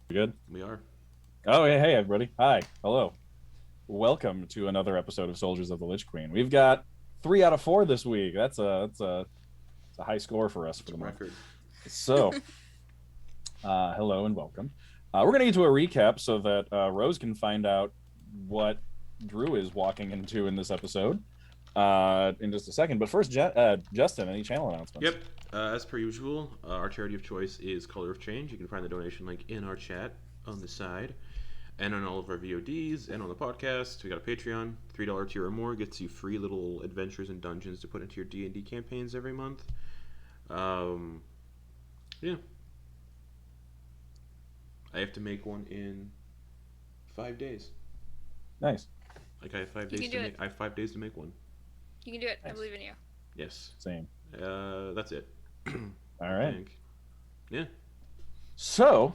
Good. We are. Oh, hey, everybody. Hi. Hello. Welcome to another episode of Soldiers of the Lich Queen. We've got 3 out of 4 this week. That's a high score for us for It's a the month. record. So, hello and welcome. We're going to get to a recap so that Rose can find out what Drew is walking into in this episode in just a second. But first, Justin, any channel announcements? Yep. As per usual, our charity of choice is Color of Change. You can find the donation link in our chat on the side, and on all of our VODs, and on the podcast. We got a Patreon. $3 tier or more gets you free little adventures and dungeons to put into your D&D campaigns every month. Um, yeah. I have to make one in 5 days. Nice. Like I have five You days can to do make. it. I have 5 days to make one. You can do it. I Nice. believe in you. Yes. Same. That's it. All I right. think. Yeah. So,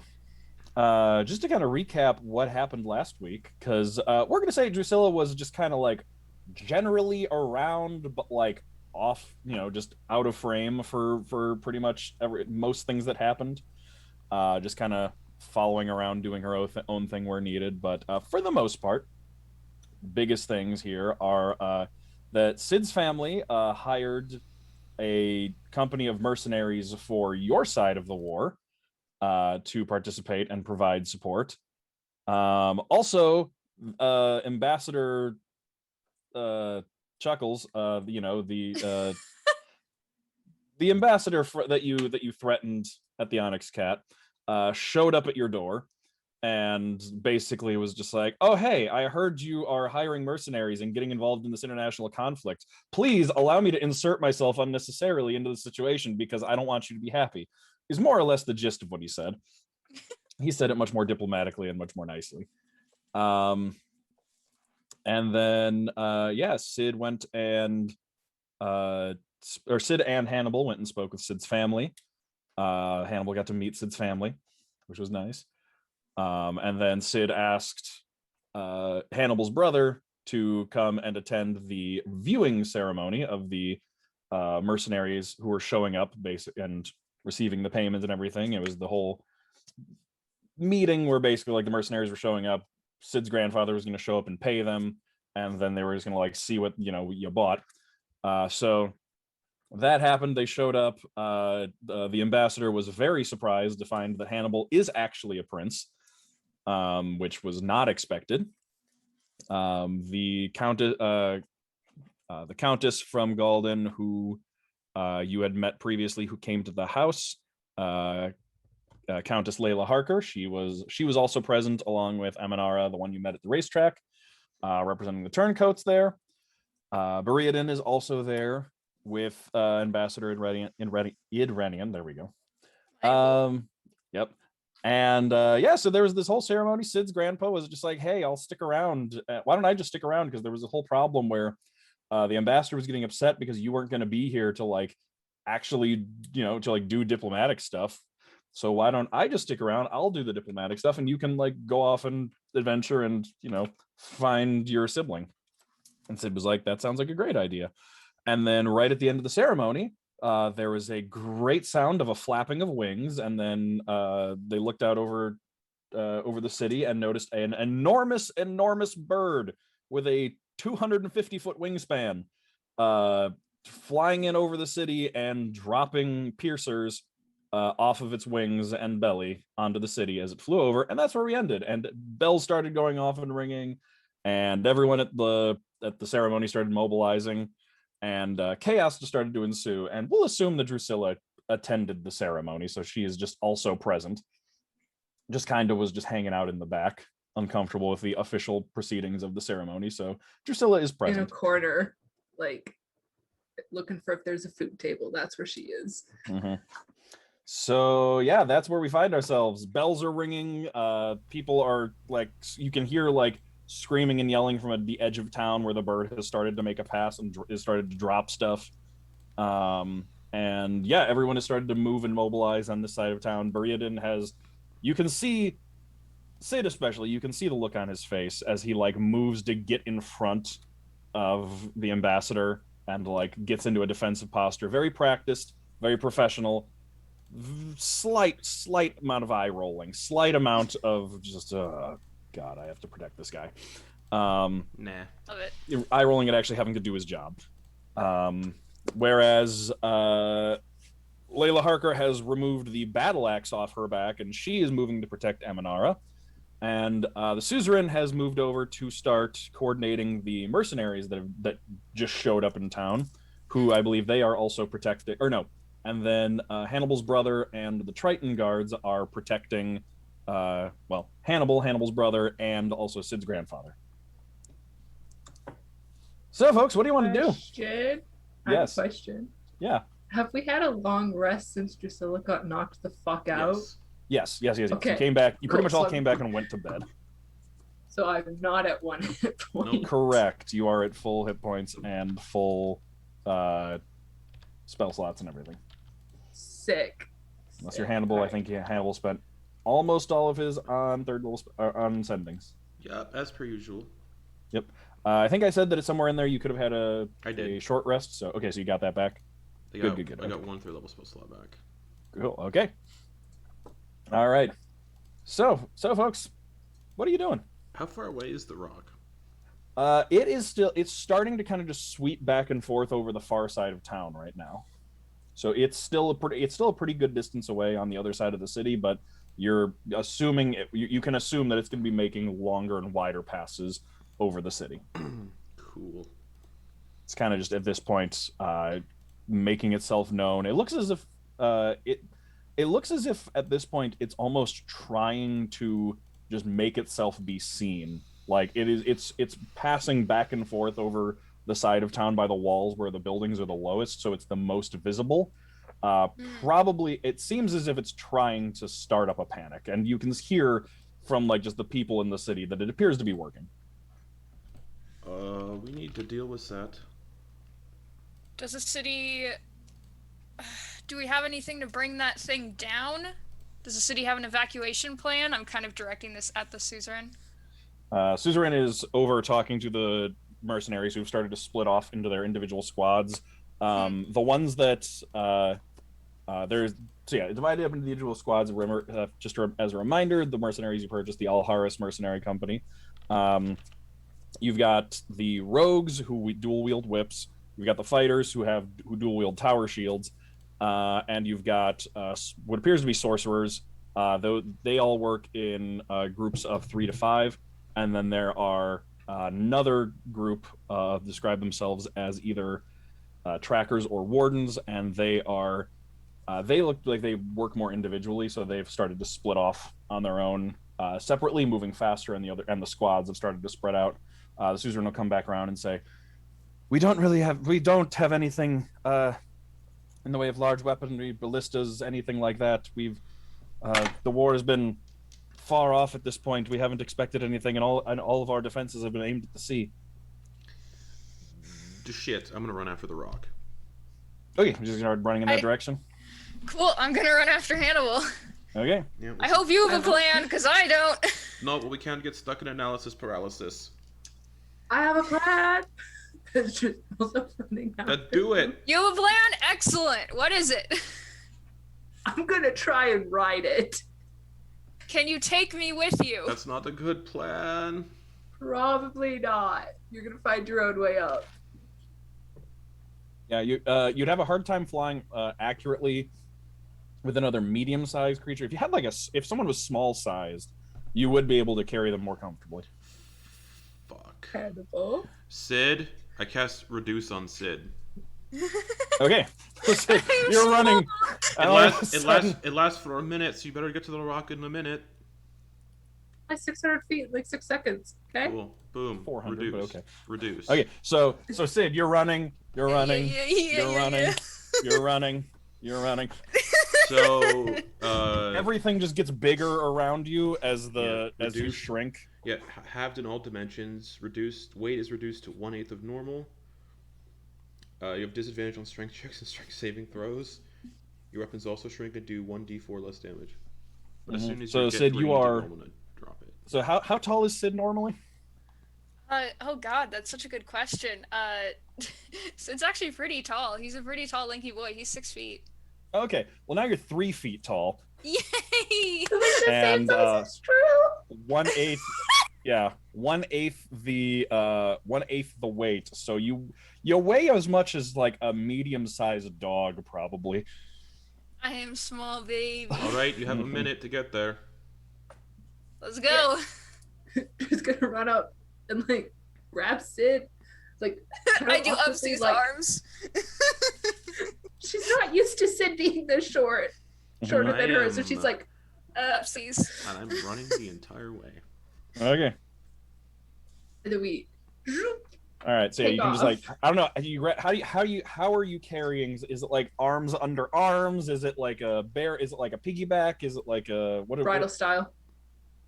just to kind of recap what happened last week, because we're going to say Drusilla was just kind of like generally around, but like off, just out of frame for pretty much most things that happened. Just kind of following around, doing her own thing where needed. But for the most part, biggest things here are that Sid's family hired a company of mercenaries for your side of the war to participate and provide support. Also, Ambassador Chuckles, the ambassador that you threatened at the Onyx Cat, showed up at your door and basically was just like, "Oh, hey, I heard you are hiring mercenaries and getting involved in this international conflict. Please allow me to insert myself unnecessarily into the situation because I don't want you to be happy." Is more or less the gist of what he said. He said it much more diplomatically and much more nicely. Um, and then, yeah, Sid and Hannibal went and spoke with Sid's family. Hannibal got to meet Sid's family, which was nice. And then Sid asked Hannibal's brother to come and attend the viewing ceremony of the mercenaries who were showing up, and receiving the payments and everything. It was the whole meeting where basically like the mercenaries were showing up. Sid's grandfather was going to show up and pay them, and then they were just going to like see what you bought. So that happened. They showed up. The ambassador was very surprised to find that Hannibal is actually a prince, which was not expected. The countess from Galden, who you had met previously, who came to the house, Countess Layla Harker. She was also present along with Aminara, the one you met at the racetrack, representing the turncoats there. Beriadin is also there with Ambassador Idrenian. There we go. Yep. And yeah, so there was this whole ceremony. Sid's grandpa was just like, "Hey, I'll stick around. Why don't I just stick around?" Because there was a whole problem where the ambassador was getting upset because you weren't going to be here to like actually, to like do diplomatic stuff. So why don't I just stick around? I'll do the diplomatic stuff, and you can like go off and adventure and find your sibling. And Sid was like, "That sounds like a great idea." And then right at the end of the ceremony, there was a great sound of a flapping of wings, and then they looked out over the city and noticed an enormous bird with a 250-foot wingspan flying in over the city and dropping piercers off of its wings and belly onto the city as it flew over. And that's where we ended. And bells started going off and ringing, and everyone at the ceremony started mobilizing, and chaos just started to ensue. And we'll assume that Drusilla attended the ceremony, so she is just also present. Just kind of was just hanging out in the back, uncomfortable with the official proceedings of the ceremony. So Drusilla is in a present. corner, like looking for if there's a food table. That's where she is. Mhm. So yeah, that's where we find ourselves. Bells are ringing. People are like, you can hear like screaming and yelling from the edge of town where the bird has started to make a pass and has started to drop stuff. And yeah, everyone has started to move and mobilize on this side of town. Beriadin has, you can see Sid especially, you can see the look on his face as he like moves to get in front of the ambassador and like gets into a defensive posture. Very practiced, very professional, slight amount of eye rolling, slight amount of just God, I have to protect this guy. Nah. Love it. Eye rolling at actually having to do his job. Whereas Layla Harker has removed the battle axe off her back, and she is moving to protect Amanara. And the suzerain has moved over to start coordinating the mercenaries that just showed up in town, who I believe they are also protecting. Or no, and then Hannibal's brother and the Triton guards are protecting. Hannibal's brother, and also Sid's grandfather. So, folks, what do you want to do? Question. I have a question. Yeah. Have we had a long rest since Drusilla got knocked the fuck out? Yes. Yes. Okay. You came back. You pretty Cool. much all So came back and went to bed. So I'm not at 1 hit point. Nope. Correct. You are at full hit points and full spell slots and everything. Sick. Unless you're Hannibal, I think Hannibal spent almost all of his on third level on sendings. Yeah, as per usual. Yep. I think I said that it's somewhere in there. You could have had a short rest. So okay, so you got that back. Good. I got 1 third level spell slot back. Cool. Okay. All right. So folks, what are you doing? How far away is the rock? It's starting to kind of just sweep back and forth over the far side of town right now. So it's still a pretty good distance away on the other side of the city, but you're assuming you can assume that it's going to be making longer and wider passes over the city. Cool. It's kind of just at this point making itself known. It looks as if it looks as if at this point it's almost trying to just make itself be seen. Like it's passing back and forth over the side of town by the walls where the buildings are the lowest, so it's the most visible. Probably it seems as if it's trying to start up a panic, and you can hear from like just the people in the city that it appears to be working. We need to deal with that. Does the city... Do we have anything to bring that thing down? Does the city have an evacuation plan? I'm kind of directing this at the suzerain. Suzerain is over talking to the mercenaries who've started to split off into their individual squads. The ones that divided up into individual squads. Just as a reminder, the mercenaries you purchased, the Alharis Mercenary Company. You've got the rogues who dual wield whips. You've got the fighters who dual wield tower shields, and you've got what appears to be sorcerers. Though they all work in groups of 3 to 5, and then there are another group describe themselves as either trackers or wardens, and they look like they work more individually, so they've started to split off on their own separately, moving faster, and the squads have started to spread out. The suzerain will come back around and say, we don't have anything in the way of large weaponry, ballistas, anything like that. The war has been far off at this point. We haven't expected anything, and all of our defenses have been aimed at the sea. Shit, I'm gonna run after the rock. Okay, we're just gonna start running in that direction. Cool, I'm gonna run after Hannibal. Okay. Yeah, I hope you have a plan, because I don't. No, but we can't get stuck in analysis paralysis. I have a plan. It's just also running out. Do it. You have a plan? Excellent. What is it? I'm gonna try and ride it. Can you take me with you? That's not a good plan. Probably not. You're gonna find your own way up. Yeah, you'd have a hard time flying accurately with another medium-sized creature. If you had if someone was small-sized, you would be able to carry them more comfortably. Fuck. Hannibal. Sid, I cast Reduce on Sid. Okay, Sid, you're running. It lasts for a minute, so you better get to the rock in a minute. Like 600 feet, like 6 seconds. Okay. Cool. Boom. 400, Reduce. but okay. Reduce. Okay, so Sid, you're running. You're running. You're running. So everything just gets bigger around you as you shrink. Yeah, halved in all dimensions. Reduced weight is reduced to 1/8 of normal. You have disadvantage on strength checks and strength saving throws. Your weapons also shrink and do 1d4 less damage. But as soon as you get Sid, you are normal, drop it. So how tall is Sid normally? Oh god, that's such a good question. Sid's actually pretty tall. He's a pretty tall, lanky boy. He's 6 feet. Okay, well now you're 3 feet tall, Yay! So they're the same and size as Drew. 1/8. Yeah, 1/8 the 1/8 the weight. So you weigh as much as like a medium-sized dog, probably. I am small, baby. All right, you have a Mhm. minute to get there. Let's go. Drew's gonna run up and like grab Sid. Like I do awkwardly, upsies like, arms. she's not used to Sid being this shorter Mhm. than I her, so am- she's like, Upsies. And I'm running the entire way. Okay. the we. All right, so yeah, Take you can just off. like I don't know. How are you carrying? Is it like arms under arms? Is it like a bear? Is it like a piggyback? Is it like a what? Bridal style.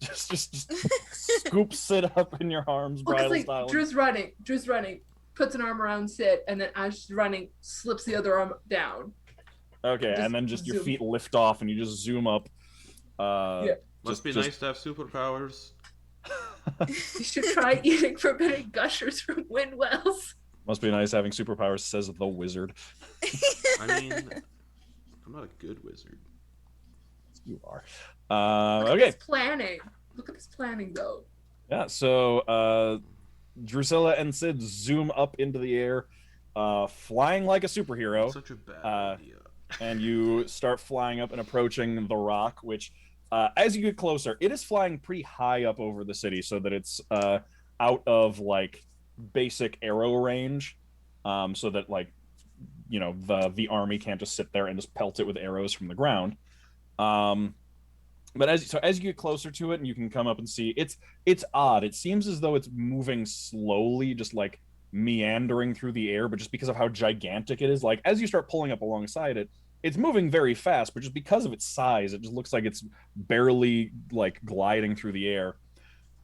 Just scoops it up in your arms, Well, 'cause, bridal like, style. Drew's running, puts an arm around Sid, and then as she's running, slips the other arm down. Okay, just and then just your zoom. feet lift off and you just zoom up. Yeah. Must be nice to have superpowers. You should try eating forbidden gushers from wind wells. Must be nice having superpowers, says the wizard. I mean, I'm not a good wizard. You are. Look at Okay. this planning. Look at this planning, though. Yeah, so Drusilla and Sid zoom up into the air, flying like a superhero. Such a bad idea. And you start flying up and approaching the rock, which, as you get closer, it is flying pretty high up over the city so that it's out of, like, basic arrow range, so that, like, you know, the army can't just sit there and just pelt it with arrows from the ground. But as you get closer to it and you can come up and see, it's odd. It seems as though it's moving slowly, just like meandering through the air, but just because of how gigantic it is, like as you start pulling up alongside it, it's moving very fast, but just because of its size, it just looks like it's barely like gliding through the air.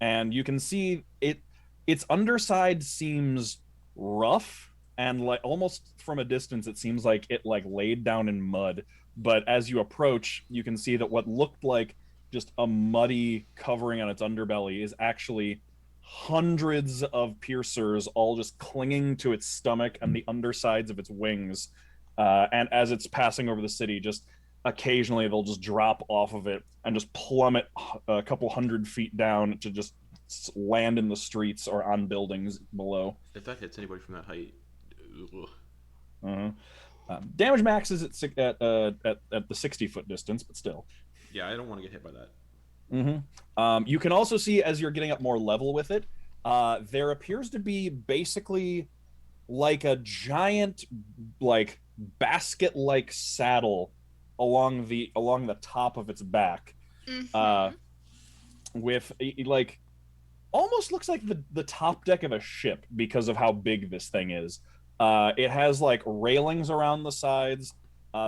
And you can see its underside seems rough, and like almost from a distance it seems like it like laid down in mud. But as you approach, you can see that what looked like just a muddy covering on its underbelly is actually hundreds of piercers all just clinging to its stomach and the undersides of its wings. And as it's passing over the city, just occasionally they'll just drop off of it and just plummet a couple 100 feet down to just land in the streets or on buildings below. If that hits anybody from that height, ugh. Uh-huh. Damage max is at the 60-foot distance, but still. Yeah, I don't want to get hit by that. You can also see as you're getting up more level with it, there appears to be basically like a giant, like basket-like saddle along the top of its back, with like almost looks like the top deck of a ship because of how big this thing is. It has like railings around the sides.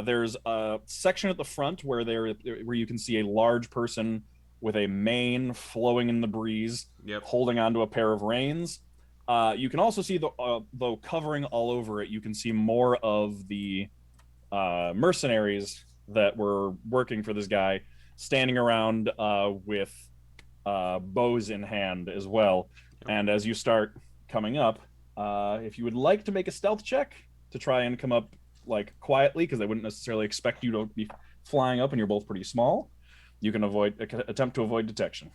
There's a section at the front where you can see a large person with a mane flowing in the breeze, holding onto a pair of reins. You can also see though covering all over it, you can see more of the mercenaries that were working for this guy standing around with bows in hand as well. And as you start coming up, if you would like to make a stealth check to try and come up like quietly, because they wouldn't necessarily expect you to be flying up and you're both pretty small, you can attempt to avoid detection.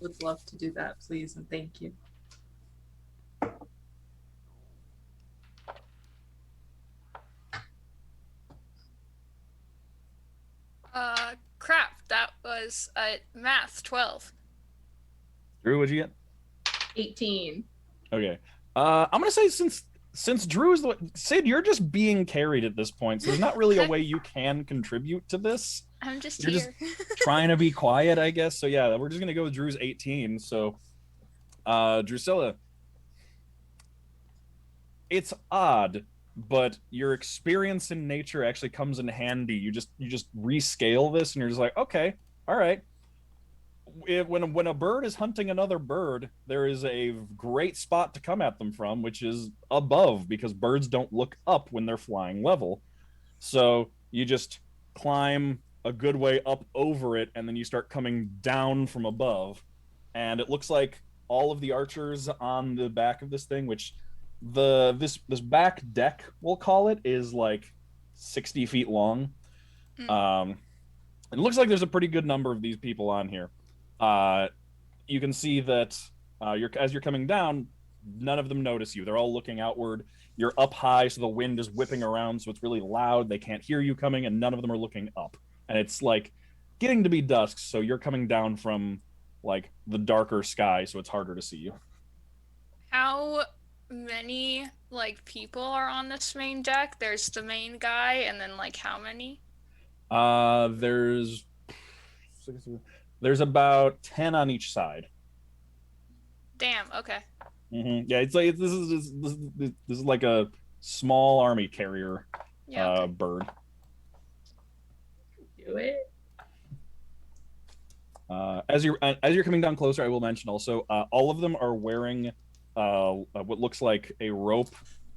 Would love to do that, please, and thank you. Crap. That was math 12. Drew, what'd you get? 18. Okay. I'm gonna say since Drew is Sid, you're just being carried at this point, so there's not really a way you can contribute to this. I'm just You're here. just trying to be quiet, I guess. So yeah, we're just gonna go with Drew's 18. So, Drusilla, it's odd, but your experience in nature actually comes in handy. You just rescale this, and you're just like, okay, all right. When a bird is hunting another bird, there is a great spot to come at them from, which is above, because birds don't look up when they're flying level. So you just climb a good way up over it, and then you start coming down from above. And it looks like all of the archers on the back of this thing, which this back deck, we'll call it, is like 60 feet long. Mm. It looks like there's a pretty good number of these people on here. You can see that as you're coming down, none of them notice you. They're all looking outward. You're up high, so the wind is whipping around, so it's really loud. They can't hear you coming, and none of them are looking up. And it's like getting to be dusk, so you're coming down from like the darker sky, so it's harder to see you. How many like people are on this main deck? There's the main guy, and then like how many? There's about 10 on each side. Damn. Okay. Yeah, it's like this is like a small army carrier Yeah. Okay. bird. Do it. As you're coming down closer, I will mention also all of them are wearing what looks like a rope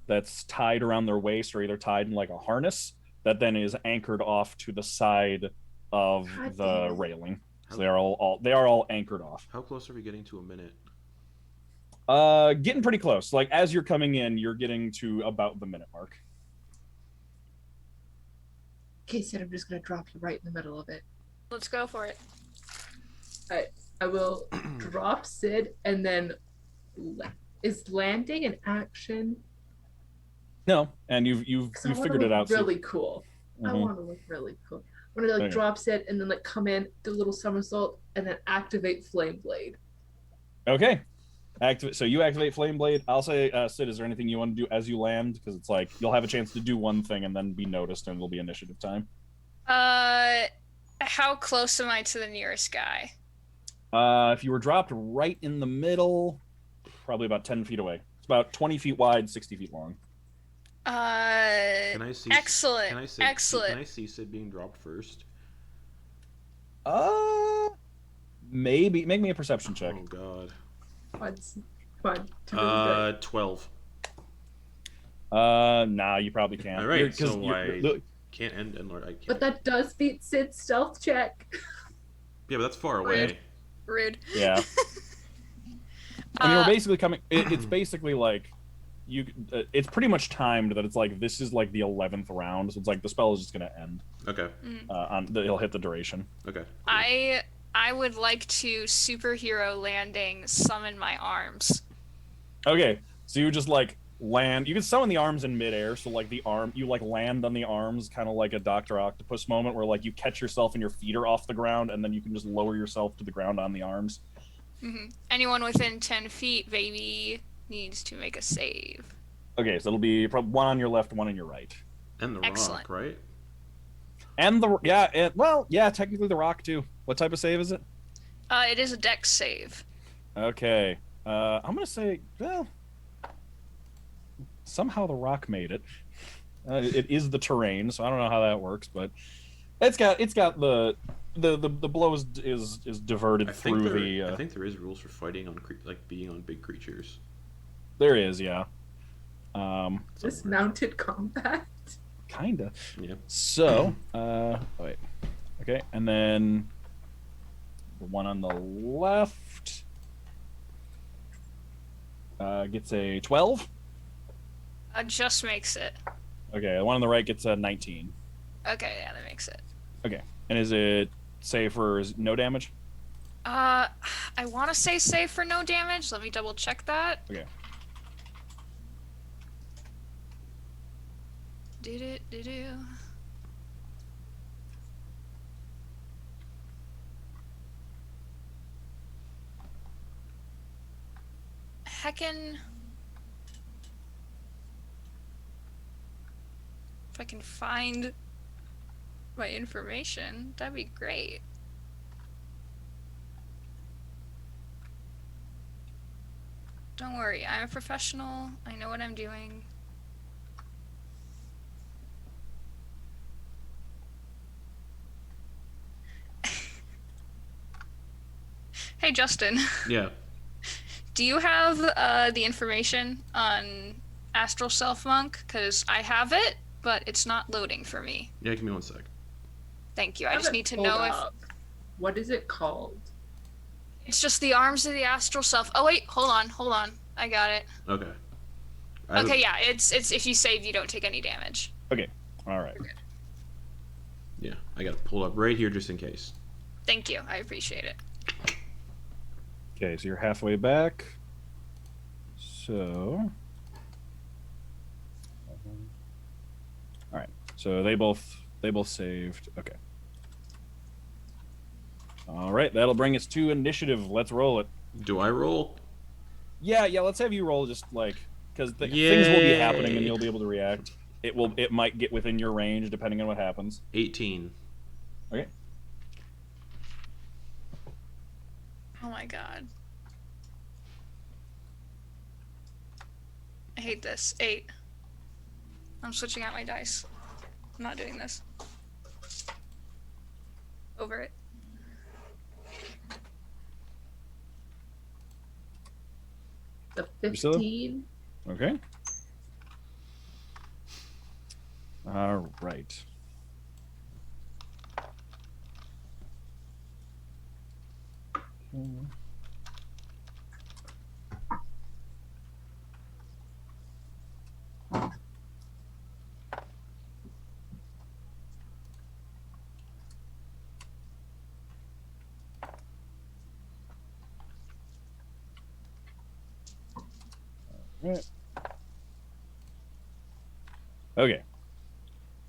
that's tied around their waist, or either tied in like a harness that then is anchored off to the side of God the damn it. railing. So they are all anchored off. How close are we getting to a minute? Getting pretty close. Like as you're coming in, you're getting to about the minute mark. Okay, Sid, I'm just gonna drop you right in the middle of it. Let's go for it. I will drop Sid, and then is landing an action? No, and you've 'Cause I wanna figured it look out. So- Really cool. I Mhm. want to look really cool. I want to like Okay. drop Sid, and then like come in, do a little somersault, and then activate Flame Blade. Okay. So you activate Flame Blade. I'll say, Sid, is there anything you want to do as you land? Because it's like you'll have a chance to do one thing and then be noticed, and it'll be initiative time. How close am I to the nearest guy? If you were dropped right in the middle, probably about 10 feet away. It's about 20 feet wide, 60 feet long. Can I see? Excellent. Can I see? Excellent. Can I see Sid being dropped first? Maybe make me a perception check. Oh God. Fun. Too really good. 12. Nah, you probably can't. All right, You're- so you're- I can't end Lord. I can't. But that does beat Sid's stealth check. Yeah, but that's far away. Rude. Rude. Yeah. I mean, we're Uh, basically coming. It's basically like you. It's pretty much timed that it's like this is like the 11th round, so it's like the spell is just gonna end. Okay. It'll hit the duration. Okay. I would like to superhero landing summon my arms. Okay, so you just like land. You can summon the arms in midair, so like the arm, you like land on the arms, kind of like a Dr. Octopus moment, where like you catch yourself and your feet are off the ground, and then you can just lower yourself to the ground on the arms. Anyone within 10 feet, baby, needs to make a save. Okay, so it'll be probably one on your left, one on your right, And the Excellent. rock, right? and technically the rock too. What type of save is it? It is a dex save. Okay, I'm gonna say, well, somehow the rock made it. It is the terrain, so I don't know how that works, but it's got the blow is diverted I think through there, the. I think there is rules for fighting on like being on big creatures. There is, yeah. Dismounted combat. Kinda. Yeah. So, wait. Okay, and then the one on the left gets a 12. Just makes it. Okay, the one on the right gets a 19. Okay, yeah, that makes it. Okay, and is it safe for no damage? I want to say save for no damage. Let me double check that. Okay. Do. Heckin'. If I can find my information, that'd be great. Don't worry, I'm a professional. I know what I'm doing. Hey, Justin. Yeah. Do you have the information on Astral Self Monk? Because I have it, but it's not loading for me. Yeah, give me one sec. Thank you. I Have just it need to pulled know if up. What is it called? it's just the arms of the Astral Self. Oh wait, hold on. I got it. Okay. Okay, yeah, it's if you save, you don't take any damage. All right. Yeah, I got to pull up right here just in case. Thank you. I appreciate it. Okay, so you're halfway back. So, all right. So they both saved. Okay. All right, that'll bring us to initiative. Let's roll it. Do I roll? Yeah. Let's have you roll, just like because things will be happening and Yay. you'll be able to react. It might get within your range depending on what happens. 18. Okay. Oh my god. I hate this. 8. I'm switching out my dice. I'm not doing this. Over it. The Priscilla? 15. Okay. All right. Right. Okay.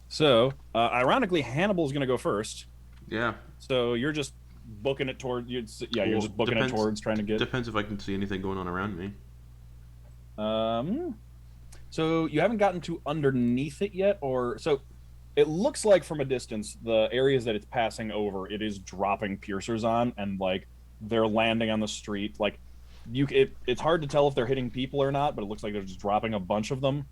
So, ironically, Hannibal's going to go first. Yeah. So you're just booking it toward you. Yeah, you're Well, just booking it towards trying to get. Depends if I can see anything going on around me. So you haven't gotten to underneath it yet, or so it looks like from a distance, the areas that it's passing over, it is dropping piercers on, and like they're landing on the street. Like it's hard to tell if they're hitting people or not, but it looks like they're just dropping a bunch of them.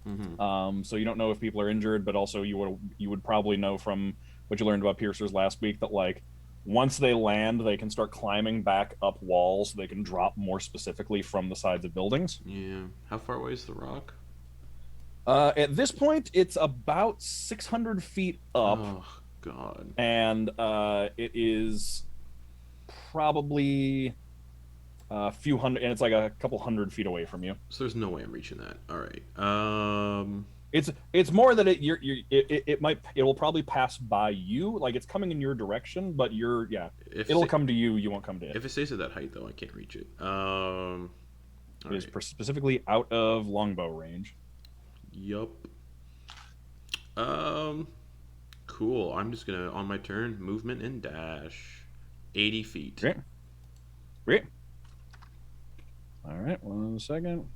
Mm-hmm. So you don't know if people are injured, but also you would probably know from what you learned about piercers last week that like once they land, they can start climbing back up walls. So they can drop more specifically from the sides of buildings. Yeah. How far away is the rock? At this point, it's about 600 feet up, Oh God. and it is probably a few hundred, and it's like a couple hundred feet away from you. So there's no way I'm reaching that. All right. It's more that it will probably pass by you, like it's coming in your direction, but it'll come to you. You won't come to it. If it stays at that height, though, I can't reach it. It is specifically out of longbow range. Yup. Cool. I'm just gonna on my turn movement and dash, 80 feet. Great. All right. 1 second.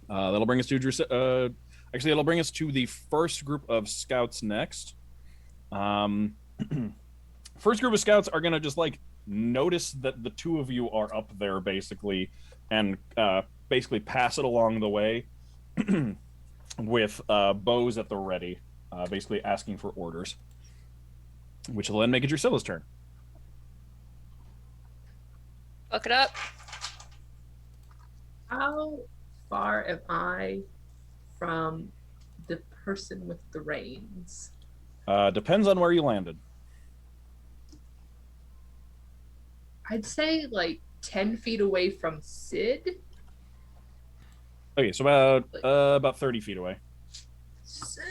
That'll bring us to actually, it'll bring us to the first group of scouts next. First group of scouts are gonna just like notice that the two of you are up there basically, and basically pass it along the way with bows at the ready, basically asking for orders, which will then make it Drusilla's turn. Fuck it up. How far am I from the person with the reins? Depends on where you landed. I'd say like 10 feet away from Sid. Okay, so about 30 feet away. Sick.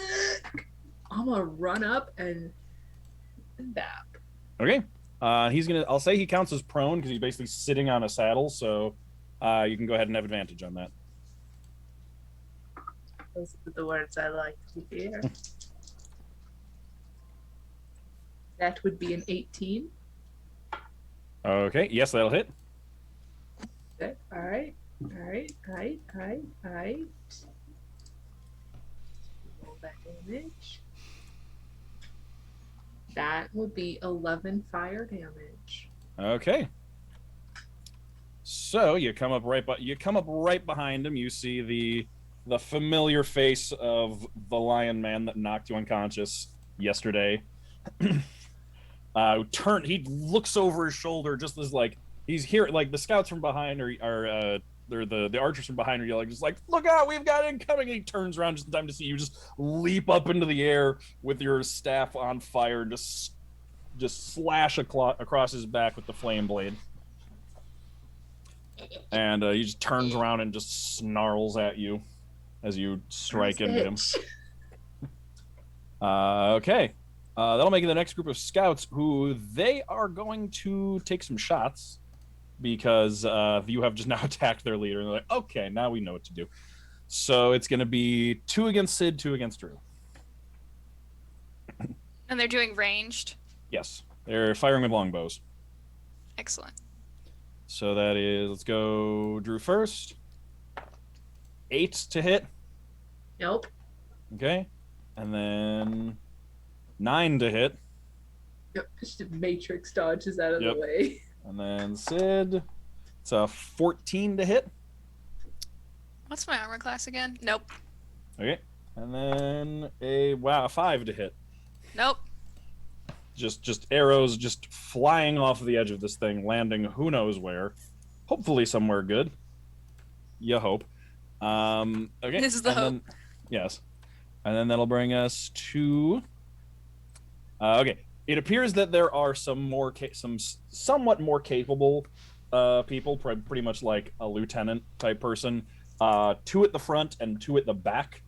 I'm gonna run up and back. Okay. I'll say he counts as prone because he's basically sitting on a saddle, so you can go ahead and have advantage on that. Those are the words I like to hear. That would be an 18. Okay, yes, that'll hit. Okay. All right. Roll that damage. That would be 11 fire damage. Okay. So you come up right behind him. You see the familiar face of the lion man that knocked you unconscious yesterday. He looks over his shoulder just as like he's here. Like the scouts from behind are the archers from behind are yelling, just like, "Look out, we've got incoming!" And he turns around just in time to see you just leap up into the air with your staff on fire and just slash across his back with the flame blade. And he just turns around and just snarls at you as you strike into him. Okay. That'll make it the next group of scouts who they are going to take some shots because you have just now attacked their leader. And they're like, okay, now we know what to do. So it's going to be 2 against Sid, 2 against Drew. And they're doing ranged. Yes, they're firing with longbows. Excellent. So that is, let's go Drew first. 8 to hit. Nope. Okay. And then 9 to hit. Yep. Just a matrix dodges out of Yep. the way. And then Sid, it's a 14 to hit. What's my armor class again? Nope. Okay. And then a 5 to hit. Nope. Just arrows just flying off the edge of this thing, landing who knows where. Hopefully somewhere good. You hope. Okay. This is the and hope. Then, yes. And then that'll bring us to. Okay. It appears that there are some somewhat more capable people, pretty much like a lieutenant type person. 2 at the front and 2 at the back.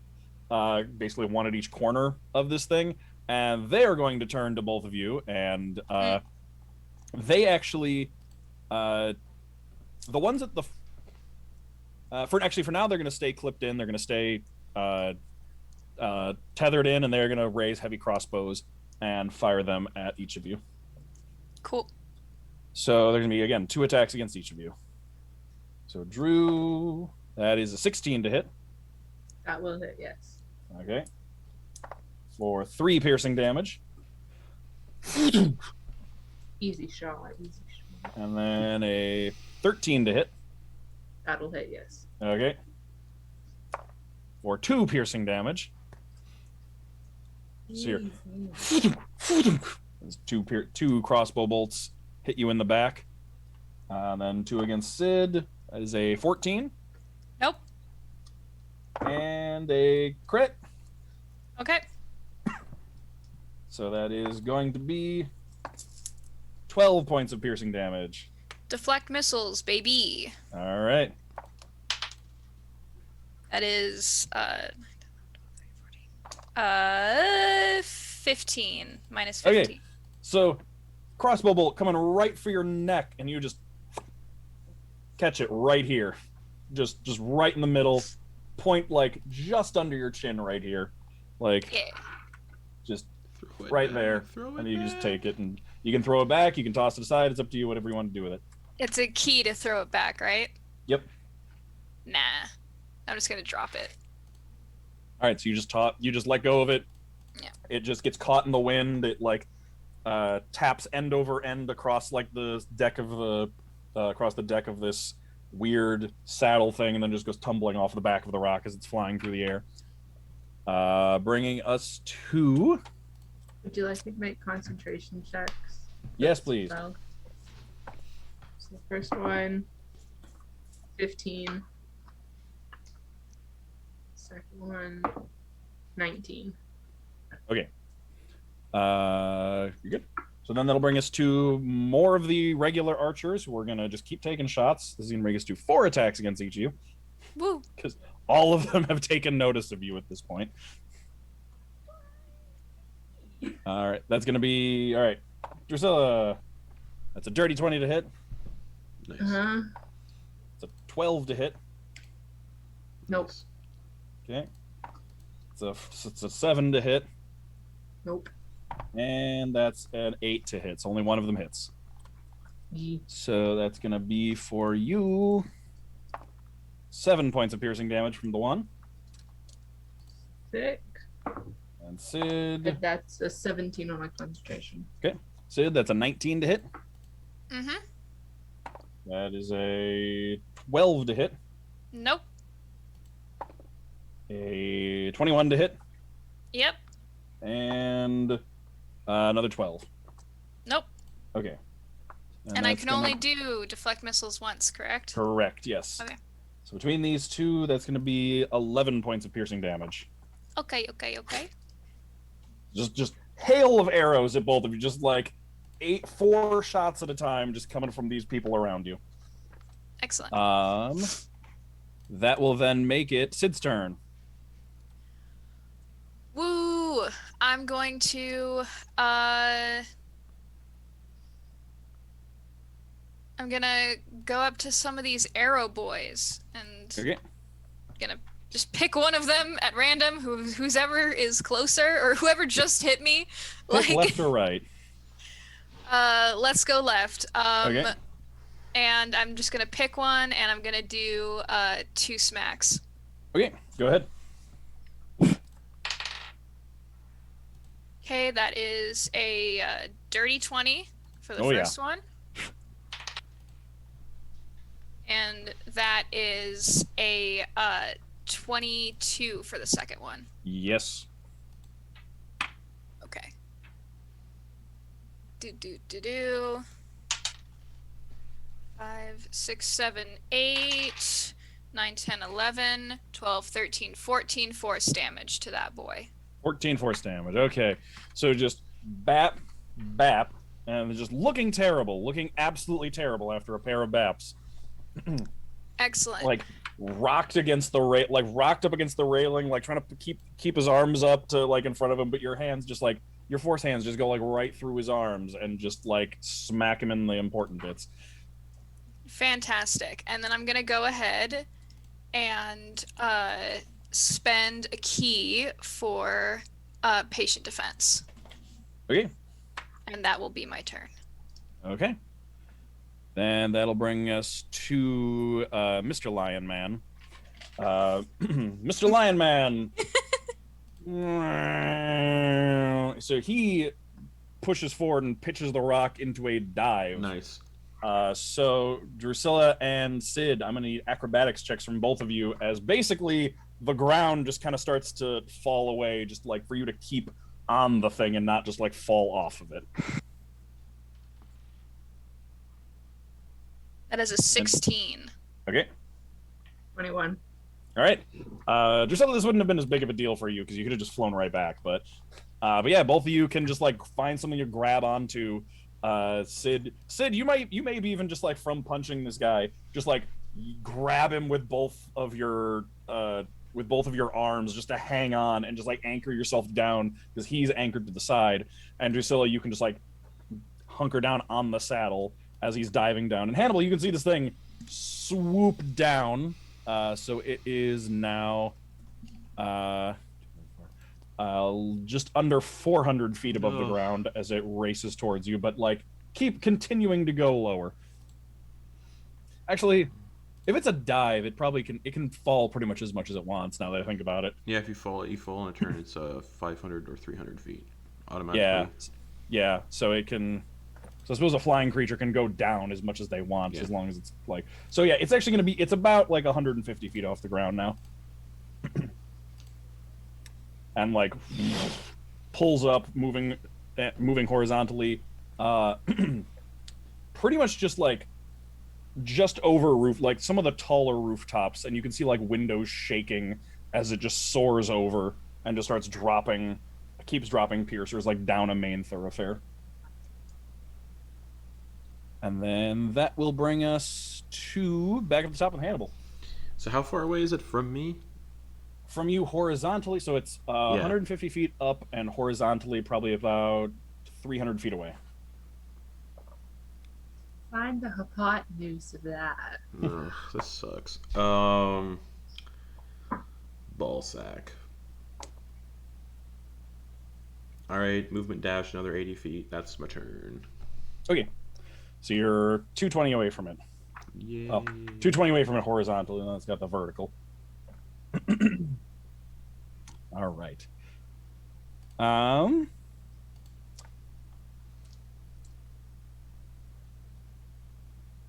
Basically 1 at each corner of this thing. And they are going to turn to both of you, and they actually, the ones at the, for now they're going to stay clipped in. They're going to stay tethered in, and they're going to raise heavy crossbows and fire them at each of you. Cool. So there's going to be again 2 attacks against each of you. So Drew, that is a 16 to hit. That will hit, yes. Okay. For 3 piercing damage. Easy shot. And then a 13 to hit. That'll hit, yes. Okay. For 2 piercing damage. So you're- Easy. two crossbow bolts hit you in the back. And then 2 against Sid. That is a 14. Nope. And a crit. Okay. So that is going to be 12 points of piercing damage. Deflect missiles, baby. All right. That is 15 minus 15. Okay. So crossbow bolt coming right for your neck, and you just catch it right here. Just right in the middle. Point like just under your chin right here. Like Yeah. just Throw it right back, there. throw it And you just back. take it, and you can throw it back, you can toss it aside, it's up to you, whatever you want to do with it. It's a key to throw it back, right? Yep. Nah. I'm just gonna drop it. All right, so you just let go of it. Yeah. It just gets caught in the wind. It like taps end over end across like the deck of the across the deck of this weird saddle thing, and then just goes tumbling off the back of the rock as it's flying through the air. Bringing us to. Would you like me to make concentration checks? Yes, please. So the first one, 15. Second one, 19. You're good. So then that'll bring us to more of the regular archers. We're gonna just keep taking shots. This is gonna bring us to 4 attacks against each of you, Woo. because all of them have taken notice of you at this point. All right, that's gonna be all right. Drusilla, that's a dirty 20 to hit. Nice. Uh-huh. It's a 12 to hit. Nope. Okay. It's a 7 to hit, Nope. and that's an 8 to hit. So only one of them hits. Yee. So that's gonna be for you 7 points of piercing damage from the one. Sick. And Sid. And that's a 17 on my concentration. Sid, that's a 19 to hit. Mm-hmm. That is a 12 to hit. Nope. A 21 to hit. Yep. And another 12. Nope. Okay. And I that's can gonna- only do deflect missiles once, correct? Correct, yes. Okay. So between these two, that's going to be 11 points of piercing damage. Okay. Just hail of arrows at both of you. Just like 4 shots at a time just coming from these people around you. Excellent. That will then make it Sid's turn. Woo! I'm going to I'm gonna go up to some of these arrow boys and Okay. gonna just pick one of them at random, whoever is closer or whoever just hit me. Pick Like, left or right. let's go left. Okay. And I'm just gonna pick one, and I'm gonna do 2 smacks. Okay, go ahead. Okay, that is a dirty 20 for the Oh, yeah. first one. And that is a 22 for the second one. Yes. Okay. Do. 5, 6, 7, 8, 9, 10, 11, 12, 13, 14 force damage to that boy. 14 force damage. Okay. So just bap, and just looking terrible, looking absolutely terrible after a pair of baps. Excellent. Like rocked up against the railing, like trying to keep his arms up to like in front of him, but your hands just like your force hands just go like right through his arms and just like smack him in the important bits. Fantastic. And then I'm gonna go ahead and spend a key for patient defense. Okay. And that will be my turn. Okay. Then that'll bring us to Mr. Lion Man. Mr. Lion Man. So he pushes forward and pitches the rock into a dive. Nice. So Drusilla and Sid, I'm gonna need acrobatics checks from both of you as basically the ground just kind of starts to fall away, just like for you to keep on the thing and not just like fall off of it. That is a 16. Okay. 21. All right. Drusilla, this wouldn't have been as big of a deal for you because you could have just flown right back. But yeah, both of you can just like find something to grab onto. Sid, you may be even just like from punching this guy, just like grab him with both of your arms just to hang on and just like anchor yourself down because he's anchored to the side. And Drusilla, you can just like hunker down on the saddle as he's diving down. And Hannibal, you can see this thing swoop down. So it is now just under 400 feet above the ground as it races towards you, but like keep continuing to go lower. Actually, if it's a dive, it can fall pretty much as much as it wants. Now that I think about it. Yeah, if you fall in a turn, it's 500 or 300 feet automatically. Yeah. So it can. So I suppose a flying creature can go down as much as they want, as long as it's like. So yeah, it's actually going to be. It's about like 150 feet off the ground now, and like pulls up, moving horizontally, pretty much just over roof, like some of the taller rooftops, and you can see like windows shaking as it just soars over and just keeps dropping piercers like down a main thoroughfare. And then that will bring us to back at the top of Hannibal. So how far away is it from me? From you horizontally, so it's 150 feet up, and horizontally probably about 300 feet away. Find the hypotenuse of that. Ugh, this sucks. Ball sack. All right, movement dash another 80 feet. That's my turn. Okay. So you're 220 away from it. Yeah. Well, 220 away from it horizontally, and then it's got the vertical. All right.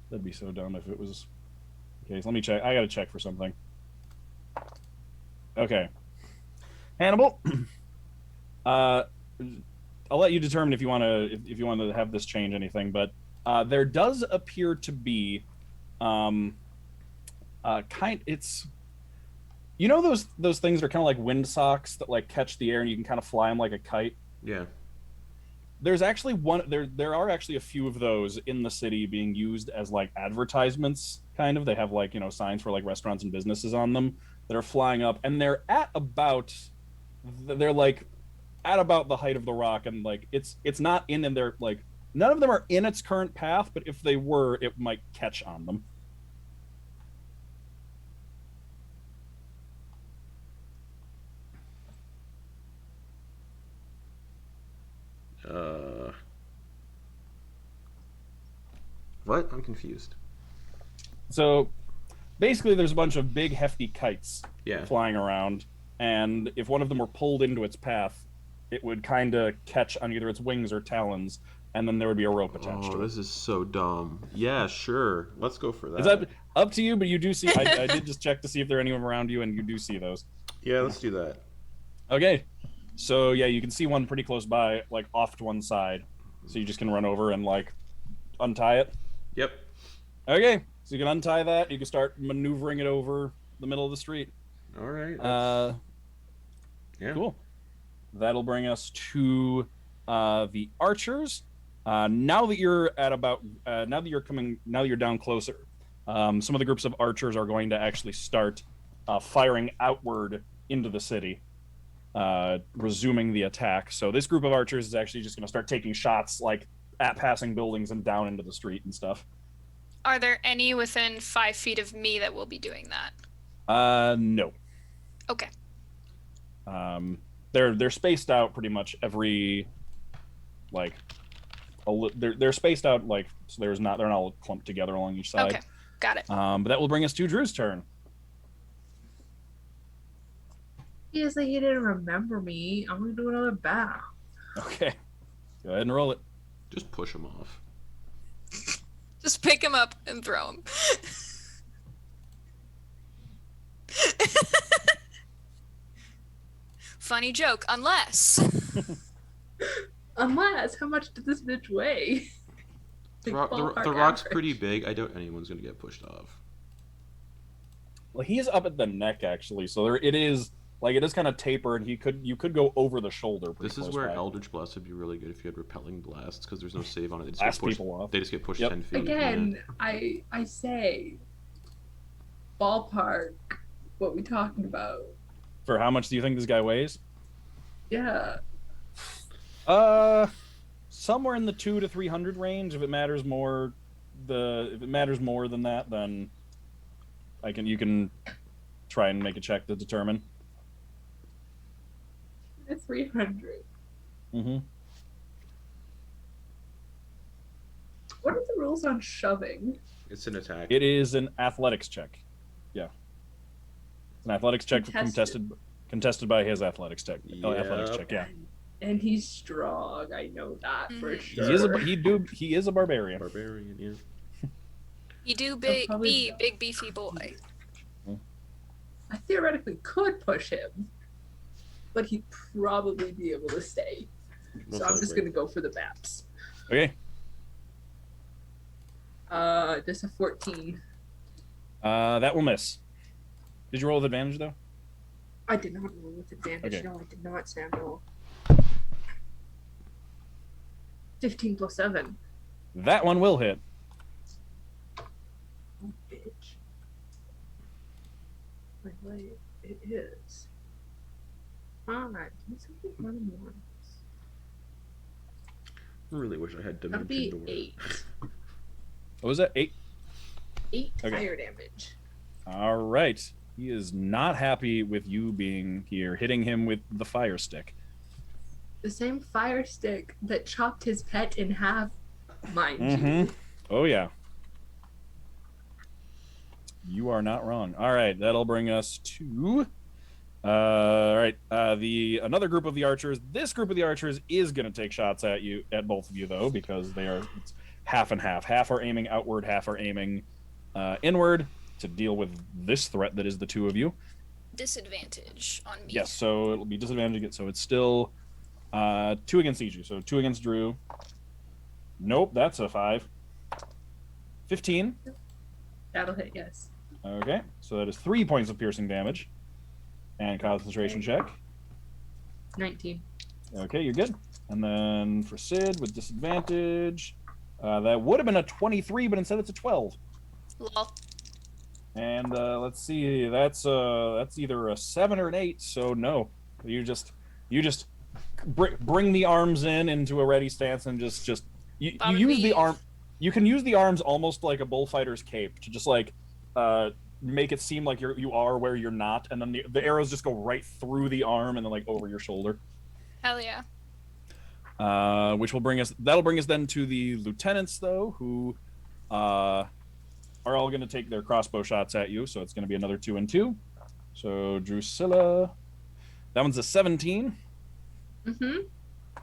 That'd be so dumb if it was. Okay, so let me check. I gotta check for something. Okay. Hannibal. I'll let you determine if you want to have this change anything, but there does appear to be it's those things that are kind of like wind socks that like catch the air and you can kind of fly them like a kite. Yeah. There's actually there are actually a few of those in the city being used as like advertisements, kind of. They have like, signs for like restaurants and businesses on them that are flying up, and they're at about, they're like at about the height of the rock, and like it's not in their like none of them are in its current path, but if they were, it might catch on them. What? I'm confused. So basically, there's a bunch of big, hefty kites Yeah. flying around, and if one of them were pulled into its path, it would kind of catch on either its wings or talons, and then there would be a rope attached Oh, to it. this is so dumb. Yeah, sure. Let's go for that. It's up to you, but you do see. I did just check to see if there are anyone around you, and you do see those. Yeah, let's do that. Okay, so yeah, you can see one pretty close by, like off to one side. So you just can run over and like untie it. Yep. Okay, so you can untie that. You can start maneuvering it over the middle of the street. All right. Yeah. Cool. That'll bring us to the archers. Now that you're at about, now that you're down closer, some of the groups of archers are going to actually start firing outward into the city, resuming the attack. So this group of archers is actually just going to start taking shots like at passing buildings and down into the street and stuff. Are there any within 5 feet of me that will be doing that? No. Okay. They're spaced out pretty much every, like, they're spaced out like so they're not all clumped together along each side. Okay, got it. But that will bring us to Drew's turn. He is like he didn't remember me. I'm gonna do another bow. Okay, go ahead and roll it. Just push him off. Just pick him up and throw him. Funny joke, unless. Unless, how much did this bitch weigh? The Ballpark rock's average. pretty big. I doubt anyone's gonna get pushed off. Well, he's up at the neck actually, so it is kind of tapered. You could go over the shoulder. This is close where by. Eldritch Blast would be really good if you had repelling blasts, because there's no save on it. They just Blast get pushed, people off. They just get pushed Yep. 10 feet. Again, I say, ballpark. What we talking about? For how much do you think this guy weighs? Yeah. Somewhere in the 200 to 300 range. If it matters more, than that, then you can try and make a check to determine. 300. Mm-hmm. What are the rules on shoving? It's an attack. It is an athletics check. Yeah, it's an athletics check contested by his athletics check. Athletics check. Yeah. And he's strong. I know that for Mhm. sure. He is a barbarian. Barbarian, yeah. You do probably- big beefy boy. I theoretically could push him, but he'd probably be able to stay. Most So I'm just likely. gonna go for the maps. Okay. Just a 14. That will miss. Did you roll with advantage though? I did not roll with advantage. Okay. No, I did not, Samuel. 15 plus 7. That one will hit. Oh, bitch. Wait, it is. Alright, can something run more? I really wish I had That'd dimension be door. 8. What was that? 8. 8 Okay. fire damage. All right. He is not happy with you being here, hitting him with the fire stick. The same fire stick that chopped his pet in half, mind you. Mm-hmm. Oh yeah. You are not wrong. All right, that'll bring us to. All right. Another group of the archers. This group of the archers is going to take shots at both of you though, because it's half and half. Half are aiming outward, half are aiming inward to deal with this threat that is the two of you. Disadvantage on me. Yes, so it'll be disadvantage. So it's still 2 against each. So 2 against Drew. Nope, that's a 5. 15. That'll hit, yes. Okay, so that is 3 points of piercing damage. And concentration check. 19. Okay, you're good. And then for Sid with disadvantage, that would have been a 23, but instead it's a 12. Lol. And let's see, that's either a 7 or an 8. So no, you just bring the arms into a ready stance and just you That would use be- the arm. You can use the arms almost like a bullfighter's cape to just like make it seem like you are where you're not, and then the arrows just go right through the arm and then like over your shoulder. Hell yeah. Which will bring us. That'll bring us then to the lieutenants, though, who are all going to take their crossbow shots at you. So it's going to be another 2 and 2. So Drusilla, that one's a 17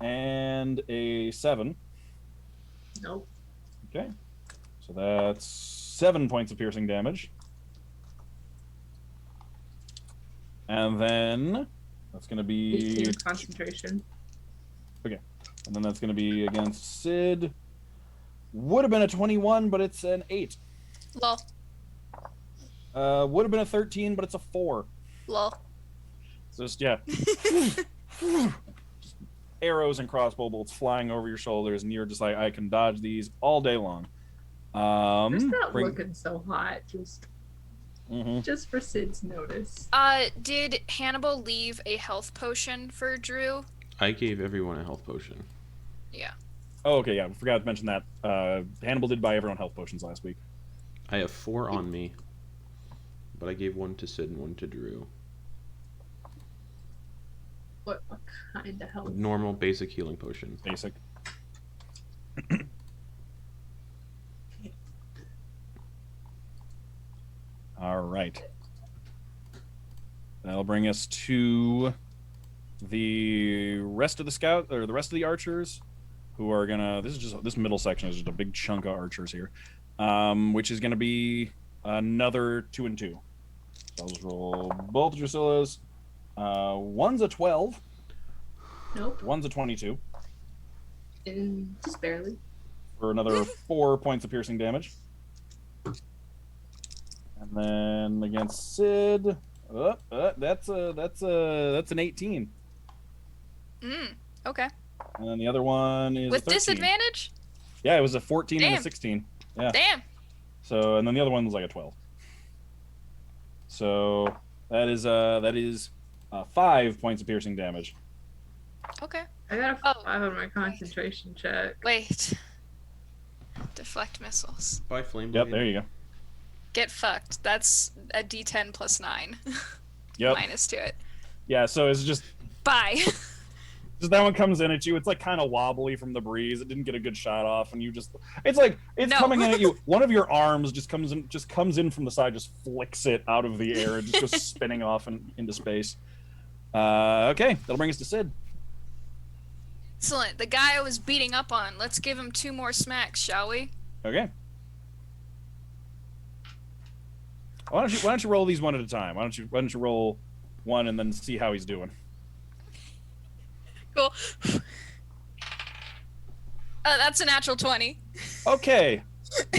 and a 7. Nope. Okay, so that's 7 points of piercing damage, and then that's going to be 18 concentration. Okay, and then that's going to be against Sid. Would have been a 21, but it's an 8. Lol. Would have been a 13, but it's a 4. Lol. So just, yeah. Just arrows and crossbow bolts flying over your shoulders, and you're just like, I can dodge these all day long. It's not looking so hot, just for Sid's notice. Did Hannibal leave a health potion for Drew? I gave everyone a health potion. Yeah. Oh, okay, yeah, I forgot to mention that. Hannibal did buy everyone health potions last week. I have 4 on me, but I gave 1 to Sid and 1 to Drew. What kind of health? Normal, basic healing potion. Basic. All right. That'll bring us to the rest of the scout or the rest of the archers, who are gonna. This middle section is just a big chunk of archers here, which is gonna be another 2 and 2. So I'll just roll both Drusillas. One's a 12. Nope. One's a 22 Just barely. for another 4 points of piercing damage. And then against Sid, that's an 18. Okay. And then the other one is With a 13. disadvantage? Yeah, it was a 14 and Damn. a 16. Yeah. Damn. So, and then the other one was like a 12. So that is 5 points of piercing damage. Okay. I got a Oh. 5 on my concentration check. Wait. Deflect missiles. By Flame Yep, Blade. there you go. Get fucked. That's a D10 plus 9. Yep. Minus to it. Yeah, so it's just Bye. that one comes in at you. It's like kind of wobbly from the breeze. It didn't get a good shot off, and it's No. coming in at you. One of your arms just comes in from the side, just flicks it out of the air. It just goes spinning off into space. Okay, that'll bring us to Sid. Excellent. The guy I was beating up on. Let's give him 2 more smacks, shall we? Okay. Why don't you roll these one at a time? Why don't you roll one and then see how he's doing? Cool. That's a natural 20. Okay.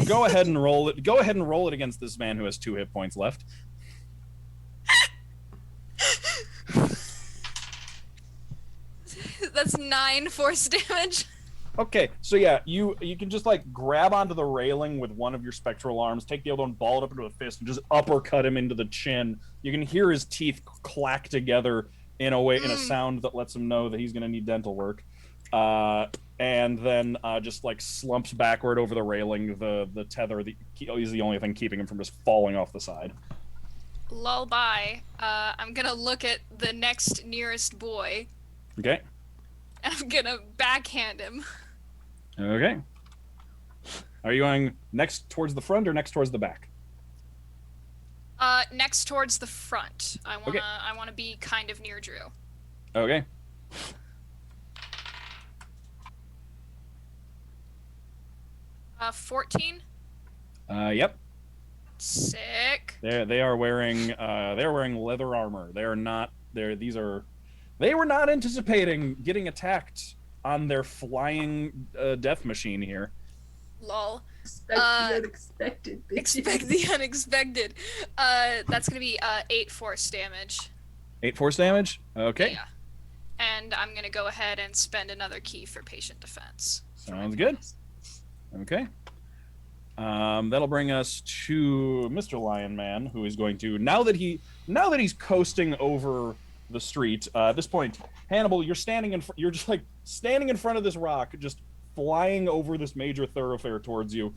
Go ahead and roll it. Go ahead and roll it against this man who has 2 hit points left. That's 9 force damage. Okay, so yeah, you can just like grab onto the railing with one of your spectral arms, take the other one, ball it up into a fist, and just uppercut him into the chin. You can hear his teeth clack together in a sound that lets him know that he's going to need dental work. And then just like slumps backward over the railing. The tether is the only thing keeping him from just falling off the side. Lullaby. I'm gonna look at the next nearest boy, Okay. and I'm gonna backhand him. Okay. Are you going next towards the front or next towards the back? Next towards the front. Okay. I wanna be kind of near Drew. Okay. 14. Yep. Sick. They are wearing leather armor. They were not anticipating getting attacked on their flying death machine here. Lol. Expect the unexpected, bitches. Expect the unexpected. That's gonna be 8 force damage. 8 force damage? Okay. Yeah. And I'm gonna go ahead and spend another key for patient defense. Sounds good. Okay. That'll bring us to Mr. Lion Man, who is going to now that he's coasting over the street. At this point, Hannibal, you're standing you're just like standing in front of this rock, just flying over this major thoroughfare towards you,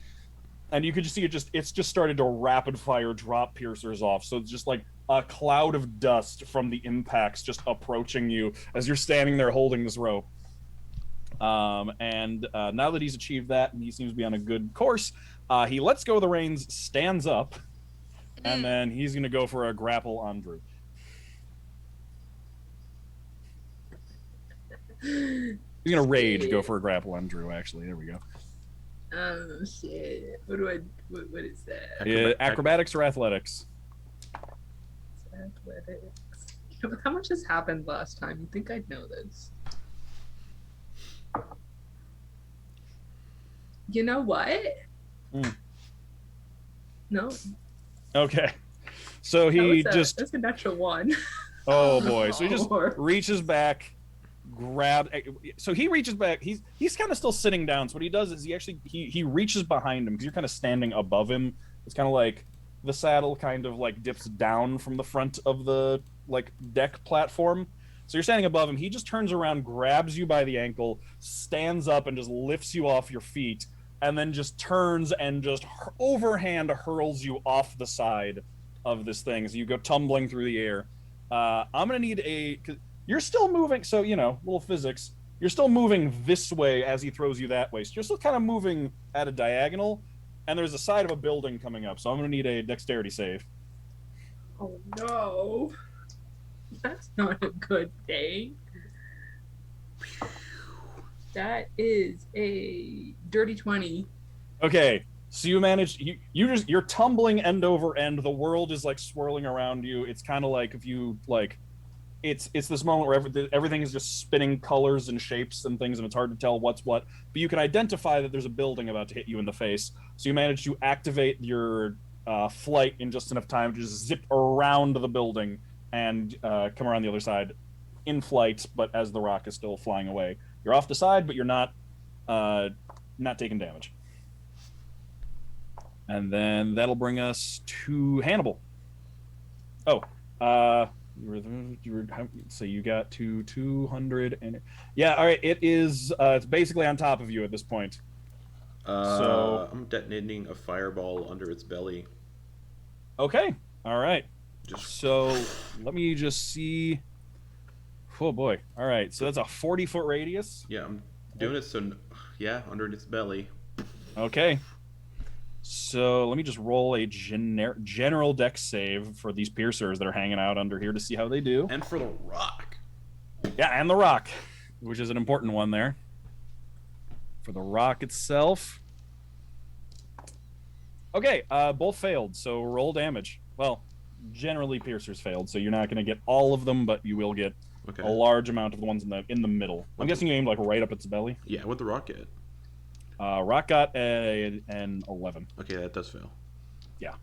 and you could just see it's just started to rapid fire drop piercers off. So it's just like a cloud of dust from the impacts just approaching you as you're standing there holding this rope. And now that he's achieved that and he seems to be on a good course, he lets go of the reins, stands up, and then he's going to go for a grapple on Drew. He's going to rage, go for a grapple on Drew, actually. There we go. Oh, shit. What is that? Acrobatics or athletics? Athletics. How much has happened last time? You think I'd know this? You know what? No. Okay. So he that's a natural one. Oh boy. So he just reaches back, so he reaches back. He's kind of still sitting down. So what he does is he reaches behind him because you're kind of standing above him. It's kind of like the saddle kind of like dips down from the front of the like deck platform. So you're standing above him. He just turns around, grabs you by the ankle, stands up, and just lifts you off your feet, and then just turns and just overhand hurls you off the side of this thing as you go tumbling through the air. I'm gonna need cause you're still moving, so little physics. You're still moving this way as he throws you that way. So you're still kind of moving at a diagonal, and there's a side of a building coming up. So I'm gonna need a dexterity save. Oh no. That's not a good thing. That is a dirty 20. Okay, so you managed. You're tumbling end over end. The world is like swirling around you. It's kind of like if you like, it's this moment where everything is just spinning colors and shapes and things, and it's hard to tell what's what. But you can identify that there's a building about to hit you in the face. So you manage to activate your flight in just enough time to just zip around the building and come around the other side in flight, but as the rock is still flying away. You're off the side, but you're not taking damage. And then that'll bring us to Hannibal. Oh, so you got to 200 and yeah, all right. It is. It's basically on top of you at this point. So I'm detonating a fireball under its belly. Okay. All right. So let me just see. Oh boy. All right. So that's a 40-foot radius. Yeah, I'm doing it. So yeah, under its belly. Okay. So let me just roll a general dex save for these piercers that are hanging out under here to see how they do. And for the rock. Yeah, and the rock, which is an important one there. For the rock itself. Okay, both failed. So roll damage. Well, generally piercers failed, so you're not going to get all of them, but you will get a large amount of the ones in the middle. I'm guessing you aimed like right up its belly. Yeah, what'd the rock get? Rock got an 11. Okay, that does fail. Yeah.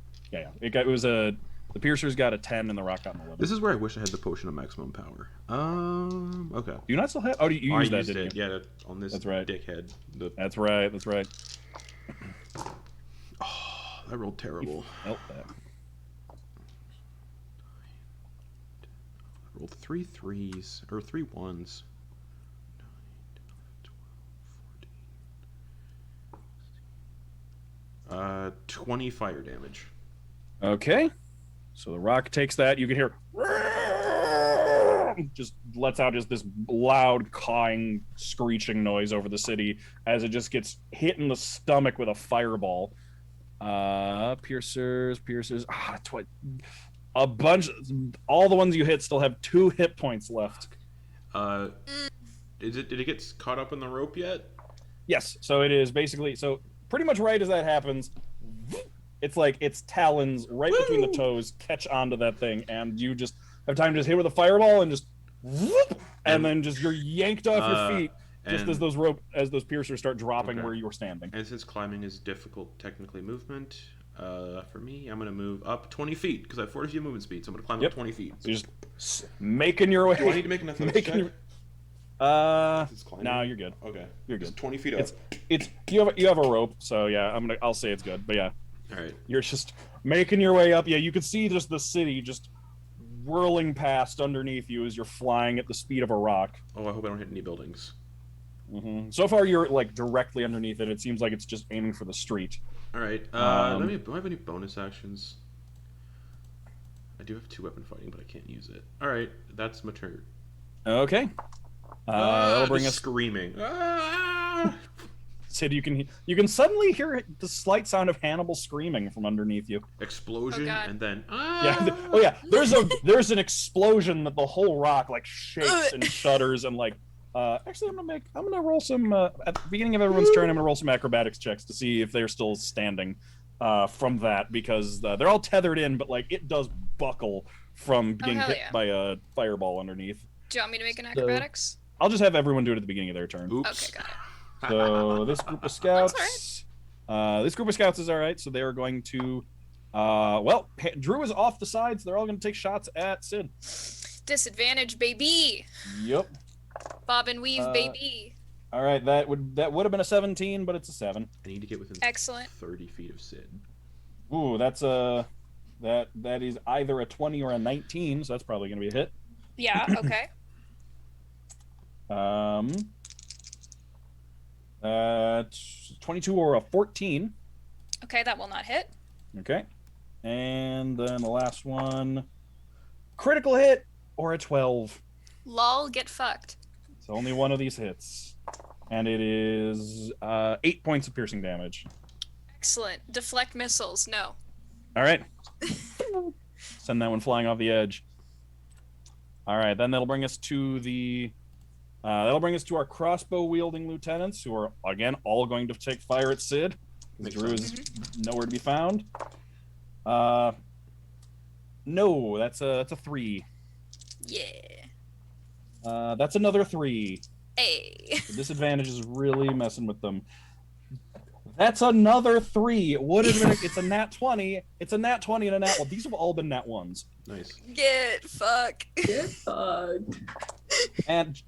The piercers got a 10 and the rock got an 11. This is where I wish I had the potion of maximum power. Okay. Do you not still have? Oh, you used that, didn't you? Yeah, on this. That's right. Dickhead. That's right. Oh, I rolled terrible. Felt that. I rolled 3 3s or 3 1s. 20 fire damage. Okay. So the rock takes that. You can hear just lets out just this loud cawing, screeching noise over the city as it just gets hit in the stomach with a fireball. Piercers. A bunch. All the ones you hit still have 2 hit points left. Did it get caught up in the rope yet? Yes. So it is basically pretty much right as that happens. It's like its talons right between the toes catch onto that thing, and you just have time to just hit with a fireball and just whoop, and then just you're yanked off your feet just as those piercers start dropping where you were standing. And since climbing is difficult technically movement, for me, I'm gonna move up 20 feet because I have 40 feet movement speed, so I'm gonna climb up 20 feet. So you're just making your way. Do I need to make an athletics check? No, you're good. Okay, you're good. It's 20 feet up. It's you have a rope, so yeah, I'll say it's good, but yeah. All right. You're just making your way up. Yeah, you can see just the city just whirling past underneath you as you're flying at the speed of a rock. Oh, I hope I don't hit any buildings. So far, you're like directly underneath it. It seems like it's just aiming for the street. All right. Do I have any bonus actions? I do have 2 weapon fighting, but I can't use it. All right, that's my turn. Okay. That'll bring us screaming. Sid, you can suddenly hear the slight sound of Hannibal screaming from underneath you. Explosion, and then Yeah. There's an explosion that the whole rock like shakes and shudders and like. Actually, I'm gonna roll some at the beginning of everyone's turn. I'm gonna roll some acrobatics checks to see if they're still standing from that because they're all tethered in, but like it does buckle from being hit by a fireball underneath. Do you want me to make an acrobatics? I'll just have everyone do it at the beginning of their turn. Oops. Okay, got it. So this group of scouts, this group of scouts is all right. So they are going to, Drew is off the sides. They're all going to take shots at Sid. Disadvantage, baby. Yep. Bob and weave, baby. All right, that would have been a 17, but it's a 7. I need to get within 30 feet of Sid. Ooh, that's that is either a 20 or a 19, so that's probably going to be a hit. Yeah. Okay. 22 or a 14. Okay, that will not hit. Okay. And then the last one, critical hit or a 12. Lol, get fucked. So only one of these hits. And it is 8 points of piercing damage. Excellent. Deflect missiles. No. All right. Send that one flying off the edge. All right, then that'll bring us to our crossbow wielding lieutenants, who are again all going to take fire at Sid. Drew is nowhere to be found. No, that's a 3. Yeah. That's another 3. Hey. The disadvantage is really messing with them. That's another 3. It's a nat 20. It's a nat 20 and a nat 1. These have all been nat 1s. Nice. Get fucked. Get fucked. And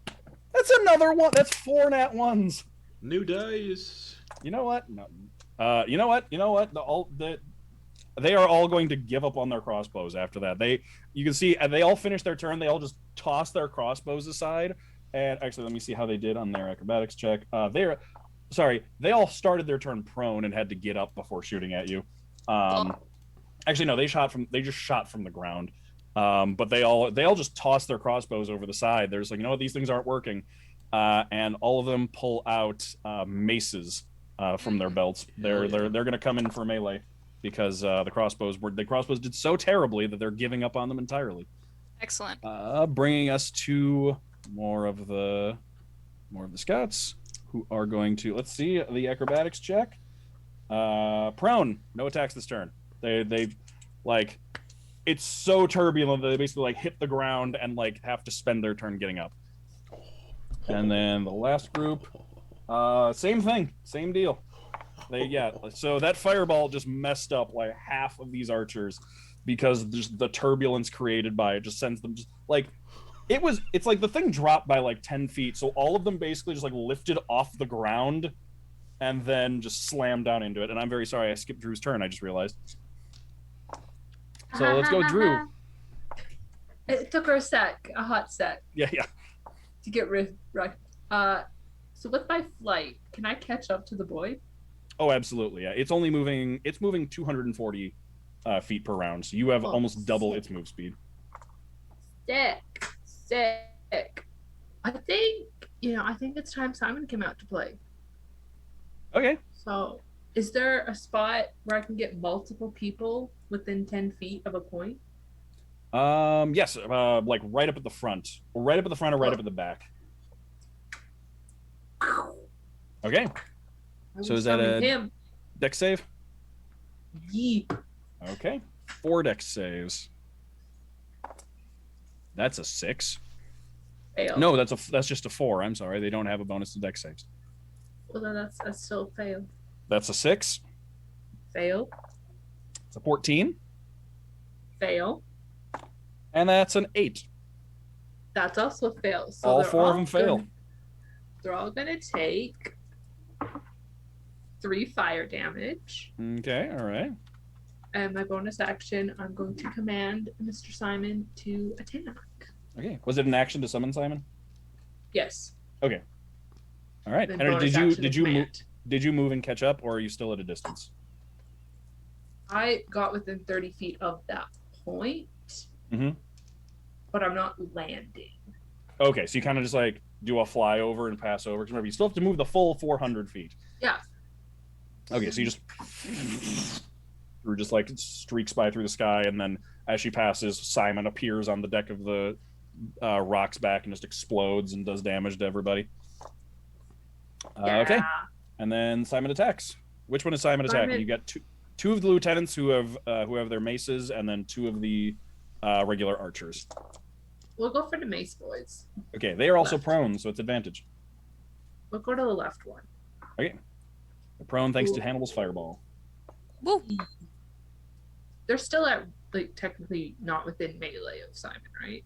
that's another one. That's 4 nat 1s. New dice. You know what? No. You know what? They are all going to give up on their crossbows after that. You can see they all finish their turn. They all just toss their crossbows aside. And actually, let me see how they did on their acrobatics check. They all started their turn prone and had to get up before shooting at you. Actually, no, they just shot from the ground. But they all just tossed their crossbows over the side. They're just like, you know what, these things aren't working. And all of them pull out maces from their belts. They're going to come in for melee because the crossbows did so terribly that they're giving up on them entirely. Excellent. Bringing us to more of the scouts who are going to, let's see the acrobatics check. Prone, no attacks this turn. They've like, it's so turbulent that they basically like hit the ground and like have to spend their turn getting up. And then the last group, same thing, same deal. So that fireball just messed up like half of these archers because just the turbulence created by it just sends them just like it's like the thing dropped by like 10 feet, so all of them basically just like lifted off the ground and then just slammed down into it. And I'm very sorry I skipped Drew's turn, I just realized. So let's go, Drew. It took her a hot sec. Yeah. To get rid right. So with my flight, can I catch up to the boy? Oh, absolutely. Yeah, it's moving 240 feet per round, so you have almost double its move speed. Sick. I think it's time Simon came out to play. Okay. So, is there a spot where I can get multiple people within 10 feet of a point? Yes, like right up at the front, or right up at the back. Okay. So is that a dex save? Yeah. Okay. 4 dex saves. That's a 6. Fail. No, that's just a 4. I'm sorry, they don't have a bonus to dex saves. Well, then that's still fail. That's a 6. Fail. It's a 14. Fail. And that's an 8. That's also a fail. So all 4 of them fail. They're all gonna take 3 fire damage. Okay, all right. And my bonus action, I'm going to command Mr. Simon to attack. Okay. Was it an action to summon Simon? Yes. Okay. All right. Then And bonus action to command. did you move and catch up, or are you still at a distance? I got within 30 feet of that point, but I'm not landing. Okay, so you kind of just like do a flyover and pass over. Because remember, you still have to move the full 400 feet. Yeah. Okay, so you just or just like streaks by through the sky, and then as she passes, Simon appears on the deck of the rock's back and just explodes and does damage to everybody. Okay, and then Simon attacks. Which one is Simon attacking? You got two of the lieutenants who have their maces, and then two of the regular archers. We'll go for the mace boys. Okay, they are also prone, so it's advantage. We'll go to the left one. Okay, they're prone thanks to Hannibal's fireball. Woo! They're still at like technically not within melee of Simon, right?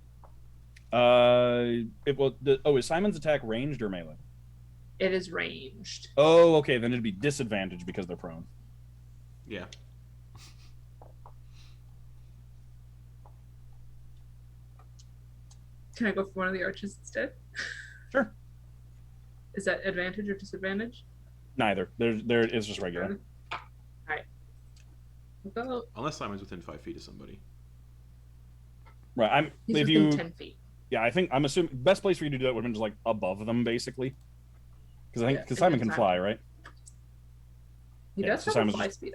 Is Simon's attack ranged or melee? It is ranged. Oh, okay, then it'd be disadvantage because they're prone. Yeah. Can I go for one of the archers instead? Sure. Is that advantage or disadvantage? Neither. There is just regular. Alright. We'll go. Unless Simon's within 5 feet of somebody. Right. He's within 10 feet. Yeah, I'm assuming best place for you to do that would have been just like above them, basically. Because Simon can fly, right? He does have a fly speed.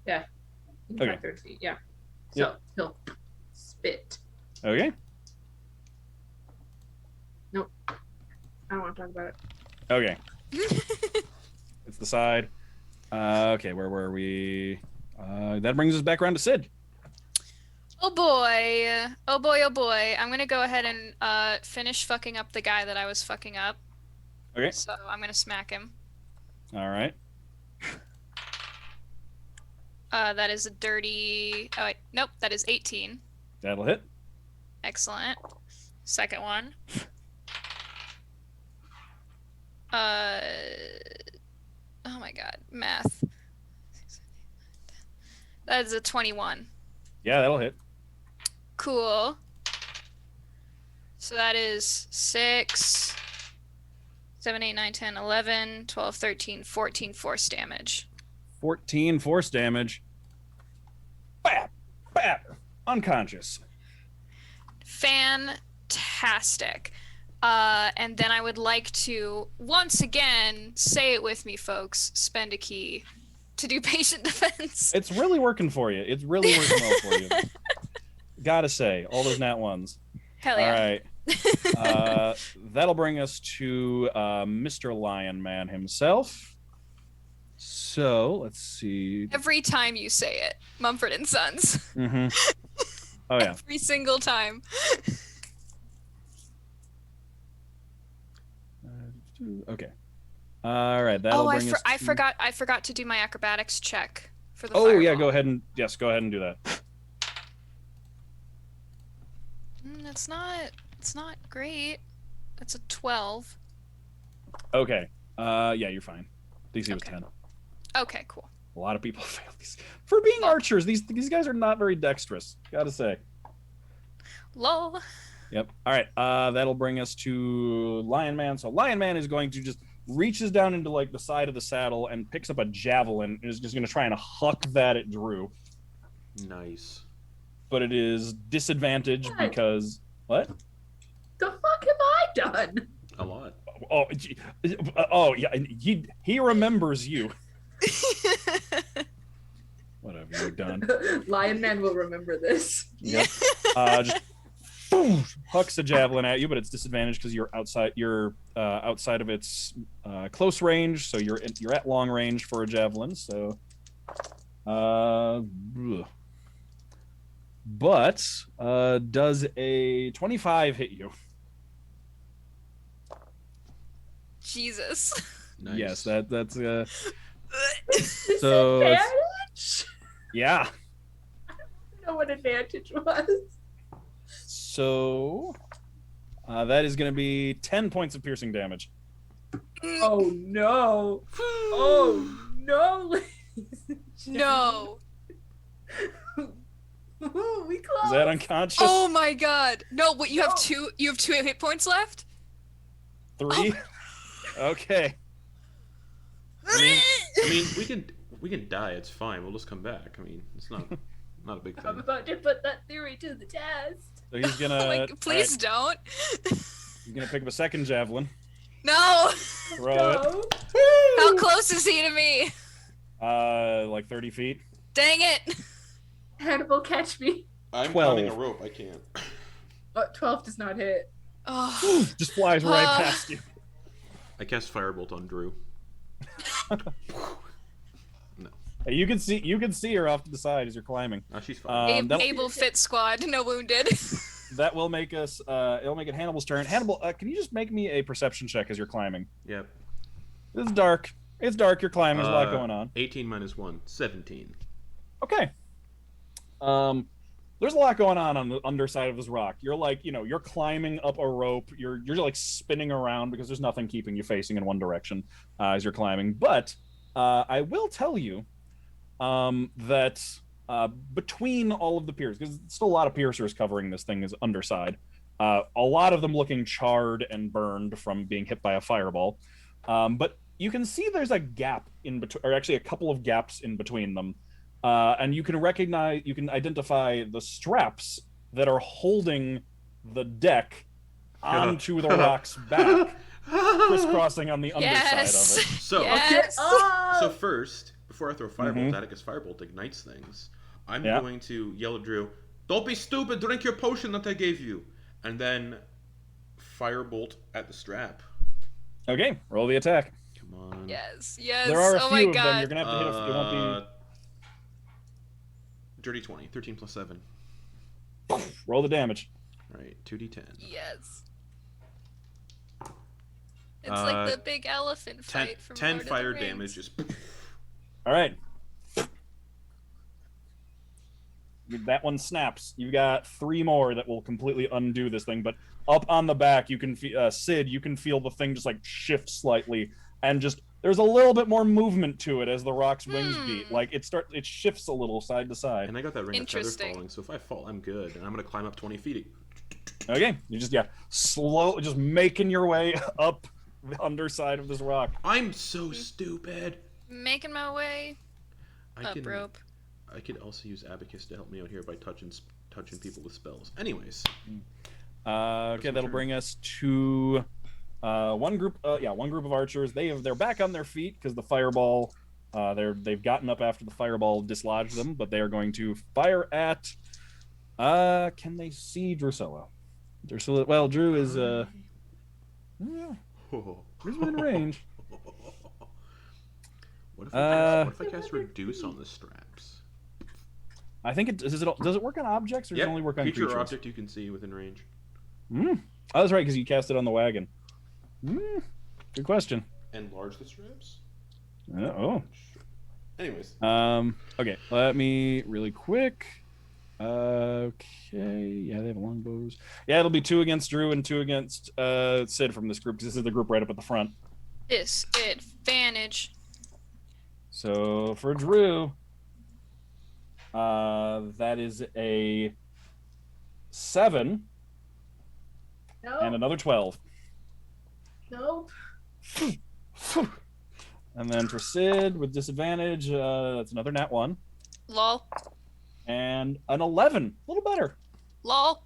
Yeah. He can fly 30 feet. Yeah. So he'll spit. Okay. Nope. I don't want to talk about it. Okay. It's the side. Okay, where were we? That brings us back around to Sid. Oh boy. Oh boy, oh boy. I'm gonna go ahead and finish fucking up the guy that I was fucking up. Okay. So I'm gonna smack him. All right. That is a dirty... Oh, wait. Nope, that is 18. That'll hit. Excellent. Second one. Oh my god. Math. That is a 21. Yeah, that'll hit. Cool. So that is 6, 7, 8, 9, 10, 11, 12, 13, 14 force damage. 14 force damage. Bap! Bap! Unconscious. Fantastic. And then I would like to, once again, say it with me, folks, spend a key to do patient defense. It's really working for you. It's really working well for you. Gotta say, all those nat ones. Hell yeah. All right. That'll bring us to Mr. Lion Man himself. So, let's see. Every time you say it, Mumford and Sons. Mm-hmm. Oh, yeah. Every single time. Okay. All right. That'll bring us I forgot to do my acrobatics check for the Oh, fireball. yeah. Go ahead and do that. It's not great. That's a 12. Okay. Yeah, you're fine. DC was 10. Okay, cool. A lot of people fail these. For being archers, these guys are not very dexterous, gotta say. Lol. Yep. All right. That'll bring us to Lion Man. So Lion Man is going to just reaches down into like the side of the saddle and picks up a javelin and is just going to try and huck that at Drew. Nice. But it is disadvantage because what? The fuck have I done? A lot. Oh, oh yeah. He remembers you. What have you done? Lion Man will remember this. Yep. Just boom, hucks a javelin at you, but it's disadvantaged because you're outside. You're outside of its close range, so you're at long range for a javelin. So, but does a 25 hit you? Jesus. Nice. Yes, that's so Advantage? yeah. I don't know what advantage was. So that is going to be 10 points of piercing damage. Oh no! Oh no, ladies and No. Ooh, we close. Is that unconscious? Oh my god. No, wait, you have two hit points left? 3? Okay. I mean, we can die. It's fine. We'll just come back. I mean, it's not a big I'm thing. about to put that theory to the test. So he's gonna. Like, please don't. He's gonna pick up a second javelin. No. Throw it. No. How close is he to me? Like 30 feet. Dang it. Hannibal, catch me. I'm 12. climbing a rope. I can't. 12 does not hit. Oh. Just flies right past you. I cast Firebolt on Drew. No. Hey, you can see her off to the side as you're climbing. She's fine. That'll- Able fit squad, no wounded. That will make us. It'll make it Hannibal's turn. Hannibal, can you just make me a perception check as you're climbing? Yep. It's dark. It's dark. You're climbing. There's a lot going on. 18 minus 1, 17. Okay. There's a lot going on the underside of this rock. You're like, you're climbing up a rope. You're like spinning around because there's nothing keeping you facing in one direction as you're climbing. But I will tell you that between all of the piercers, because still a lot of piercers covering this thing is underside, a lot of them looking charred and burned from being hit by a fireball. But you can see there's a gap in between, or actually a couple of gaps in between them. And you can identify the straps that are holding the deck onto the rock's back, crisscrossing on the underside of it. So, Yes. so first, before I throw Firebolt at it, because Firebolt ignites things, I'm going to yell at Drew, "Don't be stupid, drink your potion that I gave you!" And then Firebolt at the strap. Okay, roll the attack. Come on. Yes, yes. There are a oh few my of god. them. You're gonna have to hit a, it won't Dirty 20, 13 plus 7. be. Roll the damage. Right, 2d10. Yes. It's like the big elephant 10, fight from 10 Lord of the fire Rings. damage. Just All right. That one snaps. You got 3 more that will completely undo this thing. But up on the back, you can Sid. You can feel the thing just like shift slightly, and just there's a little bit more movement to it as the rock's wings beat. Like it shifts a little side to side. and I got that ring of feather Interesting. falling, so if I fall, I'm good. And I'm gonna climb up 20 feet. Okay, you just slow, just making your way up the underside of this rock. I'm so stupid. Making my way up rope. I could also use Abacus to help me out here by touching people with spells. Anyways. Okay, that'll bring us to one group of archers. They're back on their feet because the fireball. They've gotten up after the fireball dislodged them, but they are going to fire at. Can they see Drusilla? Drusilla. Well, Drew is. Drew's within range. What if I cast Reduce on the straps? I think does it work on objects or does it only work on creatures? Creature or object you can see within range. Oh, that's right, because you cast it on the wagon. Good question. Enlarge the straps? Anyways. Okay, let me really quick. Okay, yeah, they have longbows. Yeah, it'll be 2 against Drew and 2 against Sid from this group, because this is the group right up at the front. Disadvantage. So for Drew, that is a 7 Nope. and another 12. Nope. And then for Sid with disadvantage, that's another nat 1. Lol. And an 11. A little better. Lol.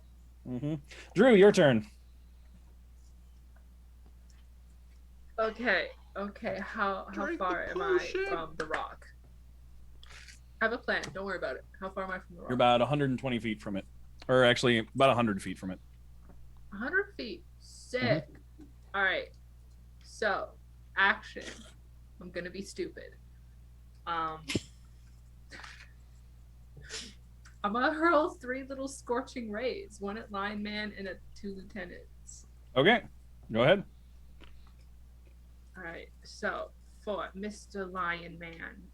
Drew, your turn. Okay. How Drink far the am I potion. from the rock? I have a plan. Don't worry about it. How far am I from the rock? You're about 120 feet from it. Or actually, about 100 feet from it. 100 feet. Sick. All right. So, action. I'm gonna be stupid. I'm gonna hurl 3 little scorching rays, 1 at Lion Man and at 2 lieutenants. Okay, go ahead. All right. So for Mr. Lion Man,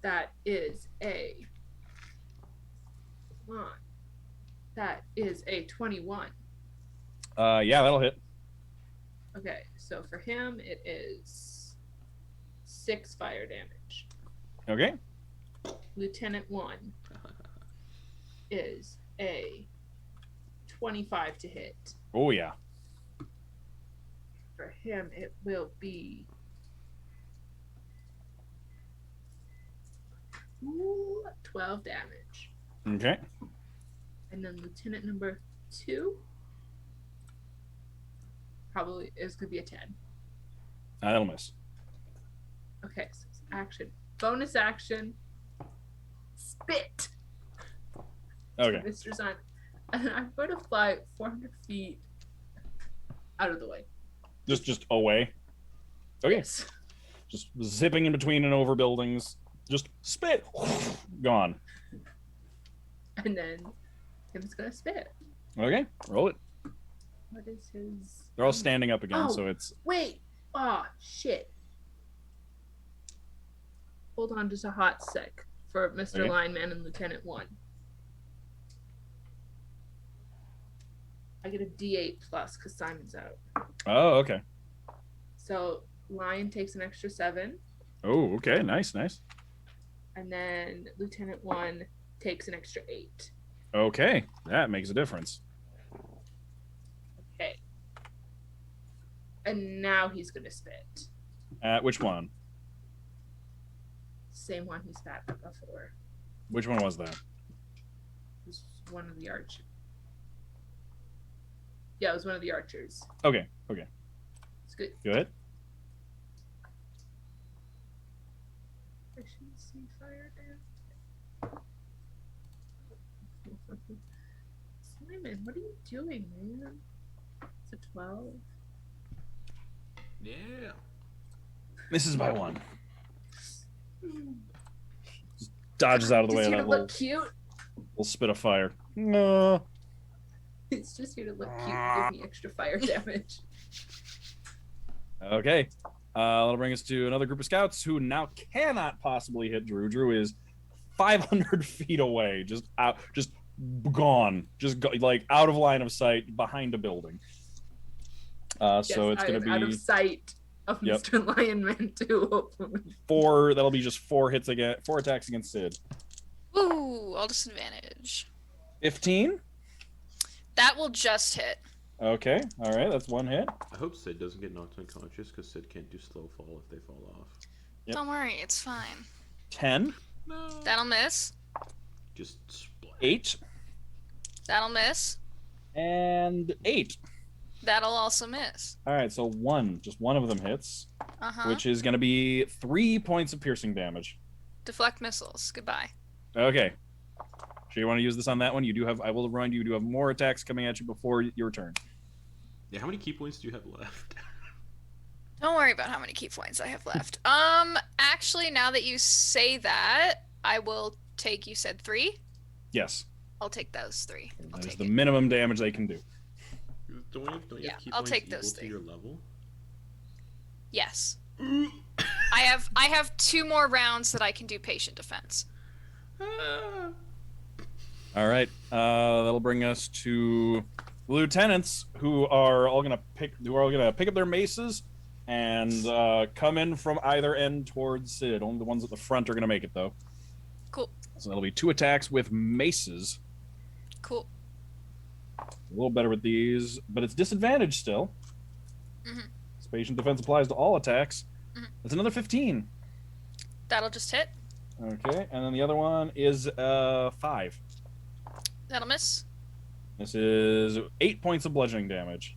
that is a 21. Yeah, that'll hit. Okay, so for him it is 6 fire damage. Okay. Lieutenant 1 is a 25 to hit. Oh, yeah. For him, it will be 12 damage. Okay. And then Lieutenant number 2 probably is going to be a 10. That'll miss. Okay, so it's action. Bonus action. Spit. Okay. Mr. Sun. And I'm going to fly 400 feet out of the way. Just away. Okay. Yes. Just zipping in between and over buildings. Just spit. Gone. And then Tim's going to spit. Okay. Roll it. What is his... They're all standing up again, Oh. so it's... Wait. Oh, shit. Hold on just a hot sec for Mr. Okay. Lineman and Lieutenant 1. I get a D8 plus because Simon's out. Oh, okay. So Lion takes an extra 7, Oh, okay. Nice, nice. and then Lieutenant 1 takes an extra 8. Okay. That makes a difference. Okay. And now he's going to spit. At which one? Same one he spat at before. Which one was that? It was one of the archers. Yeah, it was one of the archers. Okay. Okay. It's good. Good. Efficiency fire damage. Simon, what are you doing, man? It's a 12. Yeah. Misses by 1. Just dodges out of the way Just of here that to little look cute. spit of fire. No. It's just here to look cute and give me extra fire damage. Okay. That'll bring us to another group of scouts who now cannot possibly hit Drew. Drew is 500 feet away, just out, just gone, like out of line of sight behind a building. So it's going to be out of sight of Yep. Mr. Lionman too. Hopefully. 4. That'll be just 4 hits again, 4 attacks against Sid. Ooh, all disadvantage. 15. That will just hit. Okay. All right. That's 1 hit. I hope Sid doesn't get knocked unconscious because Sid can't do slow fall if they fall off. Yep. Don't worry, it's fine. 10. No. That'll miss. Just splat. 8. That'll miss. And 8. That'll also miss. All right. So just one of them hits, Uh-huh. which is going to be 3 points of piercing damage. Deflect missiles. Goodbye. Okay. Sure you want to use this on that one? You do have. I will remind you. You do have more attacks coming at you before your turn. Yeah, how many key points do you have left? Don't worry about how many key points I have left. Actually, now that you say that, I will take, you said 3? Yes. I'll take those 3. I'll That is take the it. minimum damage they can do. Don't you Yeah, have key I'll points take equal those to three. your level? Yes. I have 2 more rounds that I can do patient defense. Ah. All right. That'll bring us to lieutenants who are all gonna pick up their maces and come in from either end towards Sid. Only the ones at the front are gonna make it though. Cool. So that'll be 2 attacks with maces. Cool. A little better with these, but it's disadvantage still. Mhm. Patient defense applies to all attacks. Mhm. That's another 15. That'll just hit. Okay, and then the other one is 5. That'll miss. This is 8 points of bludgeoning damage.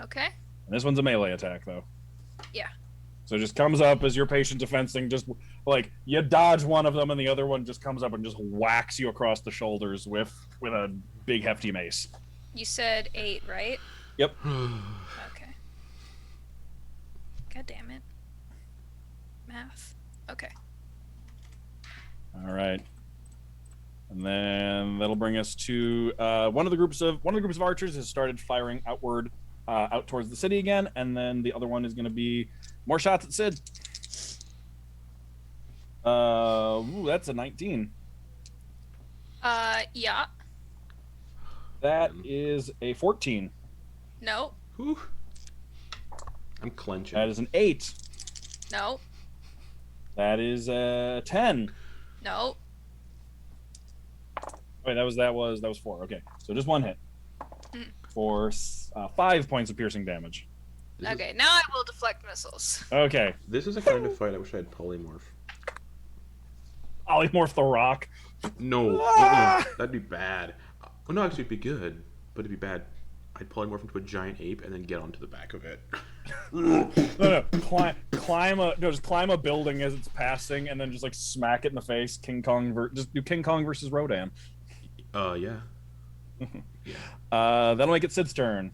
Okay. And this one's a melee attack, though. Yeah. So it just comes up as your patient defense thing, just like you dodge one of them, and the other one just comes up and just whacks you across the shoulders with a big hefty mace. You said 8, right? Yep. Okay. God damn it. Math. Okay. All right. And then that'll bring us to one of the groups of archers has started firing outward, out towards the city again, and then the other one is going to be more shots at Sid. That's a 19. Yeah. That is a 14. No. Whew. I'm clenching. That is an 8. No. That is 10. No. Wait, that was 4. Okay, so just one hit for 5 points of piercing damage. Okay, now I will deflect missiles. Okay, This is a kind of fight I wish I had polymorph. polymorph the rock. No, that'd be bad. Well, no, actually, it'd be good, but it'd be bad. I'd polymorph into a giant ape and then get onto the back of it. No, just climb a building as it's passing, and then just like smack it in the face. Just do King Kong versus Rodan. Yeah. That'll make it Sid's turn.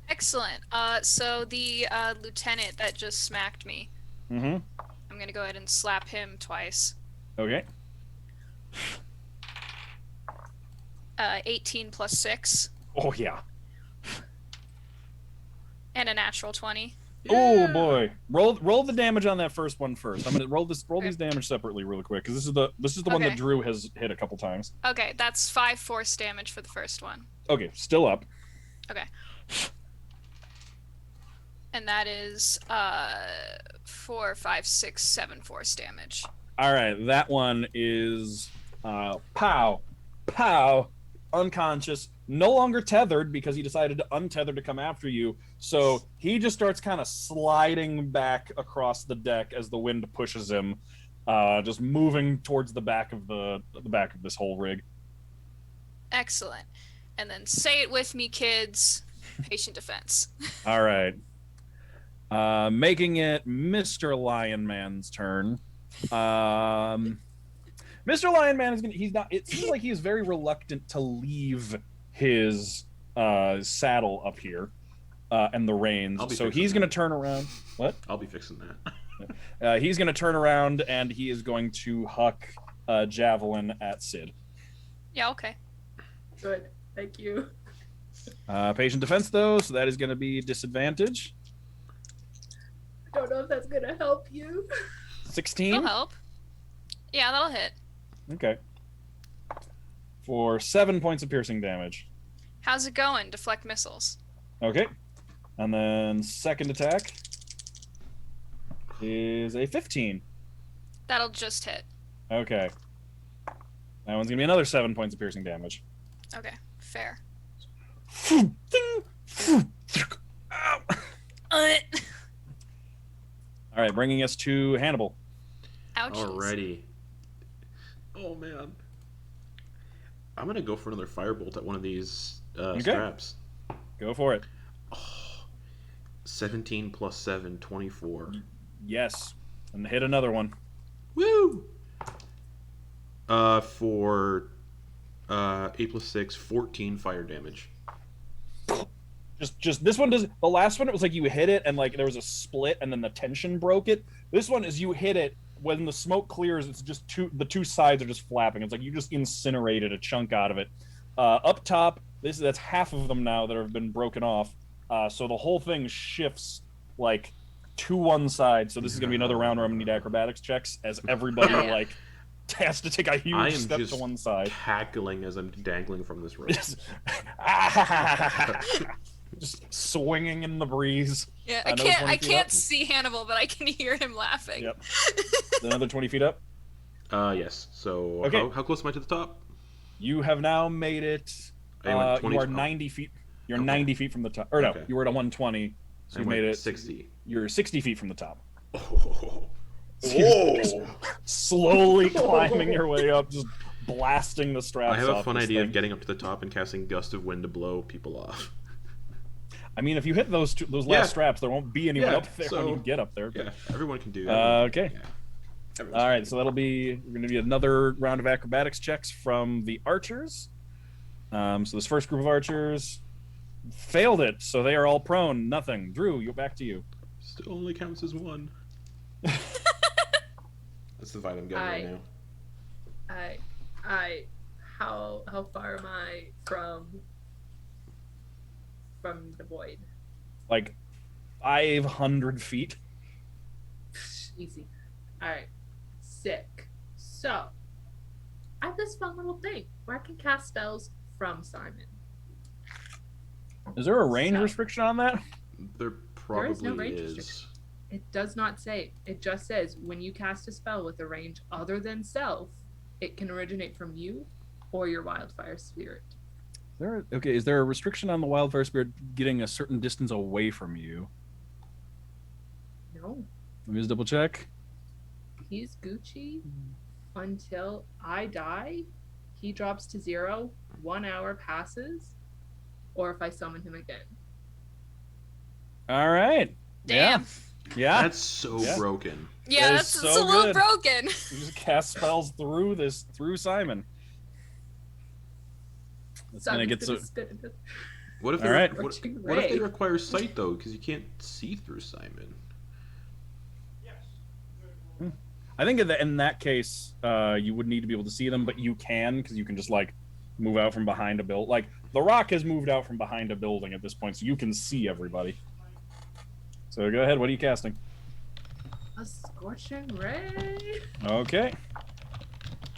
Excellent. So the lieutenant that just smacked me, Mm-hmm. I'm gonna go ahead and slap him twice. Okay. 18 plus 6, Oh yeah. and a natural 20. Oh boy. Roll the damage on that first one first. I'm gonna roll these damage separately really quick because this is the one that Okay. Drew has hit a couple times. Okay, that's 5 force damage for the first one. Okay, still up. Okay. And that is 4, 5, 6, 7 force damage. All right, that one is pow, unconscious, no longer tethered because he decided to untether to come after you. So he just starts kind of sliding back across the deck as the wind pushes him, just moving towards the back of this whole rig. Excellent. And then say it with me, kids. Patient defense. All right, making it Mr. Lion Man's turn. Mr. Lion Man it seems like he's very reluctant to leave his saddle up here and the reins. So he's going to turn around. What? I'll be fixing that. He's going to turn around and he is going to huck javelin at Sid. Yeah, okay. Good. Thank you. Patient defense though, so that is going to be disadvantage. I don't know if that's gonna help you. 16. That'll help. Yeah, that'll hit. Okay. For 7 points of piercing damage. How's it going? Deflect missiles. Okay. And then second attack is a 15. That'll just hit. Okay. That one's going to be another 7 points of piercing damage. Okay, fair. All right, bringing us to Hannibal. Ouchies. Alrighty. Oh man. I'm gonna go for another firebolt at one of these straps. Go for it. 17 plus 7, 24. Yes. And hit another one. Woo! For 8 plus 6, 14 fire damage. Just this one does. The last one, it was like you hit it and like there was a split and then the tension broke it. This one is you hit it. When the smoke clears, it's just the two sides are just flapping. It's like you just incinerated a chunk out of it. Up top, that's half of them now that have been broken off. So the whole thing shifts like to one side. So this is gonna be another round where I'm gonna need acrobatics checks as everybody like has to take a huge step to one side. Cackling as I'm dangling from this rope. Just swinging in the breeze. Yeah, I can't see Hannibal, but I can hear him laughing. Yep. Another 20 feet up. Yes. So okay. How close am I to the top? You have now made it. You are 90 feet. You're 90 feet from the top. Or no, you were at a 120. So you made it 60. You're 60 feet from the top. Oh. Whoa! Slowly climbing your way up, just blasting the straps. I have a fun idea thing. of getting up to the top and casting Gust of Wind to blow people off. I mean, if you hit those last straps, there won't be anyone up there when you get up there. Yeah, everyone can do that. Okay. Yeah. All right, so that'll be we're going to do another round of acrobatics checks from the archers. So this first group of archers failed it, so they are all prone. Nothing. Drew, back to you. Still only counts as one. That's the vibe I'm getting right now. How far am I from the void? Like 500 feet. Easy. Alright. Sick. So I have this fun little thing where I can cast spells from Simon. Is there a range restriction on that? There probably no range is. restriction. It does not say. It just says when you cast a spell with a range other than self, it can originate from you or your wildfire spirit. Is there a restriction on the wildfire spirit getting a certain distance away from you? No. Let me just double check. He's Gucci until I die. He drops to 0, 1 hour passes, or if I summon him again. All right. Damn. Yeah. That's so broken. Yeah, That is that's so it's a little good. broken. You just cast spells through Simon. It's gonna get so. What if All right. what if they require sight though? Because you can't see through Simon. I think in that case, you would need to be able to see them, but you can because you can just like move out from behind a build. Like the rock has moved out from behind a building at this point, so you can see everybody. So go ahead. What are you casting? A scorching ray. Okay.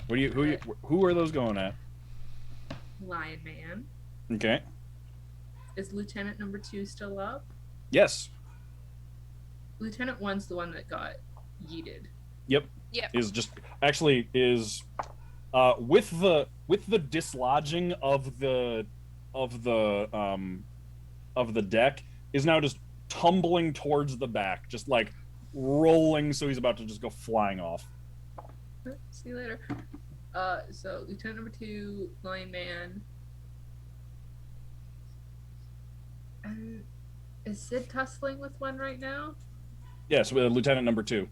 Who are those going at? Lion Man. Okay. Is Lieutenant number 2 still up? Yes. Lieutenant 1's the one that got yeeted. Yep. Is with the dislodging of the deck is now just tumbling towards the back, just like rolling, so he's about to just go flying off. See you later. So Lieutenant number 2, Lion Man. And is Sid tussling with one right now? Yes, with Lieutenant number 2.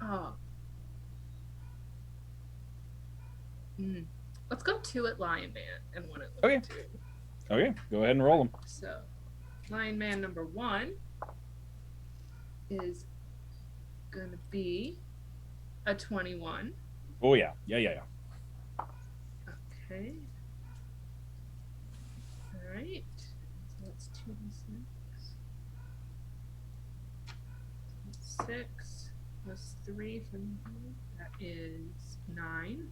Oh. Let's go 2 at Lion Man and 1 at Lieutenant 2. Okay, go ahead and roll them. So, Lion Man number 1 is gonna be a 21. Oh yeah. Okay. Alright. So that's 2d6. 6 plus 3 from here. That is 9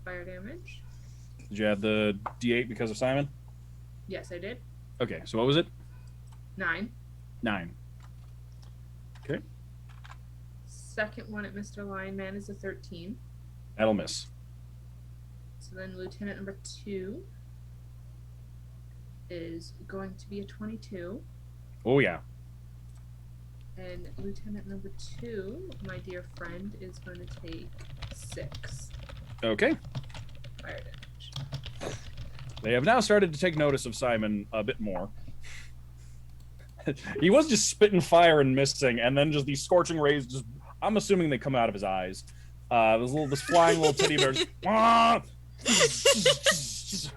fire damage. Did you add the D8 because of Simon? Yes, I did. Okay, so what was it? 9. 9. Okay. Second one at Mr. Lion Man is a 13. That'll miss. So then Lieutenant number 2 is going to be a 22. Oh yeah. And Lieutenant number 2, my dear friend, is going to take 6 Okay. fire damage. They have now started to take notice of Simon a bit more. He was just spitting fire and missing, and then just these scorching rays just, I'm assuming they come out of his eyes. This flying little teddy bears. Just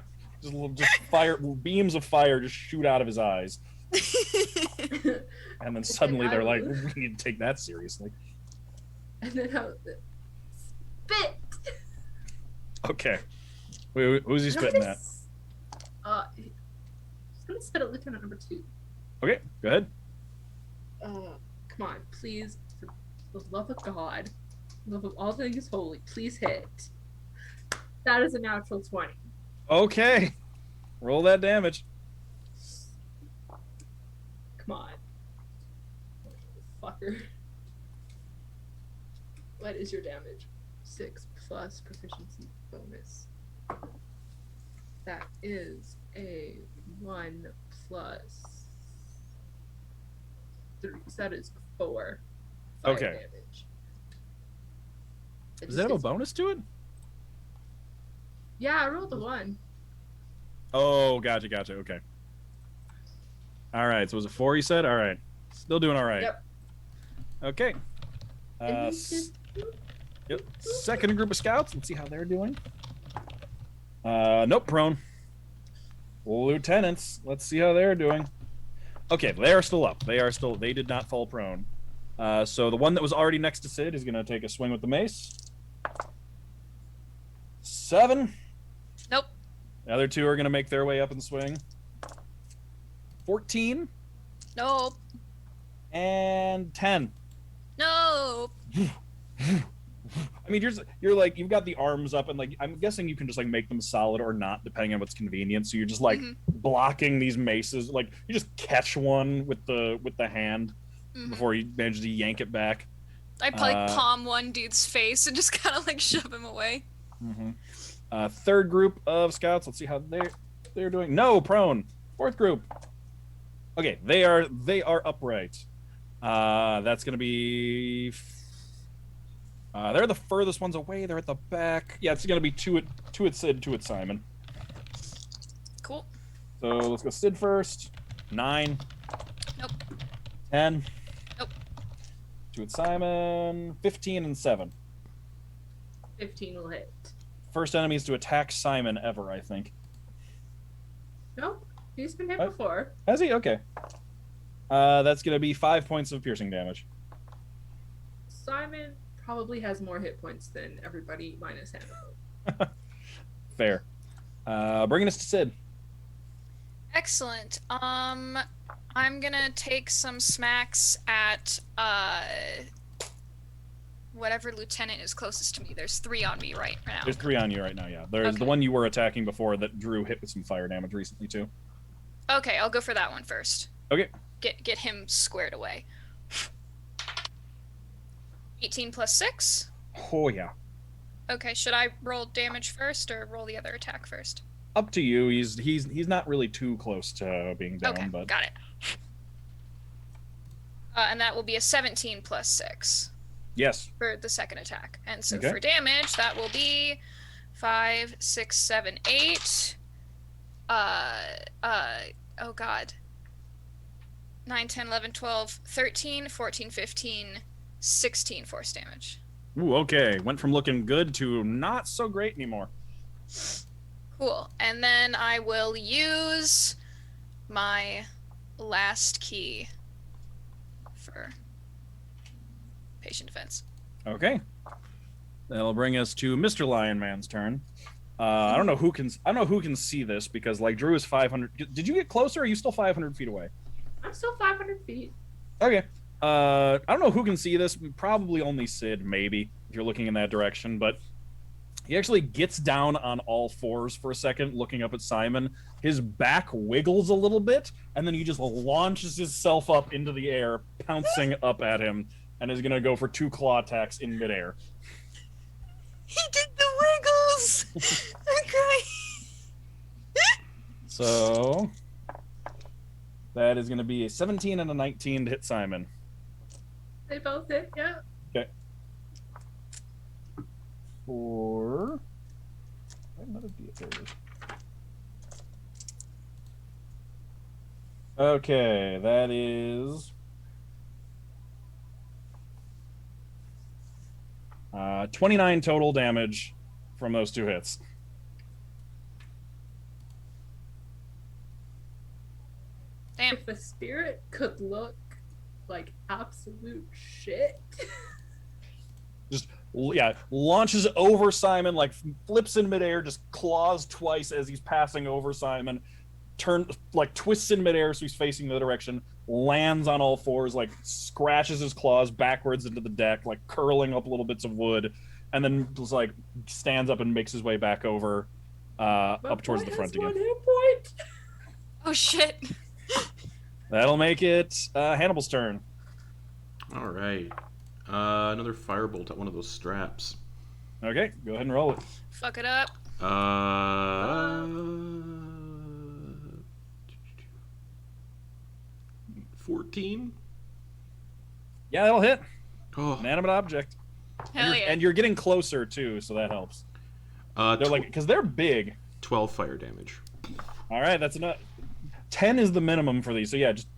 fire, beams of fire just shoot out of his eyes. And then suddenly they're like, we need to take that seriously. And then spit! Okay. Wait, who's he spitting at? He's gonna spit at Lieutenant number 2. Okay, go ahead. Come on, please, for the love of God, love of all things holy, please hit. That is a natural 20. Okay. Roll that damage. Come on. Fucker. What is your damage? 6 plus proficiency bonus. That is a 1 plus 3. So that is 4 fire Okay. damage. Does that have a bonus to it? Yeah, I rolled a 1. Oh, gotcha. Okay. All right. So it was a 4, you said? All right. Still doing all right. Yep. Okay. Yep. Second group of scouts. Let's see how they're doing. Nope, prone. Lieutenants. Let's see how they're doing. Okay, they are still up. They did not fall prone. So the one that was already next to Sid is going to take a swing with the mace. 7. Nope. The other 2 are going to make their way up and swing. 14 Nope. and 10. Nope. I mean, you're like, you've got the arms up, and like, I'm guessing you can just like make them solid or not, depending on what's convenient. So you're just like blocking these maces. Like you just catch one with the hand, before he manages to yank it back. I like palm one dude's face and just kind of like shove him away. Third group of scouts. Let's see how they're doing. No, prone. Fourth group. Okay, they are upright. That's gonna be. They're the furthest ones away. They're at the back. Yeah, it's gonna be two at Sid, two at Simon. Cool. So let's go Sid first. 9. Nope. 10. Nope. 2 at Simon. 15 and 7. 15 will hit. First enemies to attack Simon ever, I think. Nope. He's been hit What? before. Has he? Okay. That's gonna be 5 points of piercing damage. Simon probably has more hit points than everybody minus Hannibal. Fair. Bringing us to Sid. Excellent. I'm gonna take some smacks at whatever lieutenant is closest to me. There's 3 on me right now. There's 3 on you right now, yeah. There's the Okay. one you were attacking before that Drew hit with some fire damage recently, too. Okay, I'll go for that one first. Okay. Get him squared away. 18 plus 6. Oh, yeah. Okay, should I roll damage first or roll the other attack first? Up to you. He's not really too close to being down, Okay, but... got it. And that will be a 17 plus 6 Yes. for the second attack. And so Okay. for damage, that will be 5, 6, 7, 8. Oh god. 9, 10, 11, 12, 13, 14, 15, 16 force damage. Ooh, okay. Went from looking good to not so great anymore. Cool. And then I will use my last key for patient defense. Okay. That'll bring us to Mr. Lion Man's turn. I don't know who can see this because like Drew is 500. Did you get closer? Or are you still 500 feet away? I'm still 500 feet. Okay. I don't know who can see this. Probably only Sid, maybe, if you're looking in that direction. But he actually gets down on all fours for a second, looking up at Simon. His back wiggles a little bit, and then he just launches himself up into the air, pouncing up at him, and is going to go for 2 claw attacks in midair. He did the wiggles! Okay. So that is going to be a 17 and a 19 to hit Simon. They both hit, yeah. Okay. For another D8. Okay, that is 29 total damage from those 2 hits. Damn. If a spirit could look like absolute shit. Yeah, launches over Simon, like flips in midair, just claws twice as he's passing over Simon, twists in midair so he's facing the direction, lands on all fours, like scratches his claws backwards into the deck, like curling up little bits of wood, and then just like stands up and makes his way back over up towards the front again. 1 hit point. Oh shit. That'll make it Hannibal's turn. All right. Another firebolt at one of those straps. Okay, go ahead and roll it. Fuck it up. 14. Yeah, that'll hit. Oh, Inanimate object. Hell yeah. And you're getting closer too, so that helps. They're like, because they're big. 12 fire damage. All right, that's enough. 10 is the minimum for these. So yeah, just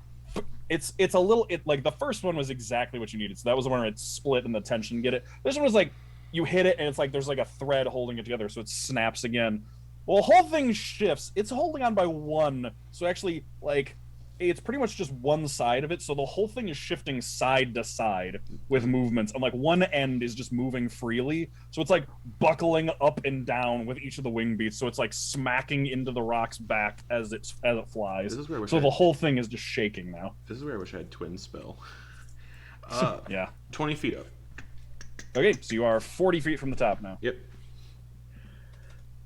it's a little like the first one was exactly what you needed. So that was the one where it split and the tension get it. This one was like you hit it and it's like there's like a thread holding it together, so it snaps again. Well, the whole thing shifts. It's holding on by 1, so actually like it's pretty much just one side of it. So the whole thing is shifting side to side with movements, and like one end is just moving freely. So it's like buckling up and down with each of the wing beats. So it's like smacking into the rock's back as it flies. This is where I wish So I the had, whole thing is just shaking now. this is where I wish I had twin spell. Yeah. 20 feet up. Okay, so you are 40 feet from the top now. Yep.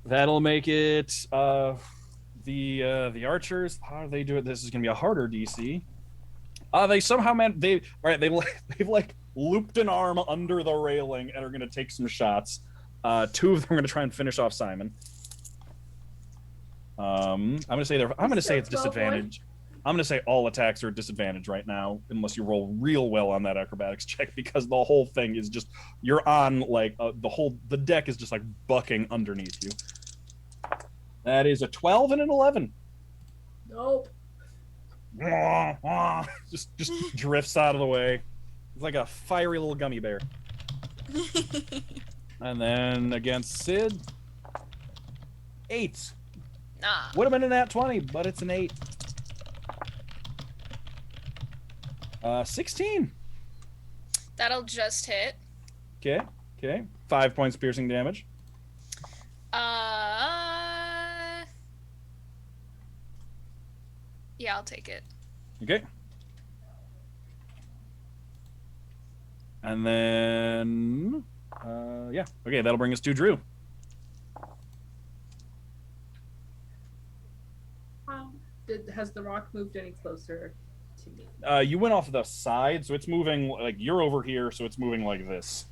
That'll make it the archers. How do they do it? This is gonna be a harder DC. They somehow they've like looped an arm under the railing and are gonna take some shots. Two of them are gonna try and finish off Simon. I'm gonna say it's disadvantage. I'm gonna say all attacks are at disadvantage right now, unless you roll real well on that acrobatics check, because the whole thing is just you're on like the deck is just like bucking underneath you. That is a 12 and an 11. Nope. just drifts out of the way. It's like a fiery little gummy bear. And then against Sid, 8. Nah. Would have been a nat 20, but it's an 8. 16. That'll just hit. Okay. 5 points piercing damage. Yeah, I'll take it. Okay. And then, yeah. Okay, that'll bring us to Drew. Has the rock moved any closer to me? You went off the side, so it's moving, like, you're over here, so it's moving like this.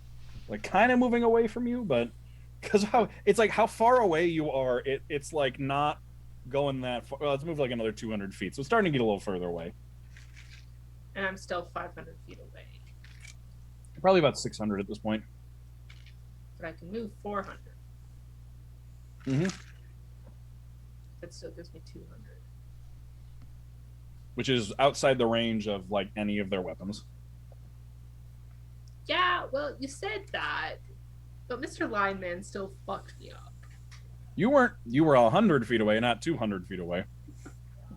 Like, kind of moving away from you, but, because it's like how far away you are, it's like not going that far. Well, it's moved like another 200 feet, so it's starting to get a little further away. And I'm still 500 feet away. Probably about 600 at this point. But I can move 400. Mm-hmm. That still gives me 200. Which is outside the range of, like, any of their weapons. Yeah, well, you said that, but Mr. Lineman still fucked me up. You were 100 feet away, not 200 feet away.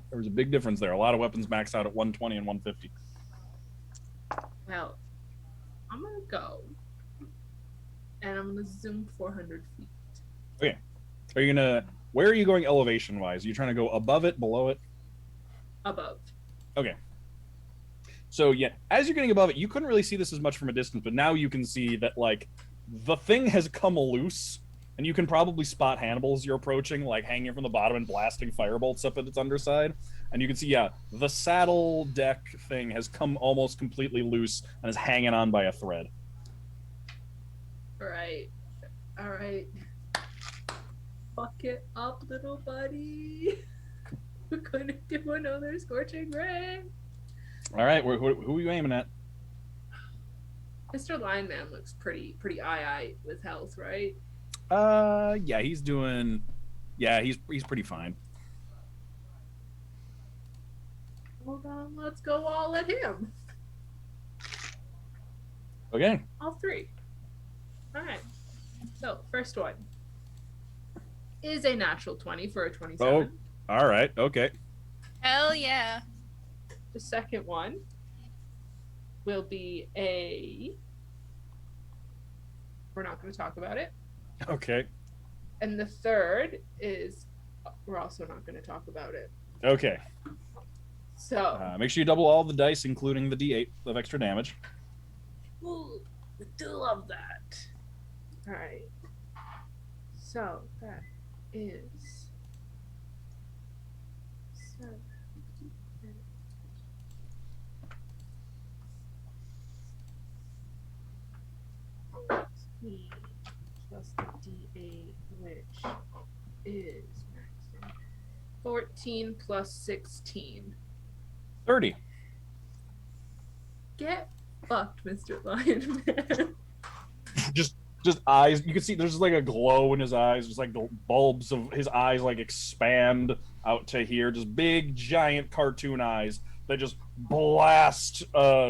There was a big difference there. A lot of weapons max out at 120 and 150. Well, I'm gonna go, and I'm gonna zoom 400 feet. Okay. Where are you going elevation-wise? Are you trying to go above it, below it? Above. Okay. So, yeah, as you're getting above it, you couldn't really see this as much from a distance, but now you can see that, like, the thing has come loose, and you can probably spot Hannibal as you're approaching, like, hanging from the bottom and blasting firebolts up at its underside. And you can see, yeah, the saddle deck thing has come almost completely loose and is hanging on by a thread. All right. Fuck it up, little buddy. We're gonna do another scorching ray. All right, who are you aiming at? Mr. Lineman looks pretty aye with health, right? Yeah, he's pretty fine. Hold on, let's go all at him. Okay. All three. All right. So, first one is a natural 20 for a 27. Oh, all right. Okay. Hell yeah. The second one will be a... We're not going to talk about it. Okay. And the third is... We're also not going to talk about it. Okay. So... make sure you double all the dice, including the D8 of extra damage. Ooh, we do love that. All right. So, that is... 7... 14 plus the D8, which is maxed in. 14 plus 16. 30. Get fucked, Mr. Lion Man. just eyes. You can see there's like a glow in his eyes. Just like the bulbs of his eyes like expand out to here. Just big, giant cartoon eyes that just blast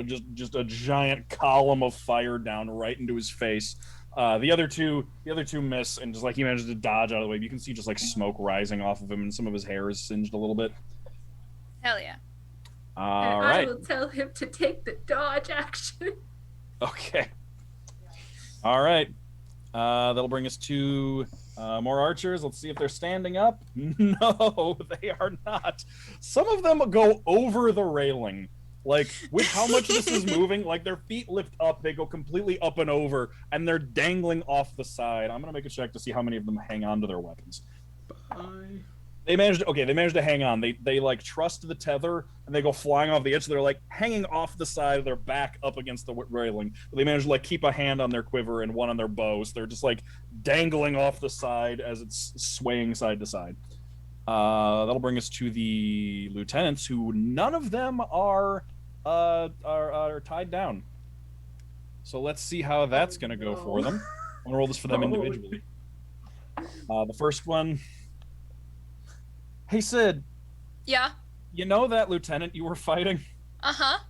just a giant column of fire down right into his face. The other two miss, and just like he manages to dodge out of the way. You can see just like smoke rising off of him, and some of his hair is singed a little bit. Hell yeah. All and right. I will tell him to take the dodge action. Okay. All right. That'll bring us to more archers. Let's see if they're standing up. No, they are not. Some of them go over the railing. Like, with how much this is moving, like, their feet lift up, they go completely up and over, and they're dangling off the side. I'm going to make a check to see how many of them hang on to their weapons. Bye. They managed to hang on. They like trust the tether and they go flying off the edge. So they're like hanging off the side, their back up against the railing. They managed to like keep a hand on their quiver and one on their bow. So they're just like dangling off the side as it's swaying side to side. That'll bring us to the lieutenants, who none of them are tied down. So let's see how that's gonna go for them. I'm gonna roll this for them individually. The first one. Hey Sid, Yeah. you know that lieutenant you were fighting? Uh-huh.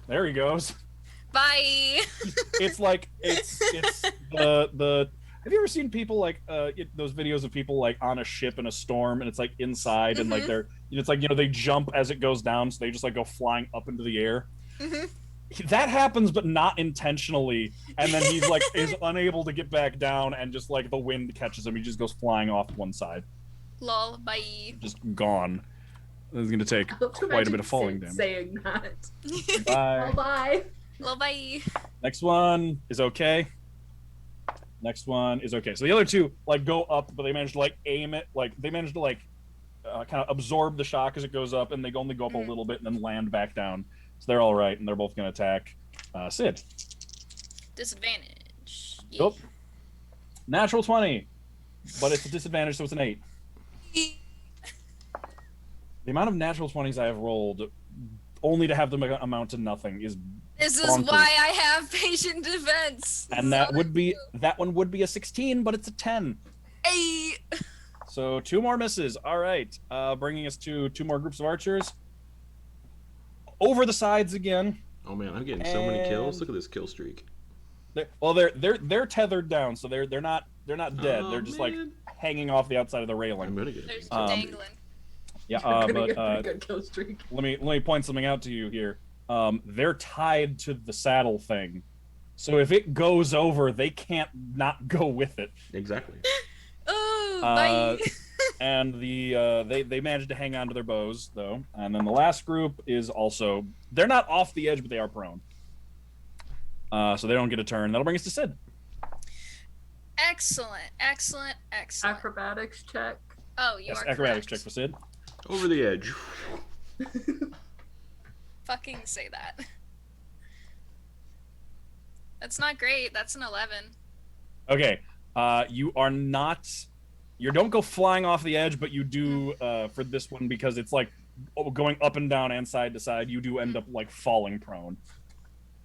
There he goes. Bye. It's like it's the. Have you ever seen people like those videos of people like on a ship in a storm and it's like inside and like they're it's like they jump as it goes down, so they just like go flying up into the air. That happens, but not intentionally. And then he's like is unable to get back down, and just like the wind catches him, he just goes flying off to one side. Lol, bye. Just gone. This is going to take quite a bit of falling damage. Saying that. Bye. Bye. Lol, bye. Next one is okay. Next one is okay. So the other two like go up, but they managed to like aim it. Like they managed to like kind of absorb the shock as it goes up, and they only go up a little bit and then land back down. So they're all right, and they're both going to attack Sid. Disadvantage. Yep. Natural 20, but it's a disadvantage, so it's an 8. The amount of natural 20s I have rolled, only to have them amount to nothing, is This bonkers. is why I have patient defense. And that one would be a 16, but it's a 10. Hey. So 2 more misses. All right, bringing us to 2 more groups of archers. Over the sides again. Oh man, I'm getting so many kills. Look at this kill streak. They're tethered down, so they're not dead. Oh, they're just man. like hanging off the outside of the railing. I'm gonna get There's it. dangling. Yeah, Gonna but get a good kill streak. let me point something out to you here. They're tied to the saddle thing, so if it goes over, they can't not go with it. Exactly. Oh, bye. And they managed to hang on to their bows though. And then the last group is also, they're not off the edge, but they are prone. So they don't get a turn. That'll bring us to Sid. Excellent. Acrobatics check. Oh, you Yes, are acrobatics correct. check for Sid. Over the edge. Fucking say that. That's not great. That's an 11. Okay. You don't go flying off the edge, but you do for this one, because it's like going up and down and side to side. You do end up like falling prone.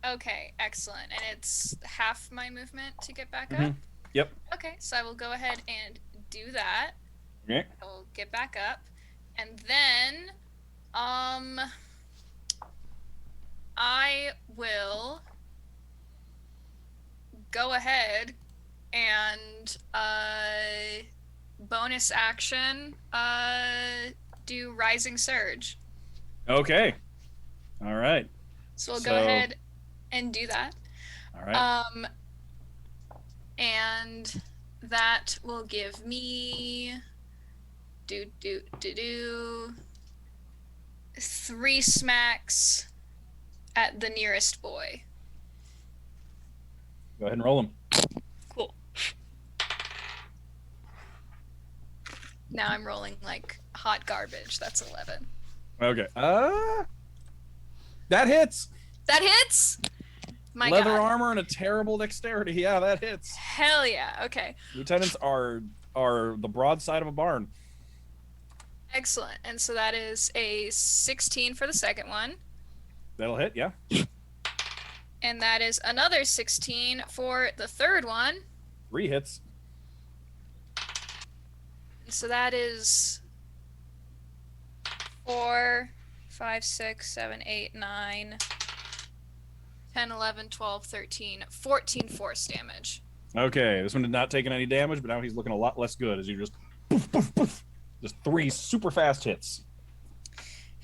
Okay, excellent. And it's half my movement to get back up? Yep. Okay, so I will go ahead and do that. Okay. I'll get back up. And then, I will go ahead and, bonus action, do Rising Surge. Okay. All right. So we'll go ahead and do that. All right. And that will give me 3 smacks at the nearest boy. Go ahead and roll them. Cool. Now I'm rolling like hot garbage. That's 11. Okay. That hits. That hits? My Leather God. armor and a terrible dexterity. Yeah, that hits. Hell yeah. Okay. Lieutenants are the broadside of a barn. Excellent. And so that is a 16 for the second one. That'll hit, yeah. And that is another 16 for the third one. 3 hits. So that is 4, 5, 6, 7, 8, 9, 10, 11, 12, 13, 14 force damage. Okay, this one did not take any damage, but now he's looking a lot less good as you just poof, poof, poof. Just 3 super fast hits.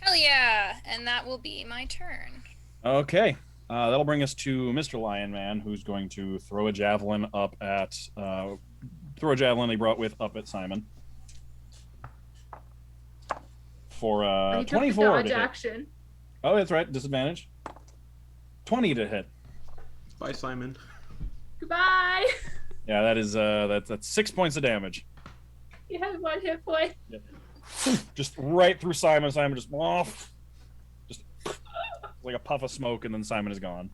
Hell yeah! And that will be my turn. Okay, that'll bring us to Mr. Lion Man, who's going to throw a javelin up at he brought with up at Simon. For He took the 24 dodge to hit. action. Oh, that's right, disadvantage. 20 to hit. Bye, Simon. Goodbye. Yeah, that is that's 6 points of damage. You have 1 hit point. just right through Simon. Simon just off, just like a puff of smoke, and then Simon is gone.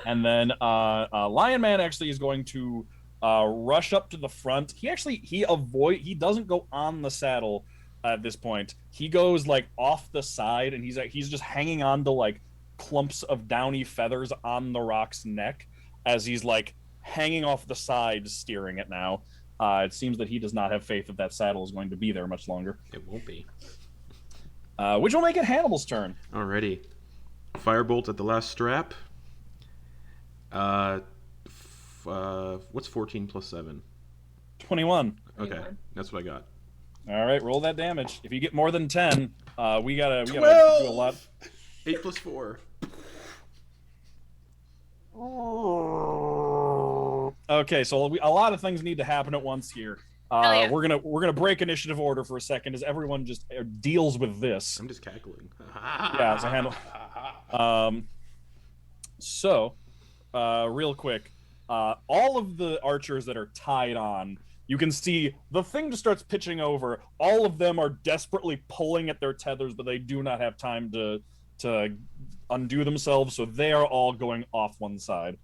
And then Lion Man actually is going to rush up to the front. He doesn't go on the saddle at this point. He goes like off the side, and he's just hanging on to like clumps of downy feathers on the rock's neck as he's like hanging off the side, steering it now. It seems that he does not have faith that saddle is going to be there much longer. It won't be. Which will make it Hannibal's turn. Alrighty. Firebolt at the last strap. What's 14 plus 7? 21. Okay, 21. that's what I got. All right, roll that damage. If you get more than 10, we gotta do a lot. 8 plus 4. Okay, so a lot of things need to happen at once here. Yeah. We're gonna break initiative order for a second as everyone just deals with this. I'm just cackling. Yeah, it's a handle. So, real quick, all of the archers that are tied on, you can see the thing just starts pitching over. All of them are desperately pulling at their tethers, but they do not have time to undo themselves, so they are all going off one side.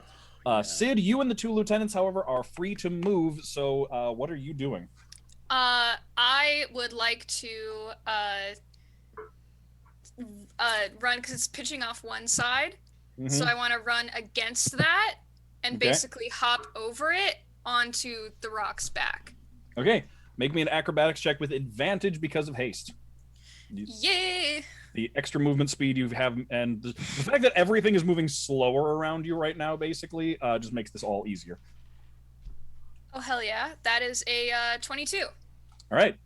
Sid, you and the 2 lieutenants, however, are free to move. So, what are you doing? I would like to run because it's pitching off one side. Mhm. So I want to run against that and Okay. basically hop over it onto the rock's back. Okay, make me an acrobatics check with advantage because of haste. Yeah. The extra movement speed you have, and the fact that everything is moving slower around you right now, basically, just makes this all easier. Oh hell yeah! That is a 22. All right.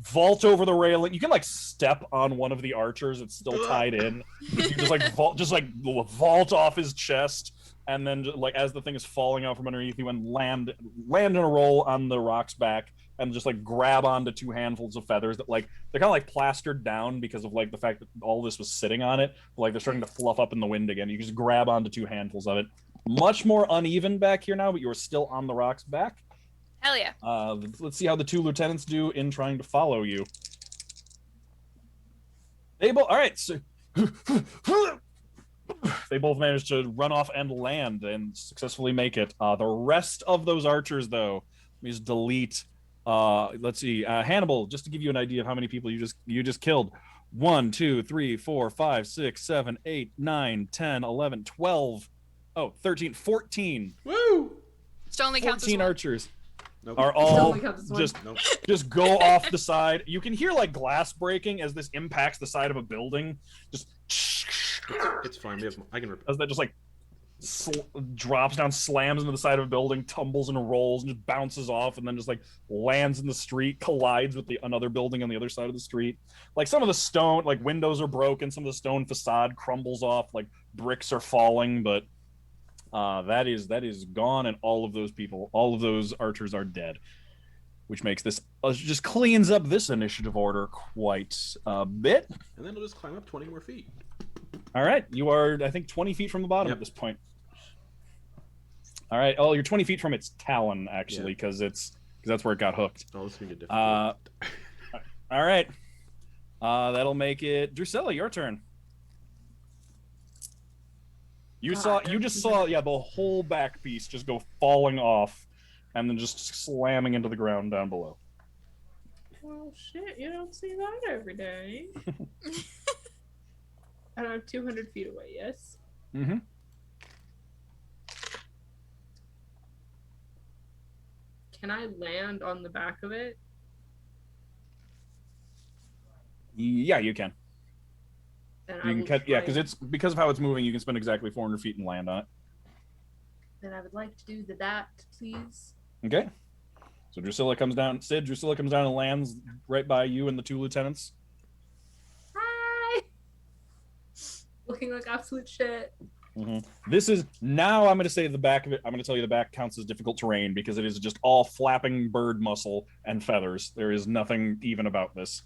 Vault over the railing. You can like step on one of the archers. It's still tied in. You just like vault off his chest, and then like as the thing is falling out from underneath you, and land in a roll on the rock's back, and just like grab onto 2 handfuls of feathers that like they're kind of like plastered down because of like the fact that all this was sitting on it. Like they're starting to fluff up in the wind again. You can just grab onto 2 handfuls of it. Much more uneven back here now, but you are still on the rock's back. Hell yeah. Let's see how the 2 lieutenants do in trying to follow you. They both, all right. So, they both managed to run off and land and successfully make it. The rest of those archers, though, let me just delete. Let's see. Hannibal, just to give you an idea of how many people you just killed. 1, 2, 3, 4, 5, 6, 7, 8, 9, 10, 11, 12. Oh, 13, 14. Woo! Still only counts as 14 one. archers Nope. are Still all only counts as one. Nope. just go off the side. You can hear like glass breaking as this impacts the side of a building. Just It's fine. I can. as that just like drops down, slams into the side of a building, tumbles and rolls, and just bounces off, and then just like lands in the street, collides with another building on the other side of the street. Like some of the stone, like windows are broken, some of the stone facade crumbles off, like bricks are falling, but that is gone, and all of those archers are dead, which makes this just cleans up this initiative order quite a bit. And then it'll just climb up 20 more feet. All right, you are I think 20 feet from the bottom at this point. All right, oh, you're 20 feet from its talon actually, because that's where it got hooked. Oh, this is gonna get difficult. All right, that'll make it Drusilla, your turn. You just saw the whole back piece just go falling off, and then just slamming into the ground down below. Well, shit, you don't see that every day. And I'm 200 feet away, yes? Mm-hmm. Can I land on the back of it? Yeah, you can. Then You I can will cut, yeah, try- because of how it's moving, you can spend exactly 400 feet and land on it. Then I would like to do that, please. Okay. So Drusilla comes down. Drusilla comes down and lands right by you and the 2 lieutenants. Hi! Looking like absolute shit. Mm-hmm. This is now. I'm going to say the back of it. I'm going to tell you the back counts as difficult terrain because it is just all flapping bird muscle and feathers. There is nothing even about this.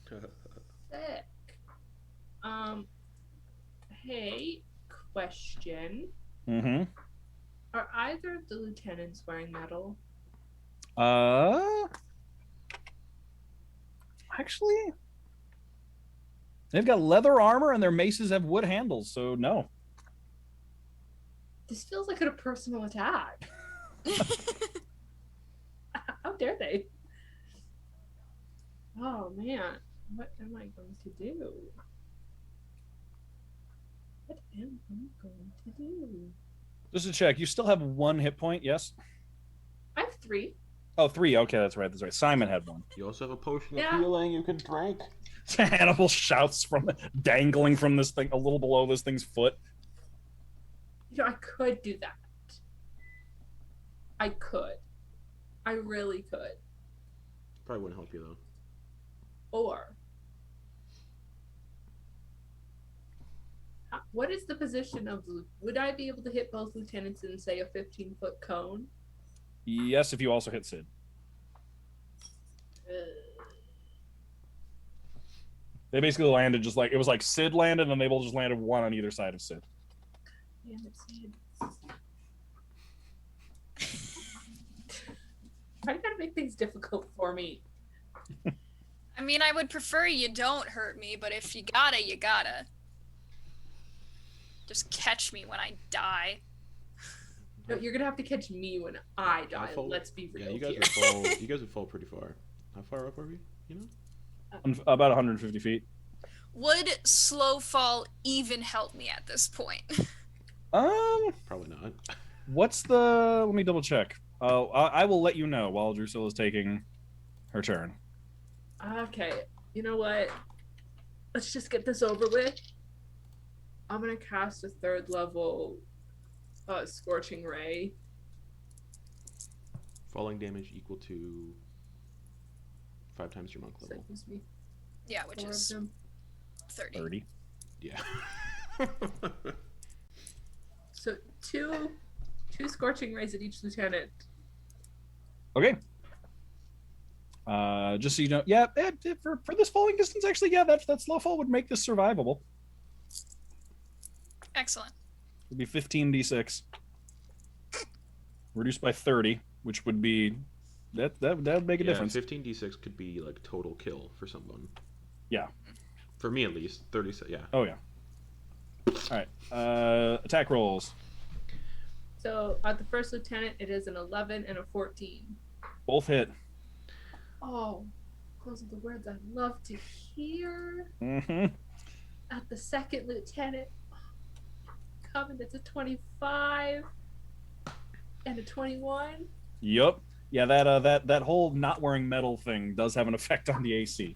Sick. Hey, question. Mm-hmm. Are either of the lieutenants wearing metal? Actually, they've got leather armor and their maces have wood handles, so no. This feels like a personal attack. How dare they? Oh man, what am I going to do? What am I going to do? Just to check, you still have 1 hit point, yes? I have 3. Oh, 3. Okay, that's right. That's right. Simon had 1. You also have a potion Yeah. of healing you can drink. Hannibal shouts from dangling from this thing a little below this thing's foot. You know, I could do that. I could. I really could. Probably wouldn't help you though. Or what is the position of the? Would I be able to hit both lieutenants in, say, a 15-foot cone? Yes, if you also hit Sid. They basically landed just like it was like Sid landed, and they both just landed 1 on either side of Sid. Damn it, Sid. Why you gotta make things difficult for me? I mean, I would prefer you don't hurt me, but if you gotta, you gotta. Just catch me when I die. No, you're gonna have to catch me when I die. fall- Let's be real Yeah, you guys here. would fall. You guys would fall pretty far. How far up are we? You know? About 150 feet. Would slow fall even help me at this point? Probably not. What's the? Let me double check. I will let you know while Drusilla's taking her turn. Okay, you know what? Let's just get this over with. I'm gonna cast a 3rd level Scorching Ray. Falling damage equal to 5 times your monk So level. that gives me Yeah, which 4 of is them. 30. 30. Yeah. So two Scorching Rays at each lieutenant. Okay. Just so you know, yeah, for this falling distance, actually, yeah, that slow fall would make this survivable. Excellent. It'd be 15d6 reduced by 30, which would be that would make a difference. 15d6 could be like total kill for someone. Yeah. For me at least. 30. Yeah. Oh yeah. All right. Attack rolls. So at the first lieutenant, it is an 11 and a 14. Both hit. Oh, those are the words I love to hear. Mm-hmm. At the second lieutenant, coming, it's a 25 and a 21. Yup. Yeah, that whole not wearing metal thing does have an effect on the AC.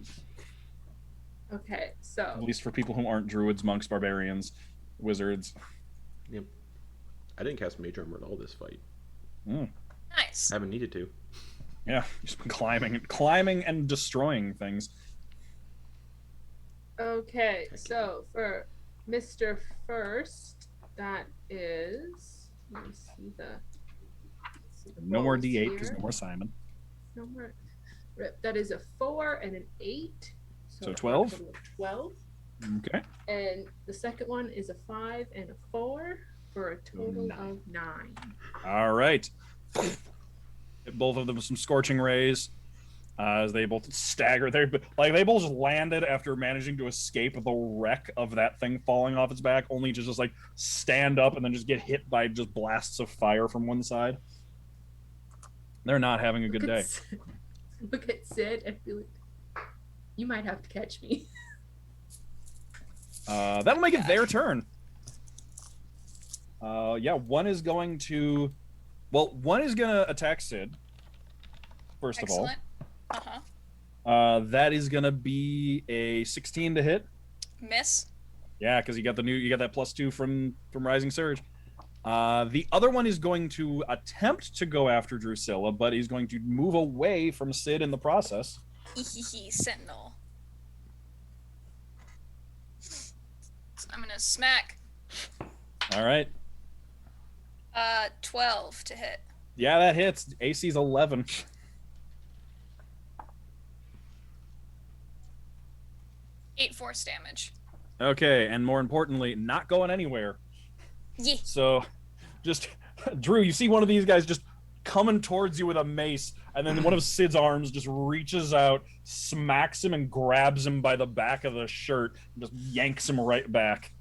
Okay, At so least for people who aren't druids, monks, barbarians, wizards. Yep. I didn't cast Mage Armor at all this fight. Nice. I haven't needed to. Yeah, just been climbing and destroying things. okay, so for Mr. First, that is, let me see the No more rolls D8 because here. no more Simon. No more. That is a 4 and an 8. So a 12? total of 12. Okay. And the second one is a 5 and a 4 for a total 9. of 9. All right. Hit both of them with some scorching rays. As they both stagger, they both just landed after managing to escape the wreck of that thing falling off its back, only to just like stand up and then just get hit by just blasts of fire from one side. They're not having a good day. Look at Sid and be like, you might have to catch me. That'll make it their turn. Yeah, one is going to attack Sid. First Excellent. of all. Uh-huh. That is gonna be a 16 to hit. Miss. Yeah, because you got that +2 from Rising Surge. The other one is going to attempt to go after Drusilla, but he's going to move away from Sid in the process. Sentinel. So I'm gonna smack. All right. 12 to hit. Yeah, that hits. AC's 11. Eight force damage. Okay, and more importantly, not going anywhere. Yeah. So, just Drew, you see one of these guys just coming towards you with a mace, and then one of Sid's arms just reaches out, smacks him, and grabs him by the back of the shirt, and just yanks him right back.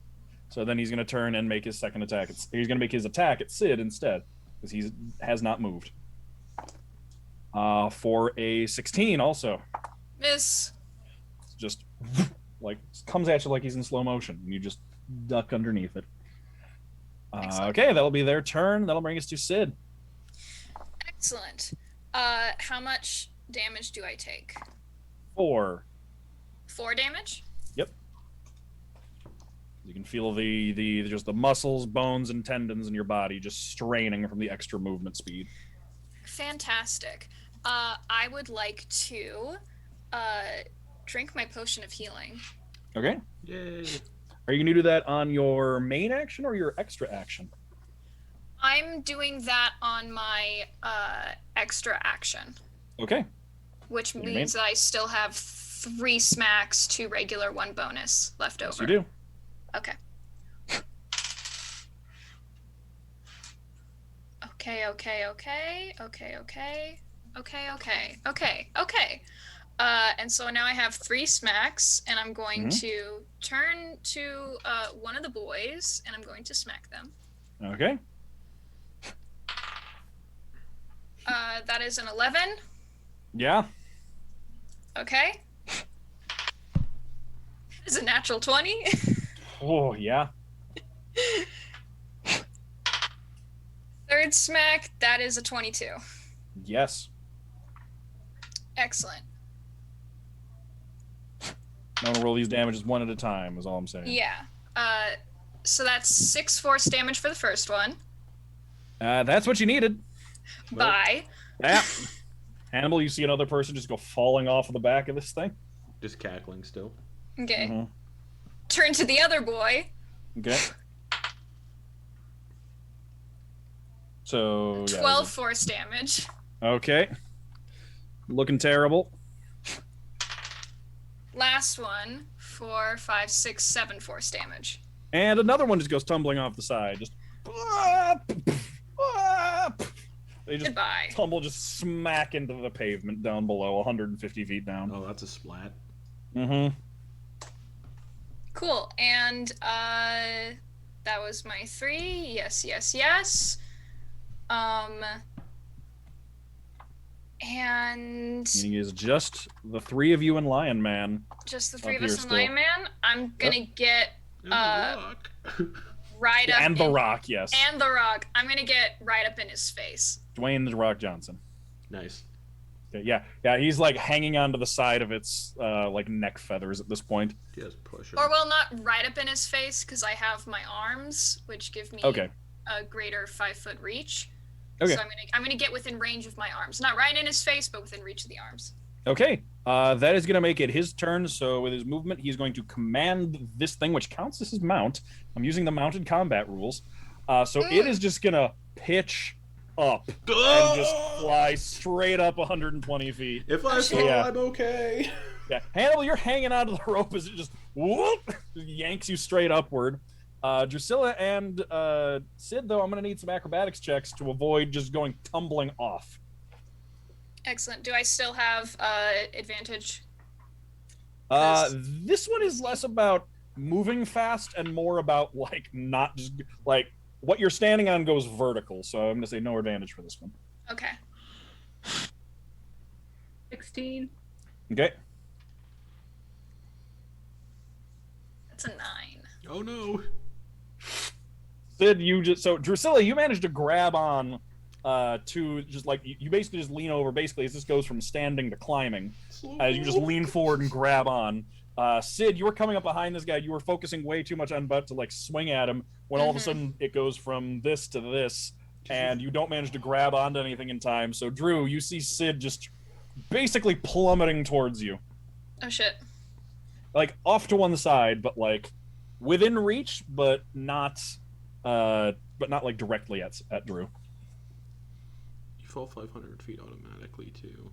So then he's going to turn and make his second attack. He's going to make his attack at Sid instead, because he has not moved. For a 16 also. Miss. Just like comes at you like he's in slow motion, and you just duck underneath it. Okay, that'll be their turn. That'll bring us to Sid. Excellent. How much damage do I take? 4. 4 damage? Yep. You can feel the just the muscles, bones, and tendons in your body just straining from the extra movement speed. Fantastic. I would like to drink my potion of healing. Okay. Yay. Are you going to do that on your main action or your extra action? I'm doing that on my extra action. Okay. Which means that I still have 3 smacks, 2 regular, 1 bonus left over. Yes, you do. Okay. Okay. And so now I have 3 smacks, and I'm going to turn to one of the boys, and I'm going to smack them. Okay. That is an 11. Yeah. Okay. Is a natural 20. Oh, yeah. Third smack, that is a 22. Yes. Excellent. I'm going to roll these damages one at a time, is all I'm saying. Yeah. So that's 6 force damage for the first one. That's what you needed. Bye. Yeah. Hannibal, you see another person just go falling off of the back of this thing. Just cackling still. Okay. Mm-hmm. Turn to the other boy. Okay. So, 12 force damage. Okay. Looking terrible. Last one, 4, 5, 6, 7 force damage. And another one just goes tumbling off the side. Just. They just Goodbye. tumble, just smack into the pavement down below, 150 feet down. Oh, that's a splat. Mm-hmm. Cool. And that was my 3. Yes. And Meaning is just the 3 of you and Lion Man. just the 3 Up of us here and still. Lion Man. I'm gonna get And the rock. right up And The in- Rock, yes. And the Rock. I'm gonna get right up in his face. Dwayne The Rock Johnson. Nice. Okay, yeah, he's like hanging onto the side of its like neck feathers at this point. Just push him. Or well, not right up in his face, because I have my arms, which give me Okay. a greater 5-foot reach. Okay. So I'm gonna get within range of my arms, not right in his face, but within reach of the arms. Okay, that is going to make it his turn. So with his movement, he's going to command this thing, which counts as his mount. I'm using the mounted combat rules. So it is just going to pitch up and just fly straight up 120 feet. If I fall, Yeah. I'm okay. Yeah, Hannibal, you're hanging out of the rope as it just whoop, yanks you straight upward. Drusilla and Sid, though, I'm going to need some acrobatics checks to avoid just going tumbling off. Excellent. Do I still have advantage? This one is less about moving fast and more about like not just like what you're standing on goes vertical. So I'm gonna say no advantage for this one. Okay. 16. Okay. That's a 9. Oh no. Sid, Drusilla, you managed to grab on to just like you basically just lean over basically as this goes from standing to climbing. You just lean forward and grab on. Sid, you were coming up behind this guy. You were focusing way too much on Butt to like swing at him when all of a sudden it goes from this to this, and you don't manage to grab onto anything in time. So Drew, you see Sid just basically plummeting towards you, Oh shit. like off to one side, but like within reach, but not like directly at Drew. You fall 500 feet automatically too.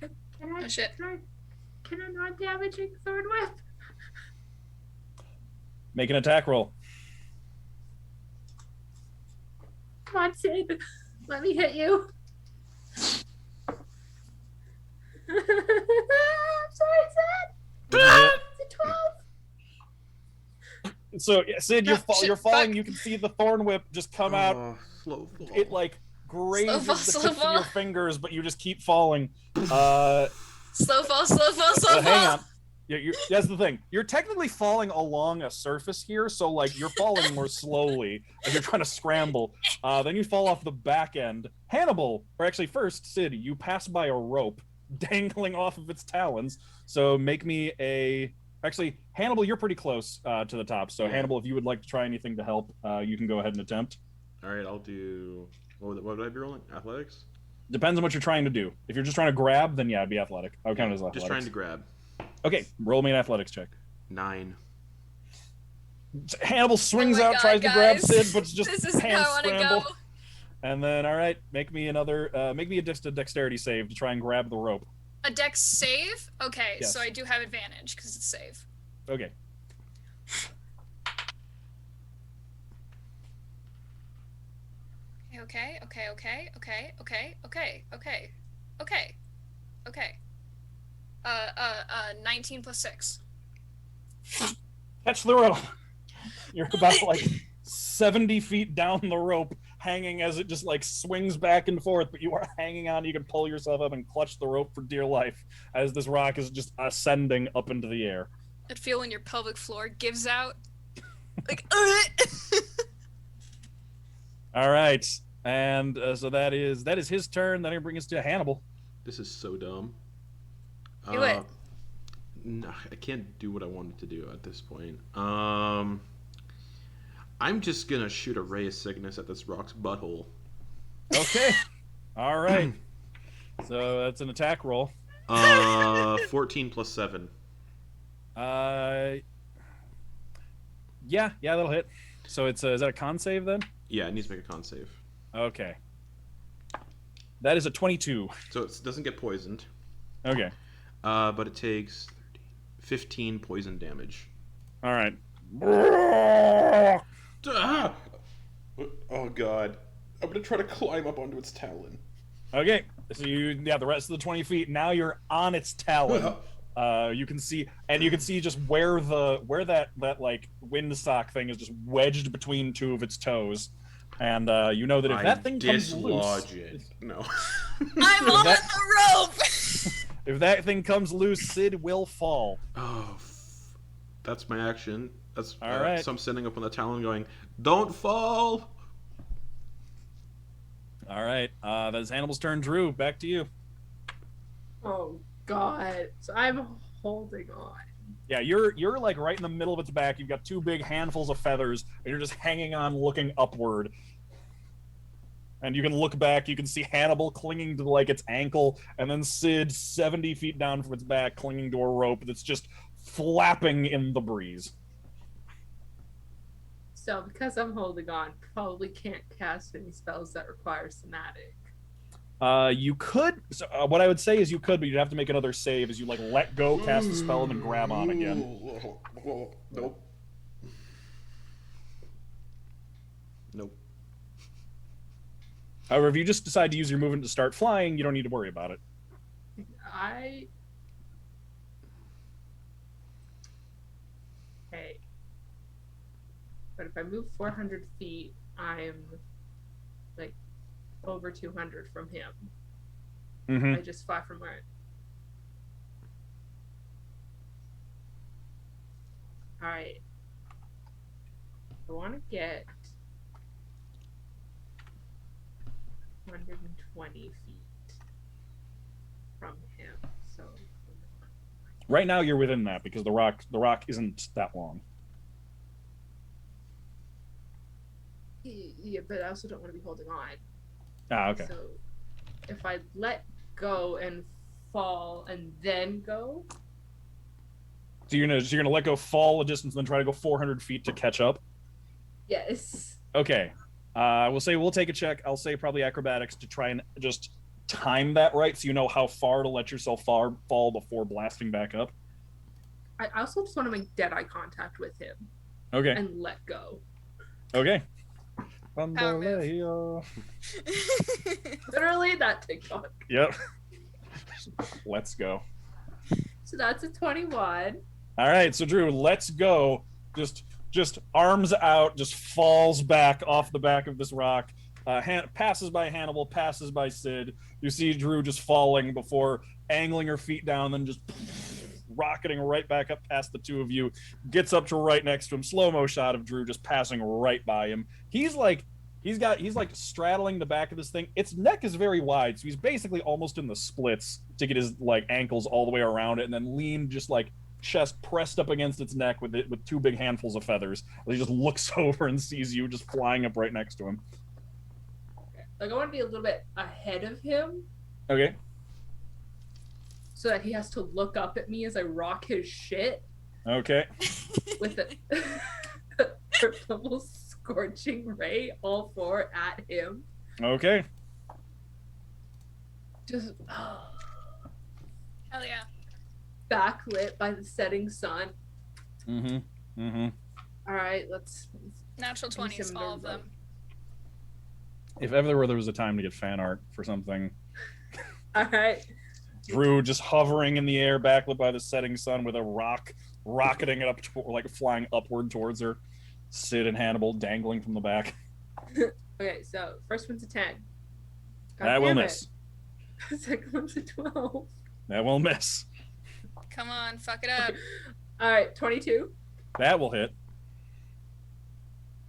Can I, Oh shit. Can I not damaging third whip? Make an attack roll. Come on, Sid, let me hit you. I'm sorry, Sid. It's a 12. So yeah, Sid, No, shit, you're falling. fuck. You can see the thorn whip just come out. Slow fall. It like grazes fall, the slow tips of your fall. fingers, but you just keep falling. Slow fall, slow fall, slow Well, fall. hang on. That's the thing. You're technically falling along a surface here, so like you're falling more slowly as you're trying to scramble. Then you fall off the back end. Hannibal, or actually first, Sid, you pass by a rope dangling off of its talons. So make me a. Actually, Hannibal, you're pretty close to the top. So Yeah. Hannibal, if you would like to try anything to help, you can go ahead and attempt. All right, I'll do. What would I be rolling? Athletics. Depends on what you're trying to do. If you're just trying to grab, then yeah, it'd be athletic. I would count it as athletics. Just trying to grab. Okay, roll me an athletics check. 9. Hannibal swings Oh my out, God, tries to grab guys. Sid, but it's just This is hand how I want to scramble. go. And then, all right, make me a dexterity save to try and grab the rope. A dex save? Okay, Yes. so I do have advantage because it's save. Okay. Okay. 19 plus 6. Catch the rope. You're about like 70 feet down the rope, hanging as it just like swings back and forth, but you are hanging on. You can pull yourself up and clutch the rope for dear life as this rock is just ascending up into the air. I'd feel when your pelvic floor gives out. Like, All right. And so that is his turn. Then he brings us to Hannibal. This is so dumb. Do it. No, I can't do what I wanted to do at this point. I'm just gonna shoot a ray of sickness at this rock's butthole. Okay. All right. So that's an attack roll. 14 plus 7. Yeah, that'll hit. So it's is that a con save then? Yeah, it needs to make a con save. Okay. That is a 22. So it doesn't get poisoned. Okay. But it takes 15 poison damage. All right. Ah! Oh god. I'm gonna try to climb up onto its talon. Okay. So the rest of the 20 feet. Now you're on its talon. You can see just where that like windsock thing is just wedged between two of its toes, and you know that if that thing comes loose, dislodge it. No. I'm on the rope! if that thing comes loose, Sid will fall. Oh, that's my action. That's all right. So I'm sitting up on the talon, going, "Don't fall." All right. That's Hannibal's turn. Drew, back to you. Oh God! So I'm holding on. Yeah, you're like right in the middle of its back. You've got two big handfuls of feathers, and you're just hanging on, looking upward. And you can look back. You can see Hannibal clinging to like its ankle, and then Sid 70 feet down from its back, clinging to a rope that's just flapping in the breeze. So because I'm holding on, probably can't cast any spells that require somatic. You could. So, what I would say is you could, but you'd have to make another save as you like let go, cast the spell, and then grab on again. Nope. Nope. However, if you just decide to use your movement to start flying, you don't need to worry about it. Okay. But if I move 400 feet, I'm like over 200 from him. Mm-hmm. I just fly from where. Alright. I want to get 120 feet from him. So Right now, you're within that because the rock isn't that long. yeah, but I also don't want to be holding on. Ah, okay. So if I let go and fall and then go, So you're gonna let go, fall a distance, and then try to go 400 feet to catch up. yes. Okay. We'll take a check. I'll say probably acrobatics to try and just time that right, so you know how far to let yourself fall before blasting back up. I also just want to make dead eye contact with him Okay. and let go. Okay. Power move. Bamboleo. Literally that TikTok. Yep. Let's go. So that's a 21. All right, so Drew, let's go. Just arms out, just falls back off the back of this rock. Passes by Hannibal, passes by Sid. You see Drew just falling before angling her feet down, then just rocketing right back up past the two of you. Gets up to right next to him. Slow-mo shot of Drew just passing right by him. He's like straddling the back of this thing. Its neck is very wide, so he's basically almost in the splits to get his like ankles all the way around it, and then lean just like chest pressed up against its neck with two big handfuls of feathers. He just looks over and sees you just flying up right next to him. Like I want to be a little bit ahead of him. Okay. So that he has to look up at me as I rock his shit. Okay. With the purple scorching ray, all four at him. Okay. Just Hell yeah. backlit by the setting sun. All right, let's Natural 20s, all of them. If ever there was a time to get fan art for something. All right. Drew just hovering in the air, backlit by the setting sun with a rock rocketing it up, like flying upward towards her. Sid and Hannibal dangling from the back. Okay, so first one's a 10. That will miss. Second one's a 12. That will miss. Come on, fuck it up. All right, 22. That will hit.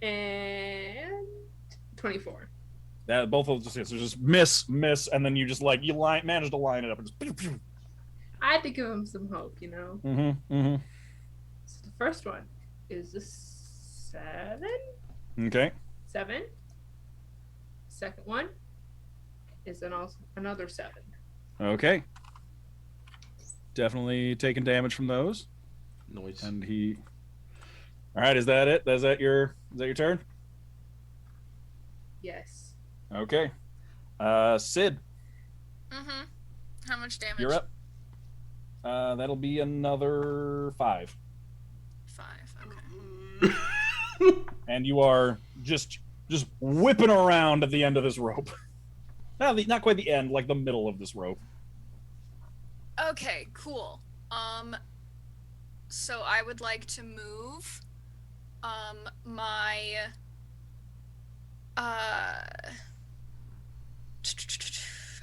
And 24. That both of those just miss, and then you just like manage to line it up and just. Pew, pew. I had to give him some hope, you know. So the first one is a 7. Okay. 7. Second one is another 7. Okay. Definitely taking damage from those. Noise. And he. All right, is that it? Is that your turn? Yes. Okay. Sid, How much damage? you're up. That'll be another 5. 5, okay. And you are just whipping around at the end of this rope. Not quite the end, like the middle of this rope. Okay, cool. So I would like to move my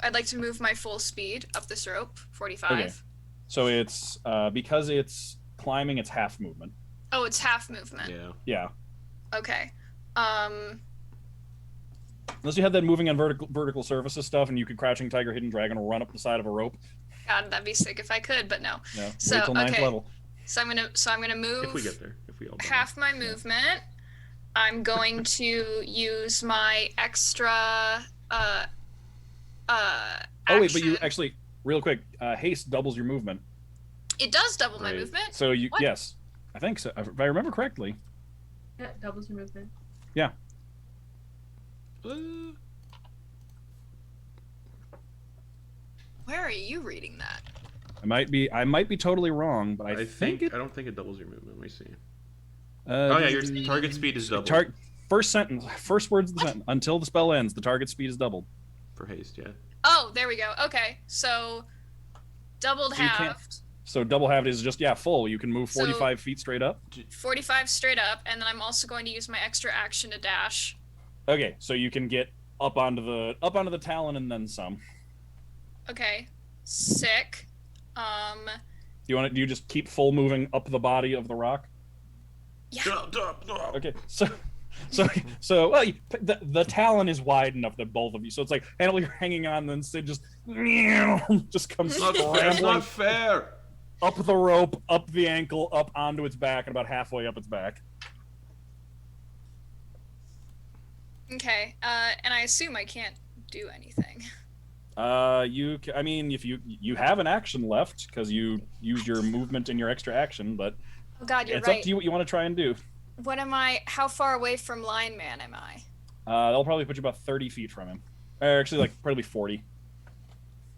I'd like to move my full speed up this rope, 45. Okay. So it's because it's climbing, it's half movement. Oh, it's half movement. Yeah. Yeah. Okay. Unless you had that moving on vertical surfaces stuff, and you could crouching tiger, hidden dragon, run up the side of a rope. God, that'd be sick if I could, but no. No. So Wait till 9th level. So I'm gonna move. If we get there, if we all. Half my movement. I'm going to use my extra Oh wait, but you action. actually, real quick, haste doubles your movement. It does double my Right. movement. So you What? yes, I think so. If I remember correctly. Yeah, doubles your movement. Yeah. Where are you reading that? I might be totally wrong, but I think it. I don't think it doubles your movement. Let me see. Oh Oh yeah, your target speed is doubled First sentence, first words of the sentence. Until the spell ends, the target speed is doubled. for haste. Yeah. Oh, there we go. Okay, so doubled So you can't- halved, So double halved is just full. You can move 45 feet straight up. 45 straight up, and then I'm also going to use my extra action to dash. Okay, so you can get up onto the talon and then some. Okay, sick. Do you just keep full moving up the body of the rock? Yeah. Okay, so well, the talon is wide enough that both of you. So it's like Hannibal, you're hanging on, and then Sid just comes That's scrambling not fair. up the rope, up the ankle, up onto its back, and about halfway up its back. Okay, and I assume I can't do anything. I mean, if you have an action left because you used your movement and your extra action, but Oh God, you're it's right. up to you what you want to try and do. What am I? How far away from Line Man am I? They'll probably put you about 30 feet from him. Or actually, like probably 40.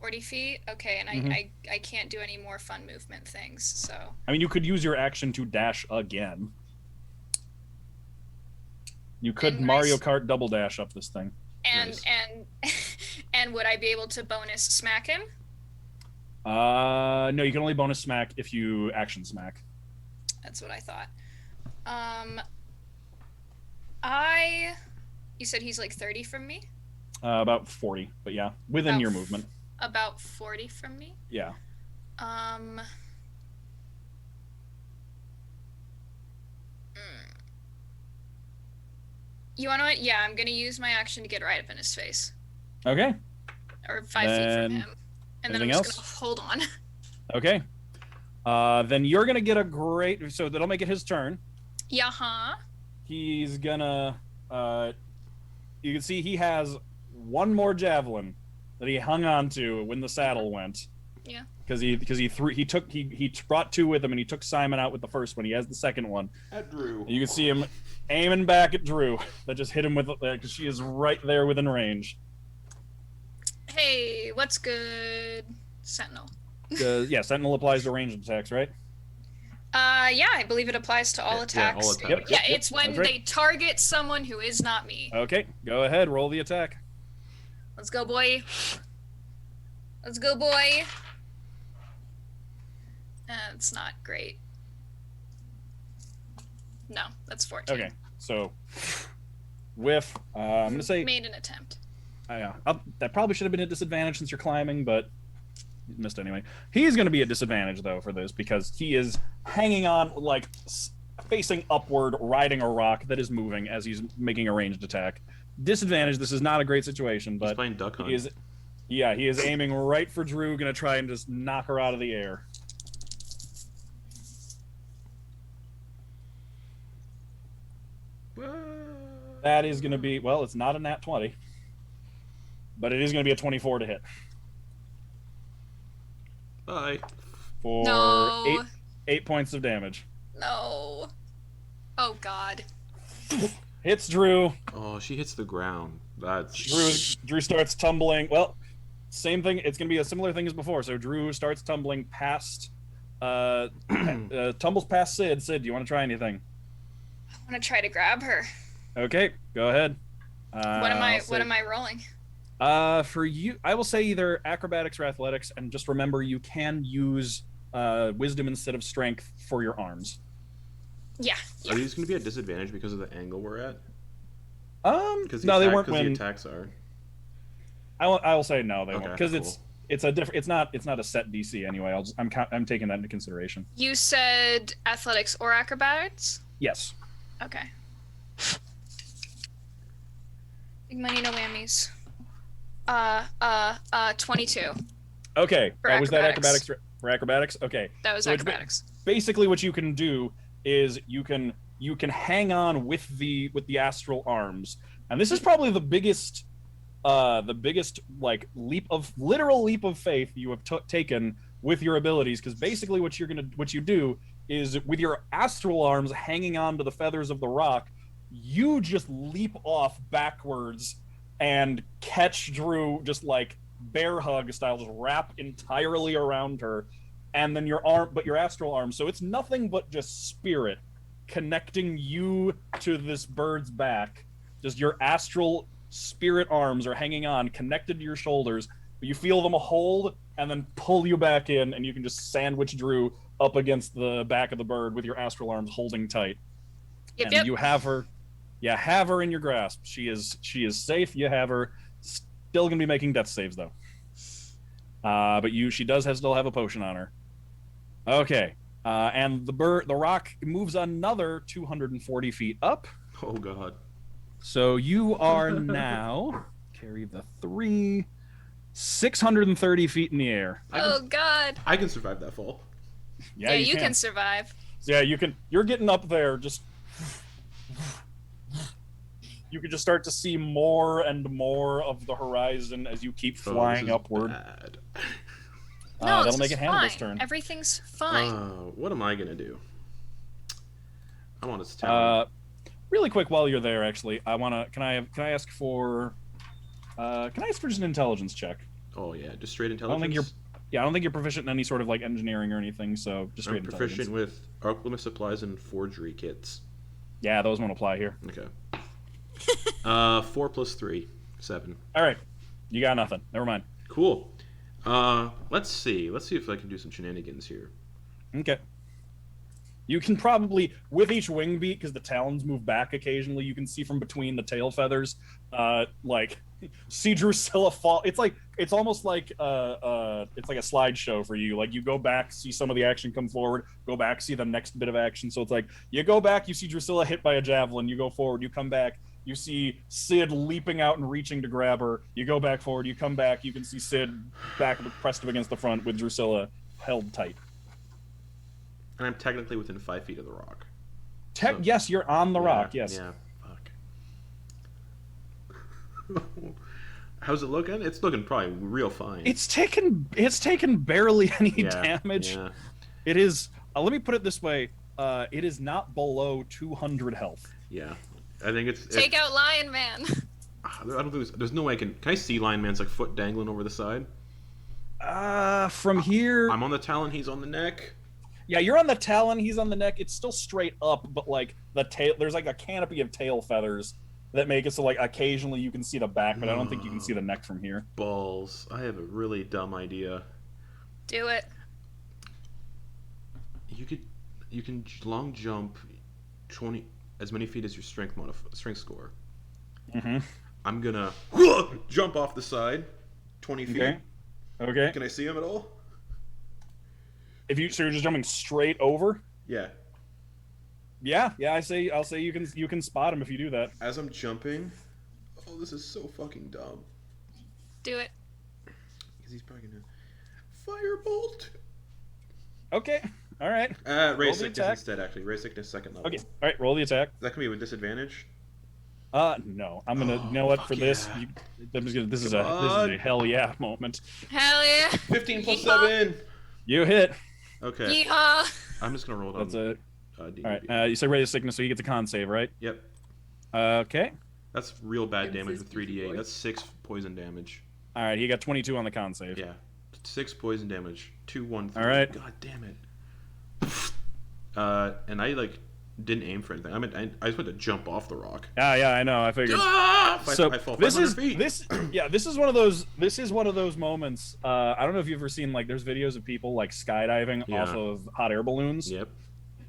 40 feet. Okay, and Mhm. I can't do any more fun movement things. So I mean, you could use your action to dash again. You could And Mario nice. Kart double dash up this thing. And Nice. and would I be able to bonus smack him? No, you can only bonus smack if you action smack. That's what I thought. You said he's like 30 from me? About 40, but yeah, within About your movement. About 40 from me? Yeah. Mm. You want to know what? Yeah, I'm gonna use my action to get right up in his face. Okay. Or 5 feet Then- from him. And then I'm anything just else? gonna hold on. Okay. Then you're gonna get a great. So that'll make it his turn. Yeah-huh. He's gonna. You can see he has one more javelin that he hung on to when the saddle went. Yeah. Because he brought 2 with him and he took Simon out with the first one. He has the second one. At Drew. And you can see him aiming back at Drew. That just hit him with because she is right there within range. Hey, what's good, Sentinel? Yeah, Sentinel applies to ranged attacks, right? Yeah, I believe it applies to all Yeah, attacks. all attacks. Yep, Yeah, yep, it's when that's right. they target someone who is not me. Okay, go ahead, roll the attack. Let's go, boy. Let's go, boy. It's not great. No, that's 14. Okay, so whiff. I'm gonna say Made an attempt. that probably should have been a disadvantage since you're climbing, but you missed anyway. He's gonna be at disadvantage though for this because he is hanging on like facing upward, riding a rock that is moving as he's making a ranged attack. Disadvantage. This is not a great situation, He's but playing Duck Hunt. he is. Yeah, he is aiming right for Drew. Gonna try and just knock her out of the air. That is going to be, well, it's not a nat 20, but it is going to be a 24 to hit Bye. for No. 8 points of damage. No. Oh, God. Hits Drew. Oh, she hits the ground. That's Drew starts tumbling. Well, same thing. It's going to be a similar thing as before. So Drew starts tumbling past, tumbles past Sid. Sid, do you want to try anything? I want to try to grab her. Okay, go ahead. What am I rolling? For you, I will say either acrobatics or athletics, and just remember you can use wisdom instead of strength for your arms. Yeah. Are these going to be at disadvantage because of the angle we're at? Because No, they weren't the when attacks are. I will say no, they won't Okay, because cool. it's a different. It's not a set DC anyway. I'm taking that into consideration. You said athletics or acrobatics? Yes. Okay. Big money, no whammies. 22. Okay. For Was that acrobatics. acrobatics for acrobatics? Okay. That was So it's acrobatics. Basically, what you can do is you can hang on with the astral arms, and this is probably the biggest like literal leap of faith you have taken with your abilities, because basically what you do is with your astral arms hanging on to the feathers of the rock, you just leap off backwards and catch Drew just like bear hug style, just wrap entirely around her, and then your astral arm, so it's nothing but just spirit connecting you to this bird's back. Just your astral spirit arms are hanging on, connected to your shoulders, but you feel them hold and then pull you back in, and you can just sandwich Drew up against the back of the bird with your astral arms holding tight. Yep. You have her in your grasp. She is safe. You have her. Still gonna be making death saves though. But she does still have a potion on her. Okay. And the rock moves another 240 feet up. Oh god. So you are now carry the 630 feet in the air. Oh, God. I can survive that fall. Yeah, you can survive. Yeah, you can. You're getting up there. Just you can just start to see more and more of the horizon as you keep flying upward. Bad. No, that'll make it Hannibal's fine. turn. Everything's fine. What am I gonna do? I want to tell. Really quick, while you're there, actually, Can I ask for? Can I ask for just an intelligence check? Oh yeah, just straight I intelligence. don't think you're proficient in any sort of like engineering or anything. So just straight I'm intelligence. proficient with alchemist supplies and forgery kits. Yeah, those won't apply here. Okay. 4 plus 3, 7. All right, you got nothing. Never mind. Cool. Let's see if I can do some shenanigans here. Okay. You can probably, with each wing beat, because the talons move back occasionally, you can see from between the tail feathers, see Drusilla fall. It's almost like it's like a slideshow for you. Like you go back, see some of the action come forward, go back, see the next bit of action. So it's like you go back, you see Drusilla hit by a javelin, you go forward, you come back, you see Sid leaping out and reaching to grab her. You go back forward, you come back, you can see Sid back pressed up against the front with Drusilla held tight. And I'm technically within 5 feet of the rock. Yes, you're on the rock. Yes. Yeah. Fuck. How's it looking? It's looking probably real fine. It's taken barely any damage. Yeah. It is. Let me put it this way. It is not below 200 health. Yeah. I think it's. Take out Lion Man. I don't think there's no way I can. Can I see Lion Man's like foot dangling over the side? From here. I'm on the talon. He's on the neck. Yeah, you're on the talon. He's on the neck. It's still straight up, but like the tail. There's like a canopy of tail feathers that make it so like occasionally you can see the back, but I don't think you can see the neck from here. Balls. I have a really dumb idea. Do it. You can long jump 20 as many feet as your strength score. Mm-hmm. I'm gonna jump off the side 20 feet. Okay. Can I see him at all? So you're just jumping straight over? Yeah. Yeah. I'll say you can spot him if you do that. As I'm jumping, oh, this is so fucking dumb. Do it. Because he's probably gonna firebolt. Okay. All right. Raise sickness instead. Actually, raise sickness second level. Okay. All right. Roll the attack. That can be with disadvantage. No. I'm gonna. You know what? For this, this is a hell yeah moment. Hell yeah. 15 plus Yeehaw. 7. You hit. Okay. Yeehaw. I'm just gonna roll it on. That's it. All D&D. right. You say raise sickness, so you get the con save, right? Yep. Okay. That's real bad It's damage his with 3d8. keyboard. That's 6 poison damage. All right. He got 22 on the con save. Yeah. 6 poison damage. 2, 1, 3. All right. God damn it. And I didn't aim for anything. I just went to jump off the rock. Yeah. I know. I figured. So I fall 500 feet. This is one of those moments. I don't know if you've ever seen there's videos of people skydiving off of hot air balloons. Yep.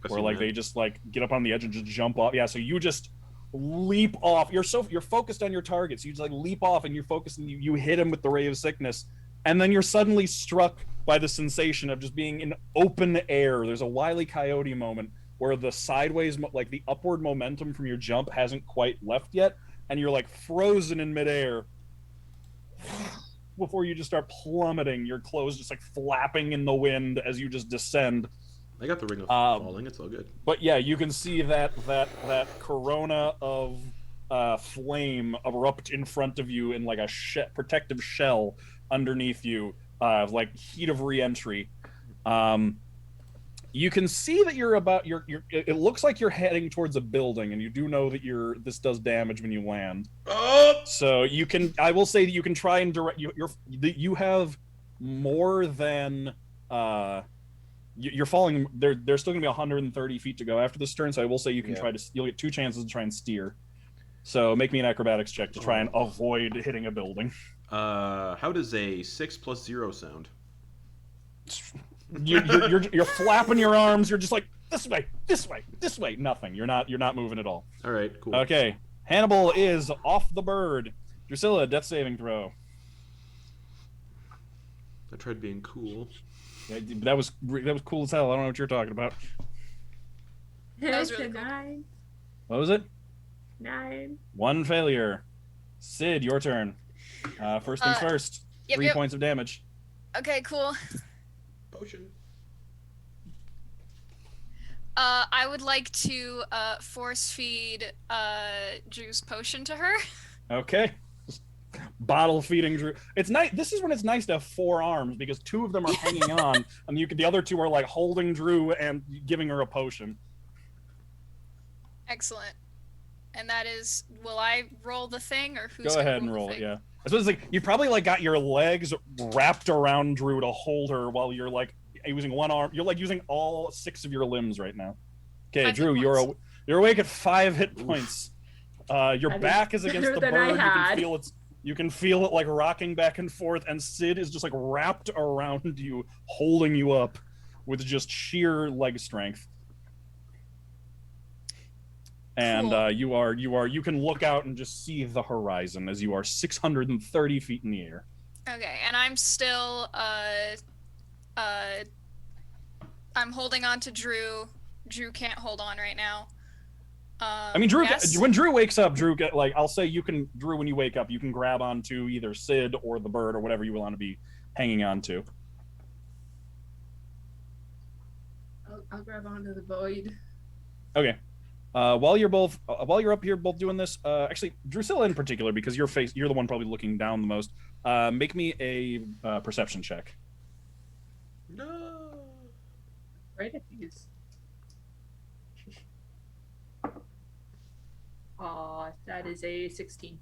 Where they just get up on the edge and just jump off. Yeah, so you just leap off. You're focused on your target. So you just leap off and you're focused and you hit him with the ray of sickness. And then you're suddenly struck by the sensation of just being in open air. There's a Wile E. Coyote moment where the sideways, the upward momentum from your jump hasn't quite left yet. And you're frozen in midair before you just start plummeting. Your clothes just flapping in the wind as you just descend. I got the ring of falling. It's all good. But yeah, you can see that corona of flame erupt in front of you in a protective shell underneath you, heat of re-entry. You can see that it looks like you're heading towards a building, and you do know that this does damage when you land. Oh! So I will say that you can try and direct you have more than you're falling. There's still gonna be 130 feet to go after this turn, so I will say you can you'll get 2 chances to try and steer. So make me an acrobatics check to try and avoid hitting a building. How does a 6 plus 0 sound? You're flapping your arms. You're just this way. Nothing. You're not moving at all. All right, cool. Okay, Hannibal is off the bird. Drusilla, death saving throw. I tried being cool. Yeah, that was cool as hell. I don't know what you're talking about. That was It's really a cool. 9. What was it? 9. 1 failure. Sid, your turn. First things first. Yep, 3 yep. points of damage. Okay, cool. Potion. I would like to force feed Drew's potion to her. Okay. Just bottle feeding Drew. It's nice. This is when it's nice to have 4 arms because 2 of them are hanging on, and the other 2 are holding Drew and giving her a potion. Excellent. And that is, will I roll the thing or who's Go gonna ahead and the roll it. thing? Yeah. I suppose you probably got your legs wrapped around Drew to hold her while you're using one arm. You're using all 6 of your limbs right now. Okay, 5 Drew, hit you're points. awake at 5 hit points. Your That is back is against better the than I bird. had. You can feel it like rocking back and forth, and Sid is just like wrapped around you, holding you up with just sheer leg strength. And Cool. you can look out and just see the horizon as you are 630 feet in the air. Okay, and I'm still I'm holding on to Drew. Drew can't hold on right now. I mean, Drew. Yes? When Drew wakes up, Drew I'll say you can. Drew, when you wake up, you can grab onto either Sid or the bird or whatever you want to be hanging on to. I'll grab onto the void. Okay. While you're up here, both doing this. Actually, Drusilla in particular, because you're the one probably looking down the most. Make me a perception check. No. Right at these. That is a 16.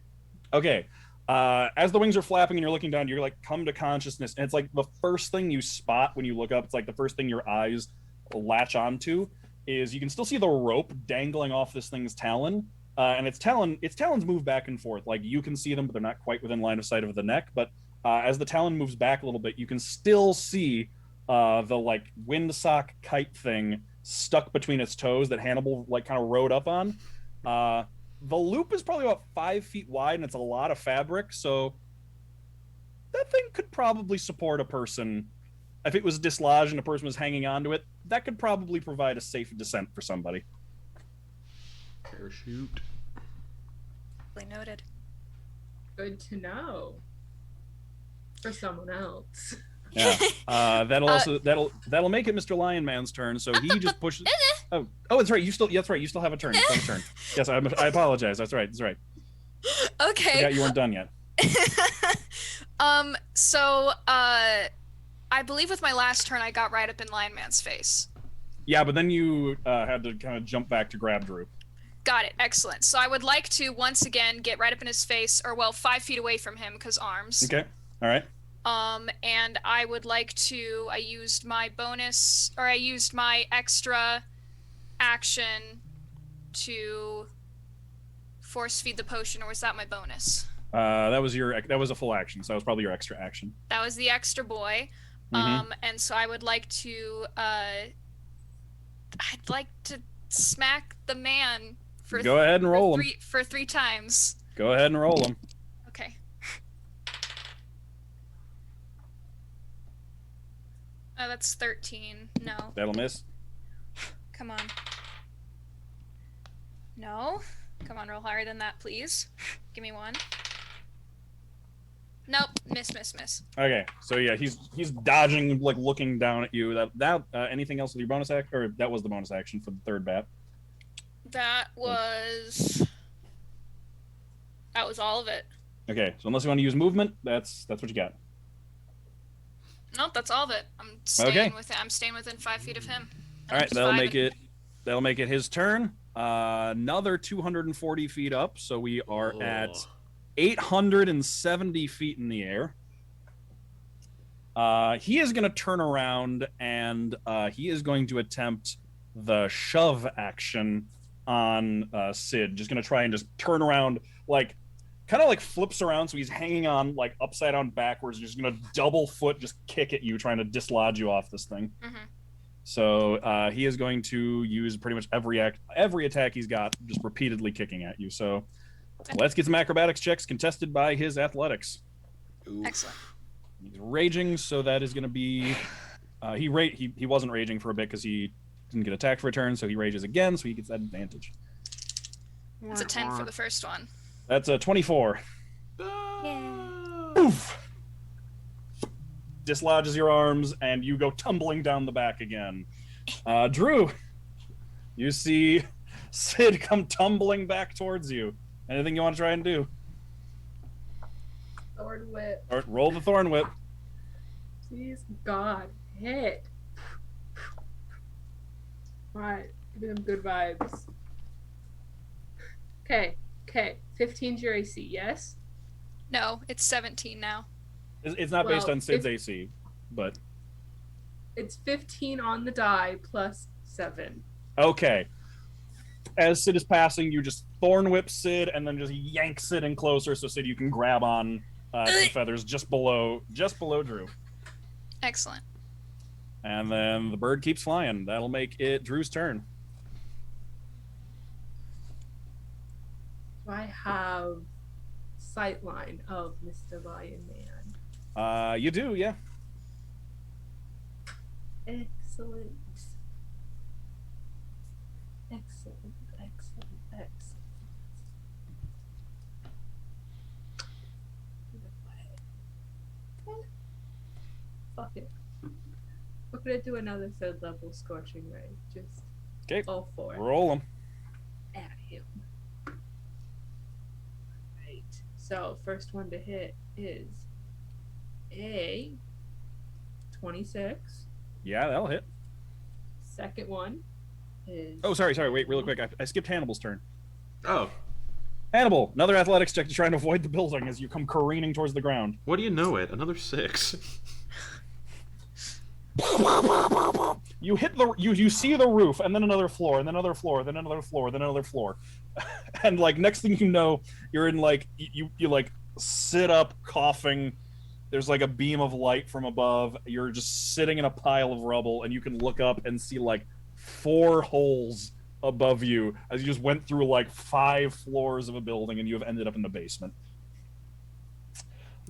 Okay. As the wings are flapping and you're looking down, you're like come to consciousness, and it's like the first thing you spot when you look up. It's like the first thing your eyes latch onto is you can still see the rope dangling off this thing's talon, and its talons move back and forth. Like you can see them, but they're not quite within line of sight of the neck. But as the talon moves back a little bit, you can still see the like windsock kite thing stuck between its toes that Hannibal like kind of rode up on. The loop is probably about 5 feet wide, and it's a lot of fabric, so that thing could probably support a person. If it was dislodged and a person was hanging onto it, that could probably provide a safe descent for somebody. Parachute. Noted. Good to know. For someone else. Yeah. That'll make it Mr. Lion Man's turn. So he just pushes. Oh, that's right. That's right. You still have a turn. You still have a turn. Yes, I apologize. That's right. That's right. Okay. Forgot you weren't done yet. So I believe with my last turn I got right up in Lion Man's face. Yeah, but then you had to kind of jump back to grab Drew. Got it. Excellent. So I would like to once again get right up in his face, or well, 5 feet away from him because arms. Okay. All right. And I would like to. I used my extra action to force feed the potion, or was that my bonus? That was a full action, so that was probably your extra action. That was the extra boy. Mm-hmm. And so I would like to. I'd like to smack the man for. Go ahead and roll him. For 3 times. Go ahead and roll him. Okay. Oh, that's 13. No. That'll miss. Come on. No. Come on, roll higher than that, please. Give me 1. Nope. Miss. Okay, so yeah, he's dodging, like looking down at you. That anything else with your bonus action, or that was the bonus action for the third bat? That was all of it. Okay, so unless you want to use movement, that's what you got. Nope, that's all of it. I'm staying within 5 feet of him. All right, that'll make it his turn. Another 240 feet up, so we are at 870 feet in the air. He is going to turn around and he is going to attempt the shove action on Sid. Just going to try and just turn around, like kind of like flips around, so he's hanging on like upside down backwards. Just going to double foot, just kick at you, trying to dislodge you off this thing. Mm-hmm. So he is going to use pretty much every attack he's got, just repeatedly kicking at you. So let's get some acrobatics checks contested by his athletics. Oof. Excellent. He's raging, so that is going to be he wasn't raging for a bit because he didn't get attacked for a turn, so he rages again, so he gets that advantage. It's a 10 for the first one. That's a 24. Yeah. Oof. Dislodges your arms, and you go tumbling down the back again. Drew, you see Sid come tumbling back towards you. Anything you want to try and do? Thorn whip. All right, roll the thorn whip. Please, God, hit. Alright, give me them good vibes. Okay. 15's your AC, yes? No, it's 17 now. It's not based on Sid's AC, but it's 15 on the die plus 7. okay. as Sid is passing, you just thorn whip Sid and then just yank Sid in closer so Sid you can grab on to the feathers just below Drew. Excellent. And then the bird keeps flying. That'll make it Drew's turn. Do I have sightline of Mr. Lion Man? You do, yeah. Excellent. Excellent, excellent, excellent. Fuck it. We're gonna do another third level scorching ray. Just Okay. all four. Roll them. At him. Right. So first one to hit is a 26. Yeah, that'll hit. Second one is Oh, sorry. Wait, really quick. I skipped Hannibal's turn. Oh, Hannibal, another athletics check to try and avoid the building as you come careening towards the ground. what do you know it? Another 6. You hit you see the roof, and then another floor, and then another floor, then another floor, then another floor, and like next thing you know, you're in like you like sit up coughing. There's like a beam of light from above. You're just sitting in a pile of rubble, and you can look up and see like 4 holes above you as you just went through like 5 floors of a building, and you have ended up in the basement.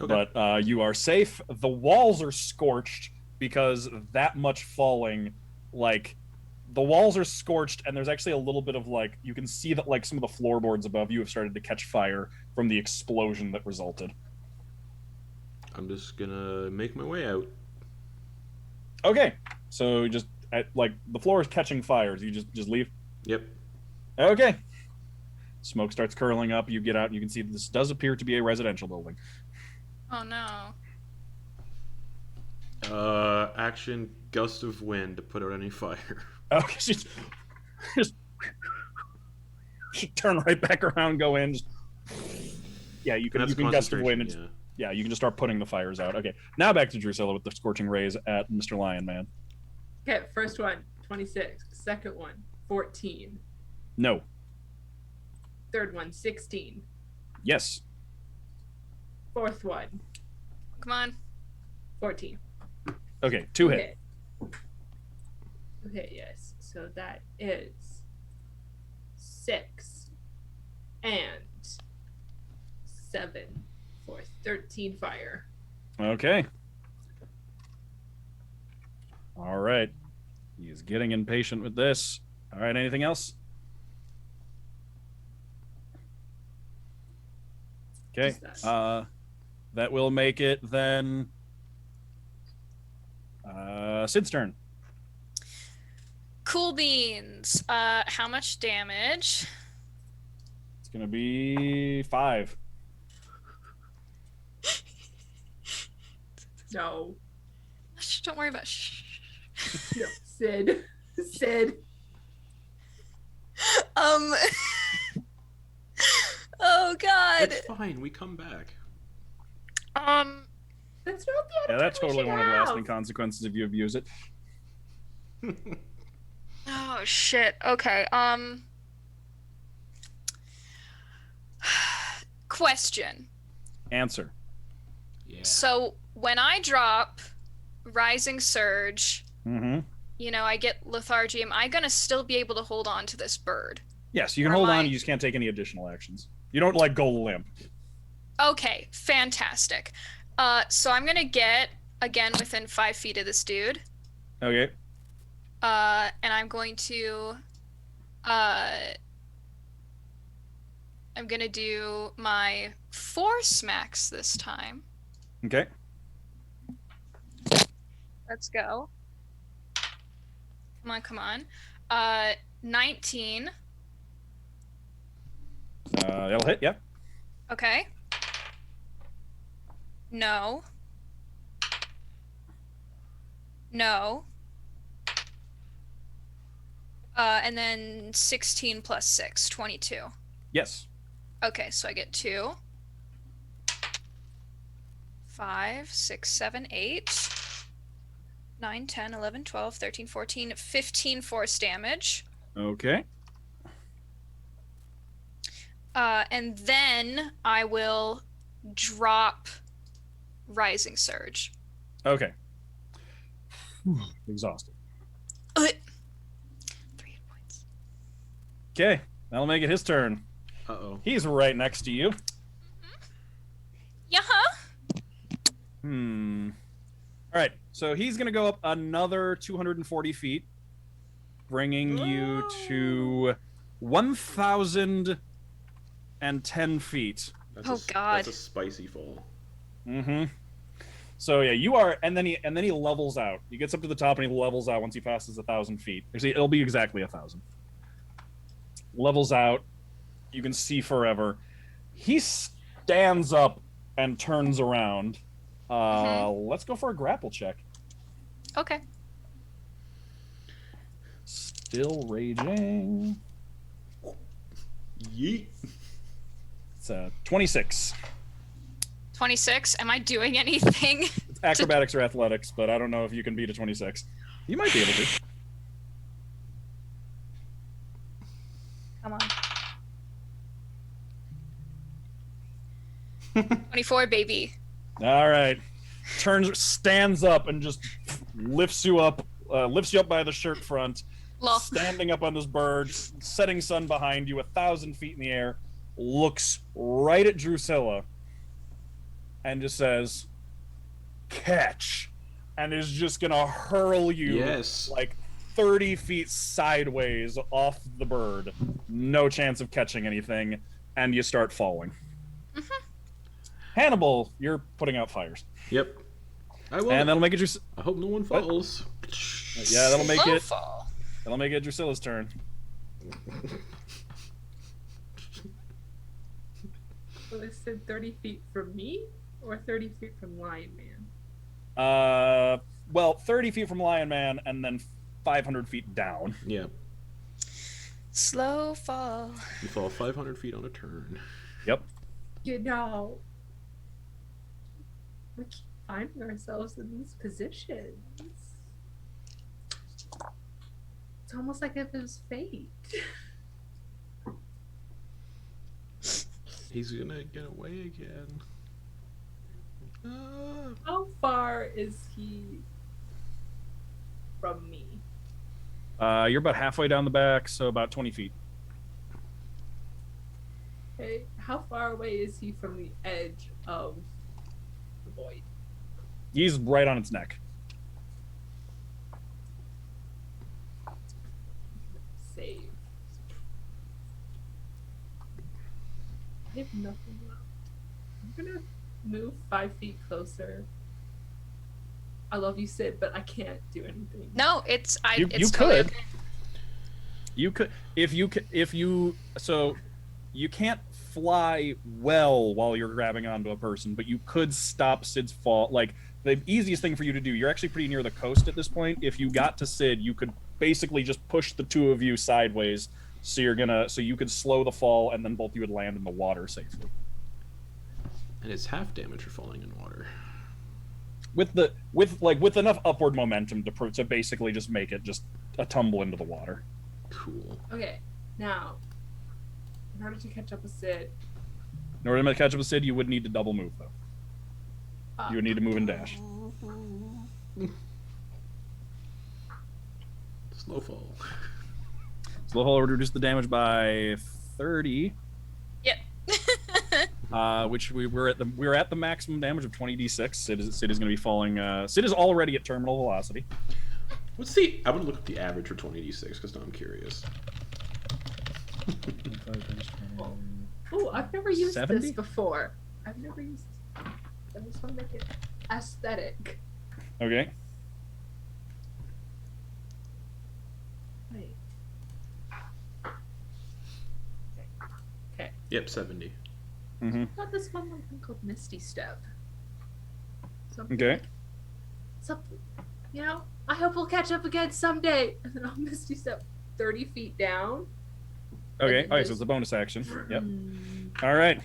Okay. But you are safe. The walls are scorched because that much falling, like the walls are scorched, and there's actually a little bit of like you can see that like some of the floorboards above you have started to catch fire from the explosion that resulted. I'm just gonna make my way out. Okay, so just like the floor is catching fires. You just leave. Yep. Okay. Smoke starts curling up. You get out, and you can see this does appear to be a residential building. Oh no. Action gust of wind to put out any fire. Okay, just turn right back around, go in. Just, yeah, you can gust of wind. And yeah, you can just start putting the fires out. Okay, now back to Drusilla with the scorching rays at Mr. Lion Man. okay. First one 26. Second one 14. No. Third one 16. Yes. Fourth one Come on. 14. Okay, 2 hit. Okay, yes. So that is 6 and 7 for 13 fire. Okay. All right. He's getting impatient with this. All right, anything else? Okay. Just that. That will make it then Sid's turn. Cool beans. How much damage? It's going to be 5. No. Shh, don't worry about No. Sid. Sid. Oh god. It's fine. We come back. That's not the Yeah, that's attitude we totally should one of the have. lasting consequences if you abuse it. Oh shit. Okay. Question. Answer. Yeah. So when I drop Rising Surge, Mm-hmm. you know, I get lethargy. Am I gonna still be able to hold on to this bird? Yes, you can Or hold am on. I- You just can't take any additional actions. You don't like go limp. Okay, fantastic. So I'm gonna get again within 5 feet of this dude. Okay. And I'm going to I'm gonna do my force max this time. Okay. Let's go. Come on. 19. That'll hit. Yeah. Okay. No. No. And then 16 plus 6, 22. Yes. Okay, so I get 2. 5, 6, 7, 8. 9, 10, 11, 12, 13, 14, 15 force damage. Okay. And then I will drop Rising Surge. Okay. Exhausted. 3 hit points. Okay, that'll make it his turn. Uh-oh. He's right next to you. Yeah. All right, so he's going to go up another 240 feet, bringing you to 1,010 feet. God. That's a spicy fall. So yeah, you are, and then he levels out. He gets up to the top and he levels out once he passes 1,000 feet. Actually, it'll be exactly 1,000. Levels out. You can see forever. He stands up and turns around. Let's go for a grapple check. Okay. Still raging. Yeet. It's 26. 26. Am I doing anything? It's acrobatics or athletics, but I don't know if you can beat a 26. You might be able to. Come on. 24, baby. All right. Stands up and just lifts you up by the shirt front. Lol. Standing up on this bird, setting sun behind you, 1,000 feet in the air, looks right at Drusilla and just says, "Catch," and is just gonna hurl you like 30 feet sideways off the bird. No chance of catching anything, and you start falling. Hannibal, you're putting out fires. Yep. I will. And that'll make it I hope no one falls. Yeah, that'll make Slow it. fall. That'll make it Drusilla's turn. So it said 30 feet from me or 30 feet from Lion Man? Well, 30 feet from Lion Man and then 500 feet down. Yeah. Slow fall. You fall 500 feet on a turn. Yep. You know, we keep finding ourselves in these positions. It's almost like if it was fate. He's gonna get away again. How far is he from me? You're about halfway down the back, so about 20 feet. Okay, how far away is he from the edge of the void? He's right on its neck. Save. I have nothing left. I'm gonna move 5 feet closer. I love you, Sid, but I can't do anything. No, it's You it's could. totally- You could if you so you can't fly well while you're grabbing onto a person, but you could stop Sid's fall. Like the easiest thing for you to do, you're actually pretty near the coast at this point. If you got to Sid, you could basically just push the two of you sideways, so you could slow the fall, and then both of you would land in the water safely. And it's half damage for falling in water. With enough upward momentum to basically just make it just a tumble into the water. Cool. Okay, now, in order to catch up with Sid, In order to catch up with Sid, you would need to double move though. You would need to move and dash. Slow fall. Slow fall would reduce the damage by 30. Yep. Which we're at the maximum damage of 20d6. Sid is going to be falling. Sid is already at terminal velocity. Let's see. I would look up the average for 20d6 because now I'm curious. oh, I've never used 70? this before. I've never used this. I just want to make it aesthetic. Okay. Wait. Okay. Yep, 70. Mm-hmm. I thought this one was called Misty Step. Something, Okay. Something. You know, I hope we'll catch up again someday. And then I'll Misty Step 30 feet down. Okay. And All right. just- So it's a bonus action. Yep. All right.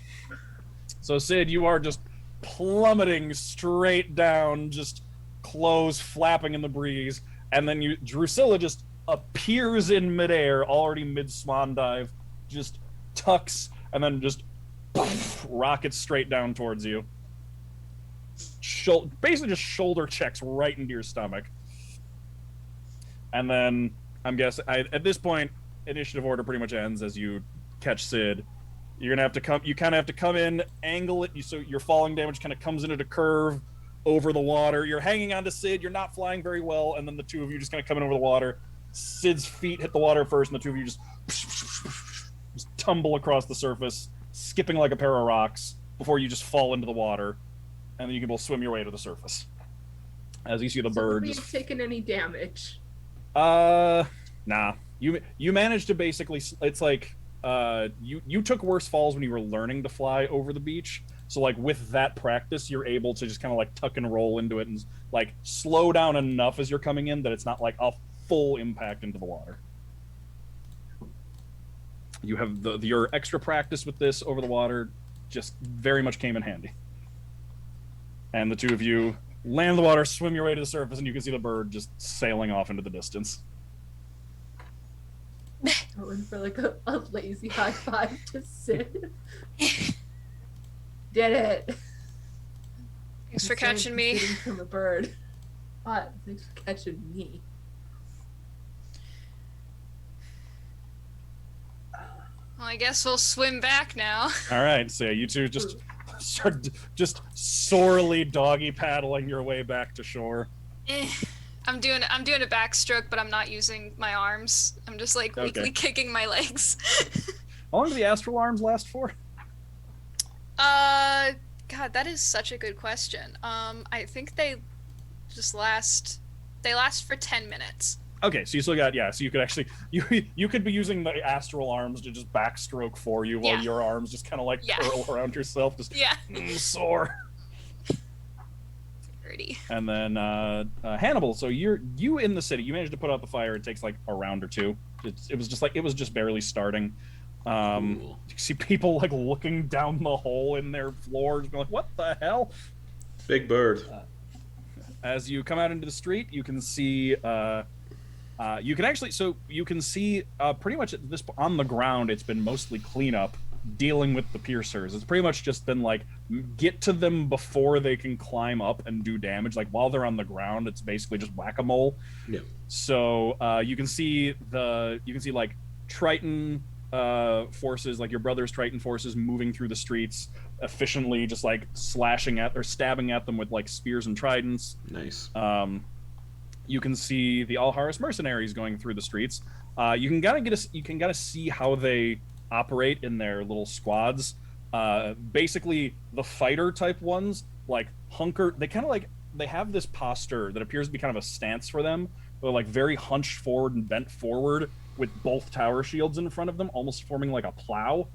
So Sid, you are just plummeting straight down, just clothes flapping in the breeze, and then Drusilla just appears in midair, already mid swan dive, just tucks and then just rockets straight down towards you. Basically just shoulder checks right into your stomach. And then I'm guessing at this point, initiative order pretty much ends as you catch Sid. You're gonna have to come. You kind of have to come in, angle it, so your falling damage kind of comes into the curve over the water. You're hanging on to Sid. You're not flying very well, and then the two of you just kind of come in over the water. Sid's feet hit the water first, and the two of you just tumble across the surface, skipping like a pair of rocks before you just fall into the water, and then you can both swim your way to the surface. As you see the bird. Have you taken any damage? Nah. You managed to basically. It's like you took worse falls when you were learning to fly over the beach. So like with that practice, you're able to just kind of like tuck and roll into it and like slow down enough as you're coming in that it's not like a full impact into the water. You have your extra practice with this over the water just very much came in handy. And the two of you land in the water, swim your way to the surface, and you can see the bird just sailing off into the distance. Going for like a lazy high five to Sid. Did it. Thanks for catching me. From a bird. But thanks for catching me. Well, I guess we'll swim back now. All right, so you two just start just sorely doggy paddling your way back to shore. I'm doing a backstroke, but I'm not using my arms. I'm just like weakly kicking my legs. How long do the astral arms last for? God, that is such a good question. I think they just last for 10 minutes. Okay, so you still got, so you could actually, you could be using the astral arms to just backstroke for you while your arms just kind of like curl around yourself, just sore. Dirty. And then Hannibal, so you in the city, you managed to put out the fire. It takes like a round or two. It was just barely starting. You see people like looking down the hole in their floors, going like, "What the hell?" Big bird. As you come out into the street, you can see. You can see pretty much at this on the ground. It's been mostly cleanup, dealing with the piercers. It's pretty much just been like get to them before they can climb up and do damage. Like while they're on the ground, it's basically just whack-a-mole. Yeah. So you can see like Triton forces, like your brother's Triton forces, moving through the streets efficiently, just like slashing at or stabbing at them with like spears and tridents. Nice. You can see the Alharis mercenaries going through the streets. You can kind of see how they operate in their little squads. Basically, the fighter type ones like hunker. They have this posture that appears to be kind of a stance for them. They're like very hunched forward and bent forward with both tower shields in front of them, almost forming like a plow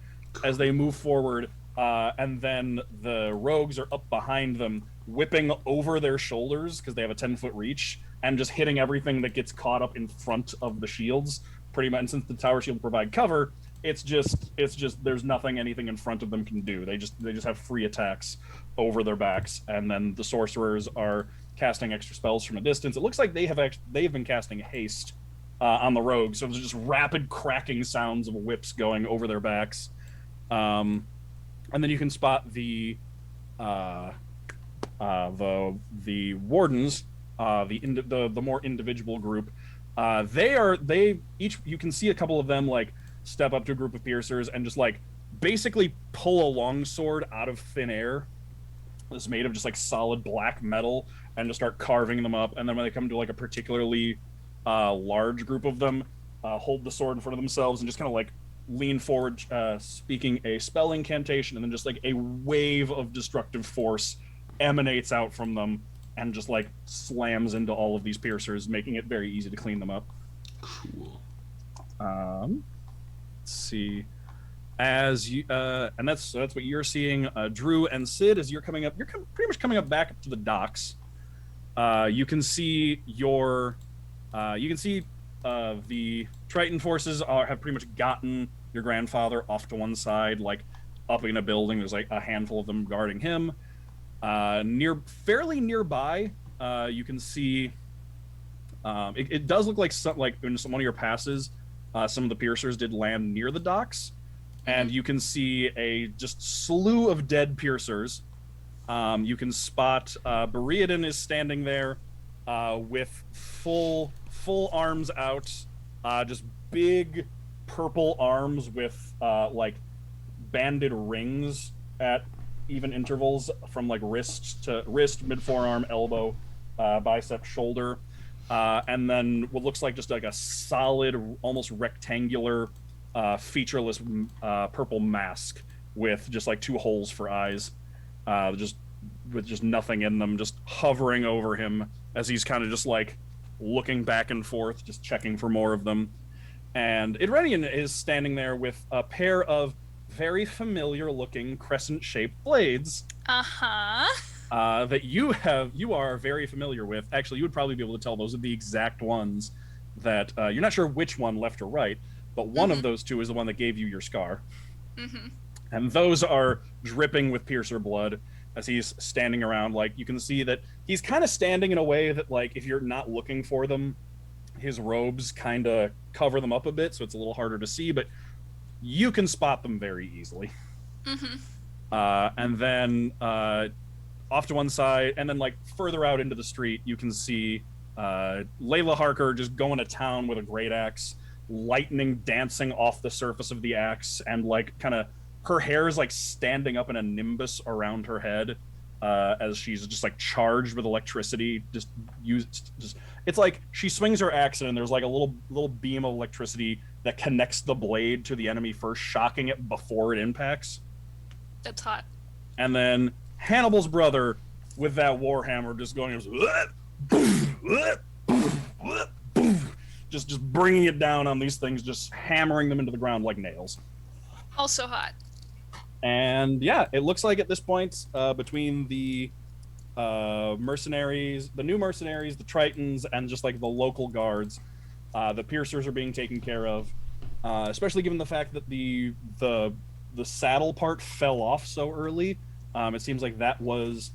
as they move forward. And then the rogues are up behind them, whipping over their shoulders because they have a 10-foot reach, and just hitting everything that gets caught up in front of the shields. Pretty much, and since the tower shields provide cover, it's just there's nothing anything in front of them can do. They just have free attacks over their backs, and then the sorcerers are casting extra spells from a distance. It looks like they've been casting haste on the rogues, so there's just rapid cracking sounds of whips going over their backs. And then you can spot the wardens, the more individual group. You can see a couple of them like step up to a group of piercers and just like basically pull a longsword out of thin air that's made of just like solid black metal and just start carving them up. And then when they come to like a particularly large group of them, hold the sword in front of themselves and just kind of like lean forward, speaking a spell incantation, and then just like a wave of destructive force emanates out from them and just like slams into all of these piercers, making it very easy to clean them up. Cool. Let's see. As you and that's what you're seeing, Drew and Sid. As you're coming up, pretty much coming up back to the docks. You can see the Triton forces have pretty much gotten your grandfather off to one side, like up in a building. There's like a handful of them guarding him. Fairly nearby, you can see. It does look like in one of your passes, some of the piercers did land near the docks. and you can see a just slew of dead piercers. You can spot Beriadin is standing there with full arms out, just big purple arms with like banded rings at even intervals from like wrist, mid forearm, elbow, bicep, shoulder, and then what looks like just like a solid, almost rectangular, featureless purple mask with just like 2 holes for eyes, just with just nothing in them, just hovering over him as he's kind of just like looking back and forth, just checking for more of them. And Idrenian is standing there with a pair of very familiar looking crescent shaped blades. That you are very familiar with. Actually, you would probably be able to tell those are the exact ones that you're not sure which one, left or right, but one of those 2 is the one that gave you your scar. And those are dripping with piercer blood as he's standing around. Like, you can see that he's kind of standing in a way that, like, if you're not looking for them, his robes kind of cover them up a bit, so it's a little harder to see, but you can spot them very easily. And then off to one side, and then like further out into the street, you can see Layla Harker just going to town with a great axe, lightning dancing off the surface of the axe, and like kind of her hair is like standing up in a nimbus around her head as she's just like charged with electricity. Just it's like she swings her axe and there's like a little beam of electricity that connects the blade to the enemy first, shocking it before it impacts. That's hot. And then Hannibal's brother with that warhammer just going, just bringing it down on these things, just hammering them into the ground like nails. Also hot. And yeah, it looks like at this point, between the mercenaries, the new mercenaries, the Tritons, and just like the local guards, the piercers are being taken care of. Especially given the fact that the saddle part fell off so early. It seems like that was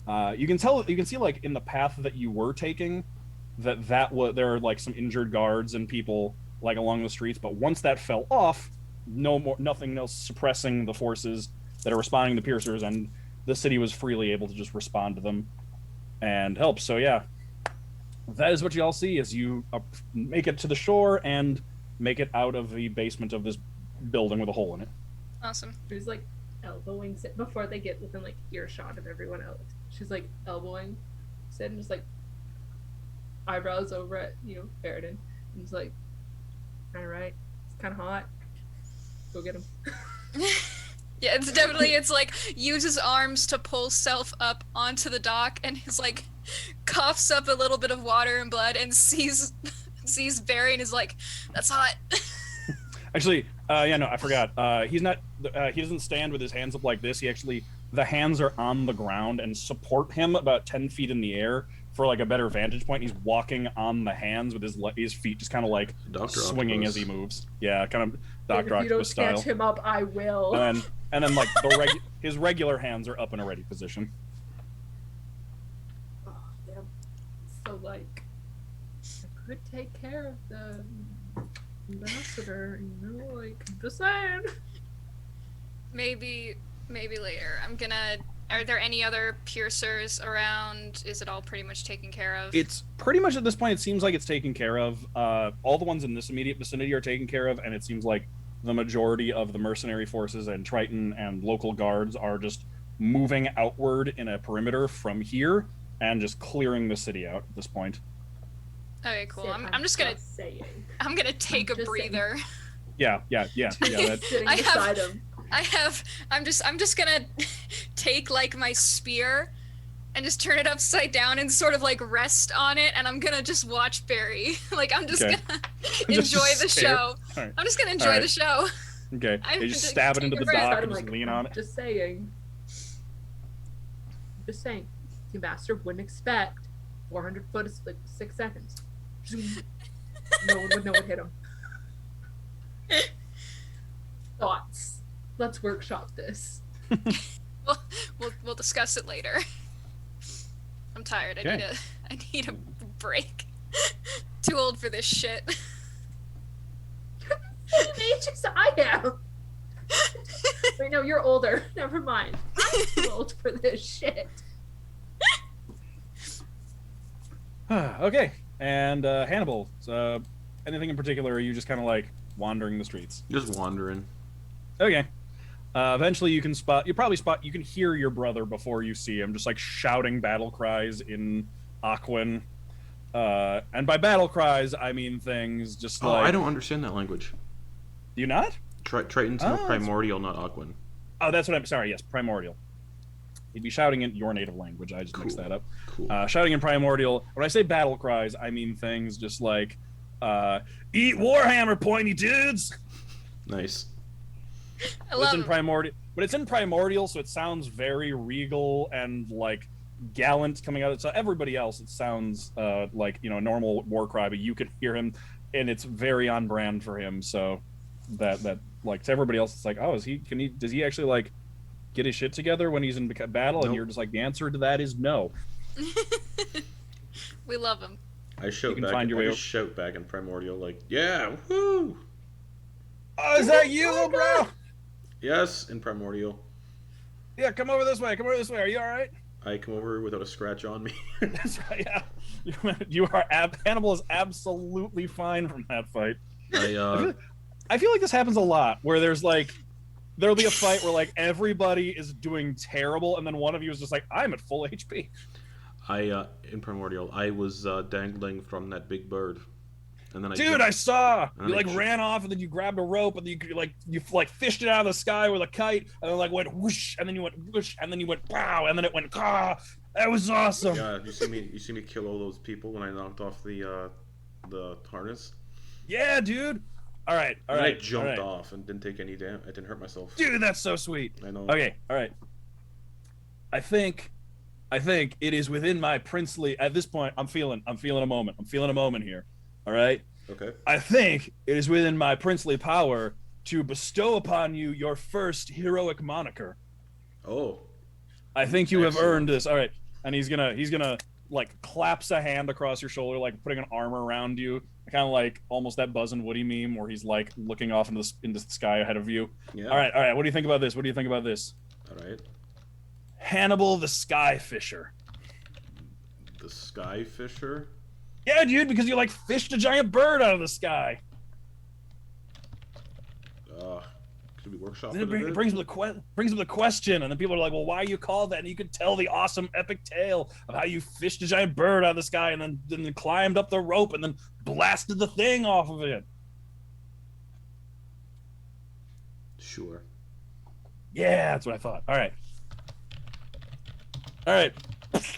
you can see like in the path that you were taking that was there are like some injured guards and people like along the streets, but once that fell off, nothing else suppressing the forces that are responding to piercers, and the city was freely able to just respond to them and help. So yeah, that is what you all see as you make it to the shore and make it out of the basement of this building with a hole in it. Awesome. She's like elbowing Sid before they get within like earshot of everyone else. She's like elbowing Sid and just like eyebrows over at Faradin, and he's like, "All right, it's kind of hot. Go get him." Yeah, it's like use his arms to pull Self up onto the dock, and he's like coughs up a little bit of water and blood and sees Barry and is like, "That's hot." Actually, I forgot. He doesn't stand with his hands up like this. The hands are on the ground and support him about 10 feet in the air for like a better vantage point. He's walking on the hands with his feet just kind of like Dr. swinging Octopus. as he moves. Yeah, kind of Dr. If you don't Octopus style. catch him up, I will. And then like his regular hands are up in a ready position. Oh, damn. So like, I could take care of the ambassador, like, just saying. Maybe later. Are there any other piercers around? Is it all pretty much taken care of? It's pretty much at this point, it seems like it's taken care of. All the ones in this immediate vicinity are taken care of, and it seems like the majority of the mercenary forces and Triton and local guards are just moving outward in a perimeter from here and just clearing the city out at this point. Okay, cool. Sid, I'm just gonna saying. I'm gonna take a breather. Yeah. That, Sitting beside him. I'm just gonna take like my spear and just turn it upside down and sort of like rest on it, and I'm gonna just watch Barry. Like I'm just gonna enjoy the show. Right. I'm just gonna enjoy the show. Okay. You just stab it into the dock and just lean on it. Just saying. The ambassador wouldn't expect 400 foot is like 6 seconds. No one would know what hit him. Thoughts. Let's workshop this. We'll discuss it later. I'm tired. Okay. I need a break. Too old for this shit. Same age as I am. Wait, no, you're older. Never mind. I'm too old for this shit. Okay, and Hannibal. Anything in particular? Or are you just kind of like wandering the streets? Just wandering. Okay. Eventually, you can spot. You probably spot. You can hear your brother before you see him, just like shouting battle cries in Aquan. And by battle cries, I mean things just Oh, like. I don't understand that language. Do you not? Triton's primordial, not Aquan. Oh, that's what I'm. Sorry. Yes, primordial. He'd be shouting in your native language. I just mixed that up. Cool. Shouting in primordial. When I say battle cries, I mean things just like, "Eat Warhammer, pointy dudes." Nice. I love It's in him. primordial, but it's in primordial, so it sounds very regal and like gallant coming out. So everybody else, it sounds like a normal war cry, but you could hear him, and it's very on brand for him. So that like to everybody else, it's like, oh, does he actually like get his shit together when he's in battle? Nope. And you're just like, the answer to that is no. We love him. I shout can back. find your way just shout back in primordial, like, yeah, woo! Oh, is that you, little bro? Yes, in primordial. Yeah, come over this way. Come over this way. Are you all right? I come over without a scratch on me. That's right. Yeah, you are. Hannibal is absolutely fine from that fight. I feel like this happens a lot, where there'll be a fight where like everybody is doing terrible, and then one of you is just like, I'm at full HP. In primordial, I was dangling from that big bird, and then I saw And you I like ran off, and then you grabbed a rope, and then you fished it out of the sky with a kite, and then like went whoosh, and then you went whoosh, and then you went pow, and then it went ah. That was awesome. Yeah, you see me kill all those people when I knocked off the harness. Yeah, dude. All right. I jumped off and didn't take any damage. I didn't hurt myself. Dude, that's so sweet. I know. Okay, all right. I think it is within my princely. At this point, I'm feeling a moment. I'm feeling a moment here. All right. Okay. I think it is within my princely power to bestow upon you your first heroic moniker. Oh. I think you have Excellent. earned this. All right, and he's gonna like claps a hand across your shoulder, like putting an arm around you, kind of like almost that Buzz and Woody meme where he's like looking off into the sky ahead of you. Yeah. All right. What do you think about this? What do you think about this? All right. Hannibal the Sky Fisher. The Sky Fisher. Yeah, dude, because you like fished a giant bird out of the sky. Could we workshop Then it? it brings up the question, and then people are like, "Well, why you call that?" And you could tell the awesome epic tale of how you fished a giant bird out of the sky, and then climbed up the rope, and then blasted the thing off of it. Sure. Yeah, that's what I thought. All right.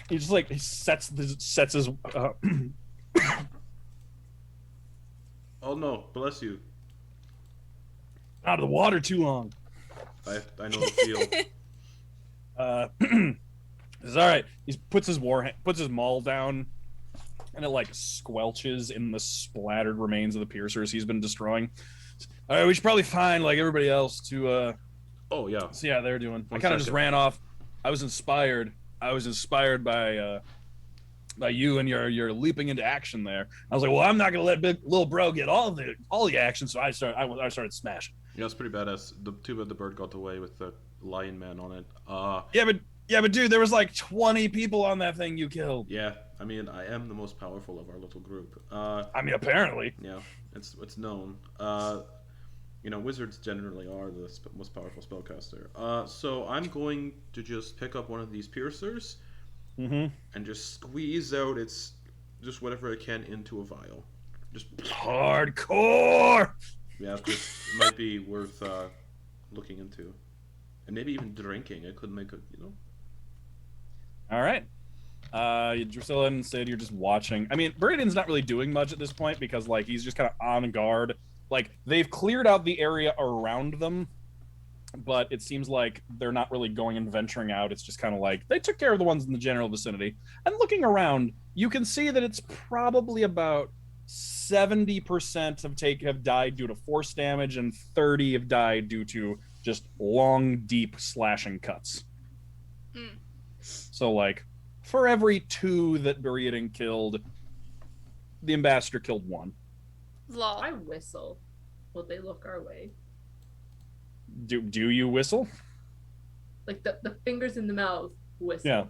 He just like he sets his. Oh no! Bless you. Out of the water too long. I know the feel. It's all right. He puts his maul down, and it like squelches in the splattered remains of the piercers he's been destroying. All right, we should probably find like everybody else to. Oh yeah. See how they're doing. I One kind of just second. ran off. I was inspired by you and your leaping into action there. I was like, well, I'm not gonna let little bro get all the action, so I started smashing. Yeah, it's pretty badass. Too bad the bird got away with the lion man on it. Yeah, but dude, there was like 20 people on that thing you killed. Yeah. I mean, I am the most powerful of our little group. I mean, apparently. Yeah, it's known. Wizards generally are the most powerful spellcaster. So I'm going to just pick up one of these piercers and just squeeze out just whatever I can into a vial. Just Hardcore. yeah, just might be worth looking into, and maybe even drinking. It could make it, All right. Drusilla and Sid, you're just watching. I mean, Buridan's not really doing much at this point because like he's just kind of on guard. Like they've cleared out the area around them, but it seems like they're not really going and venturing out. It's just kind of like they took care of the ones in the general vicinity. And looking around, you can see that it's probably about 70% have died due to force damage, and 30 have died due to just long, deep slashing cuts. So like for every 2 that Buridan killed, the ambassador killed 1. Lol. I whistle. Will they look our way? Do you whistle? Like the fingers in the mouth whistle. Yeah.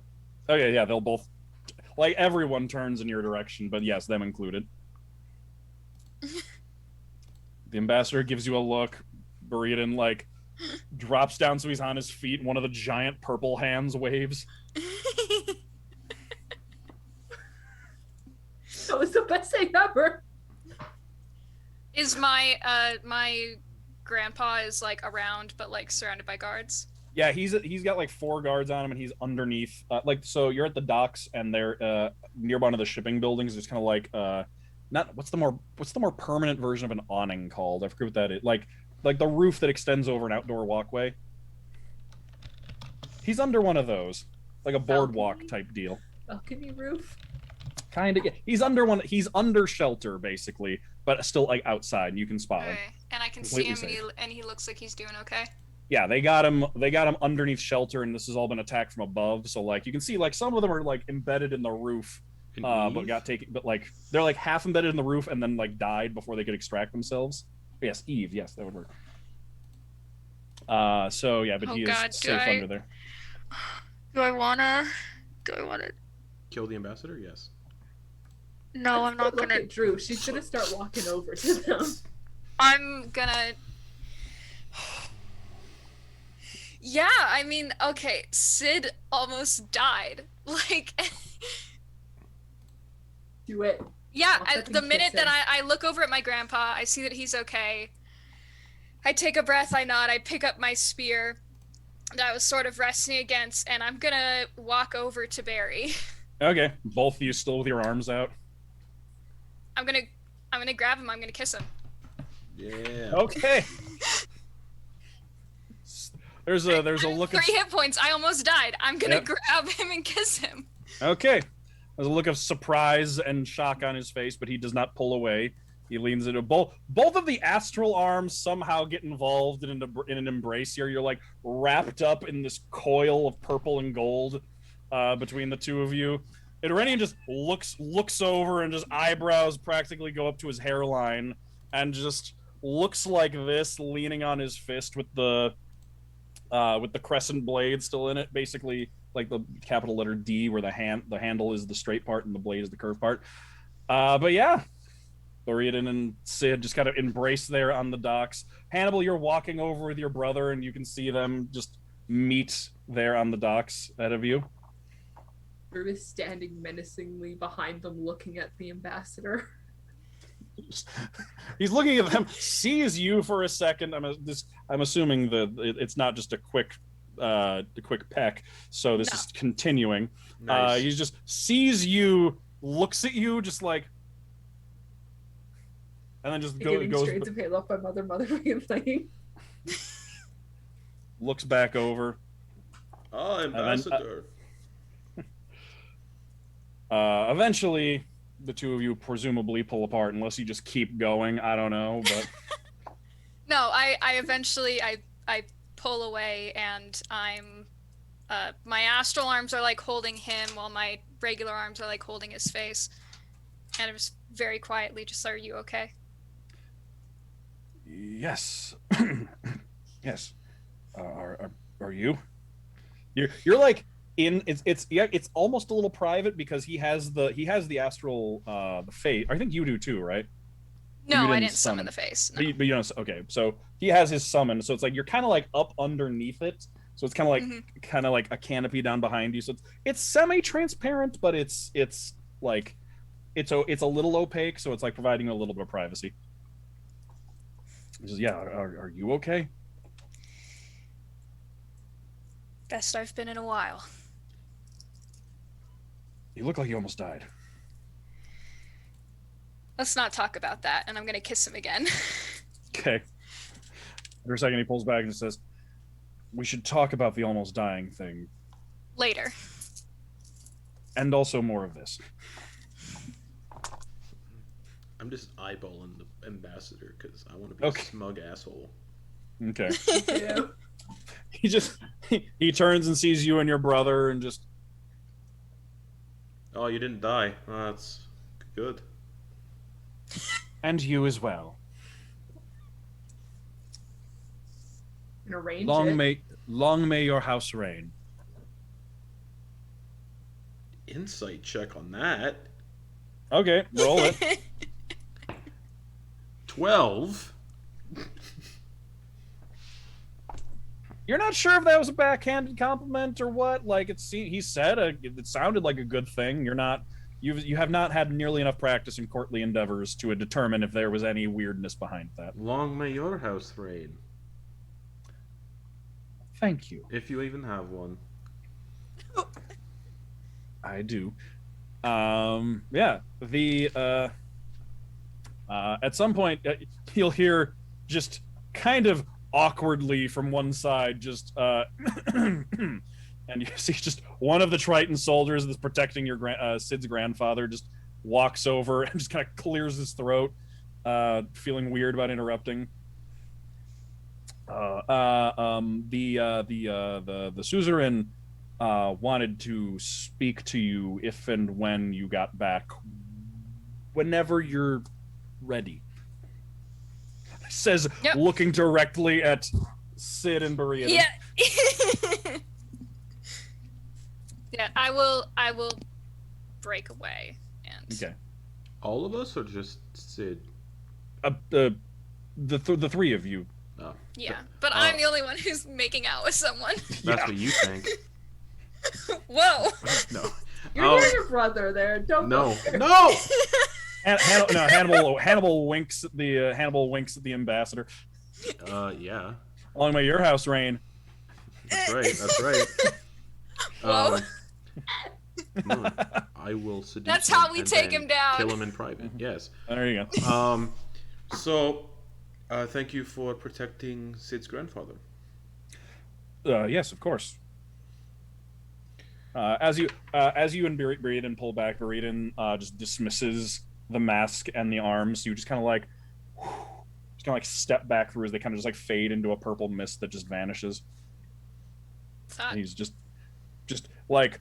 Okay, yeah, they'll both, like, everyone turns in your direction, but yes, them included. The ambassador gives you a look. Buridan, like, drops down so he's on his feet. One of the giant purple hands waves. That was the best thing ever. Is my grandpa is like around but like surrounded by guards? Yeah, he's got like 4 guards on him, and he's underneath. Like, so you're at the docks, and they're nearby one of the shipping buildings. There's kind of like not what's the more permanent version of an awning called? I forget what that is. Like the roof that extends over an outdoor walkway. He's under one of those, like a boardwalk type deal. Balcony roof. Kind of. He's under one. He's under shelter basically, but still like outside. And you can spot him. Okay. And I can see Completely him, safe. and he looks like he's doing okay. Yeah, they got him. They got him underneath shelter, and this has all been attacked from above. So like you can see, like some of them are like embedded in the roof, but got taken. But like they're like half embedded in the roof, and then like died before they could extract themselves. Yes, Eve. Yes, that would work. So yeah, but Oh he God, is safe under there. Do I wanna Kill the ambassador? Yes. No, I'm not Look gonna. at Drew. She's gonna start walking over to them. I'm gonna. Yeah, I mean, okay, Sid almost died. Like, Do it. yeah, I'll the fucking minute kiss that him. I look over at my grandpa, I see that he's okay. I take a breath, I nod, I pick up my spear that I was sort of resting against, and I'm gonna walk over to Barry. Okay, both of you still with your arms out. I'm gonna grab him, I'm gonna kiss him. Yeah. Okay. There's a look of 3 hit points, I almost died. I'm gonna Yep. grab him and kiss him. Okay. There's a look of surprise and shock on his face, but he does not pull away. He leans into both of the astral arms somehow get involved in an embrace here. You're like wrapped up in this coil of purple and gold between the two of you. Irenian just looks over, and just eyebrows practically go up to his hairline, and just looks like this, leaning on his fist with the crescent blade still in it, basically like the capital letter D, where the handle is the straight part and the blade is the curved part. But yeah, Buridan and Sid just kind of embrace there on the docks. Hannibal, you're walking over with your brother, and you can see them just meet there on the docks ahead of you. Drew is standing menacingly behind them, looking at the ambassador. He's looking at them, sees you for a second. I'm assuming that it's not just a quick peck, so this is continuing. Nice. He just sees you, looks at you, just like, and then just Giving goes, Strains of Halo by Mother and playing. looks back over. Oh, ambassador. Eventually, the two of you presumably pull apart, unless you just keep going. I don't know, but No, I eventually I pull away, and I'm my astral arms are like holding him while my regular arms are like holding his face. And I'm just very quietly just, are you okay? yes, yes. Are you? You're like in it's almost a little private, because he has the astral the fate. I think you do too, right? No, You I didn't didn't summon the summon. face. But you don't. Okay, so he has his summon, so it's like you're kind of like up underneath it, so it's kind of like a canopy down behind you. So it's semi-transparent, but it's like it's a little opaque, so it's like providing a little bit of privacy. He says, "Yeah, are you okay?" Best I've been in a while. You look like you almost died. Let's not talk about that, and I'm gonna kiss him again. Okay. For a second, he pulls back and says, "We should talk about the almost dying thing, Later. and also more of this." I'm just eyeballing the ambassador because I want to be Okay. a smug asshole. Okay. Yeah. He turns and sees you and your brother, and just, Oh, you didn't die. Oh, that's good. and you as well. can arrange Long may your house reign. Insight check on that. Okay, roll it. 12. You're not sure if that was a backhanded compliment or what. Like he said, it sounded like a good thing. You have not had nearly enough practice in courtly endeavors to determine if there was any weirdness behind that. Long may your house reign. Thank you. If you even have one. I do. Yeah. At some point, you'll hear just kind of awkwardly from one side, just and you see just one of the Triton soldiers that's protecting your Sid's grandfather just walks over and just kind of clears his throat, feeling weird about interrupting. The suzerain wanted to speak to you if and when you got back, whenever you're ready. Says, yep. Looking directly at Sid and Berea. Yeah. Yeah, I will break away and okay. All of us or just Sid? The three of you. Oh. Yeah, but I'm the only one who's making out with someone. That's what you think. Whoa. No. You're your brother there. Don't No. go No. Hannibal winks at the ambassador. Yeah. Long may your house reign. That's right. That's right. Whoa. No, I will seduce That's him how we and take then him down. Kill him in private. Yes. There you go. So, thank you for protecting Sid's grandfather. Yes, of course. As you and Breeden pull back, Breeden just dismisses the mask and the arms. You just kind of like step back through as they kind of just like fade into a purple mist that just vanishes. He's just like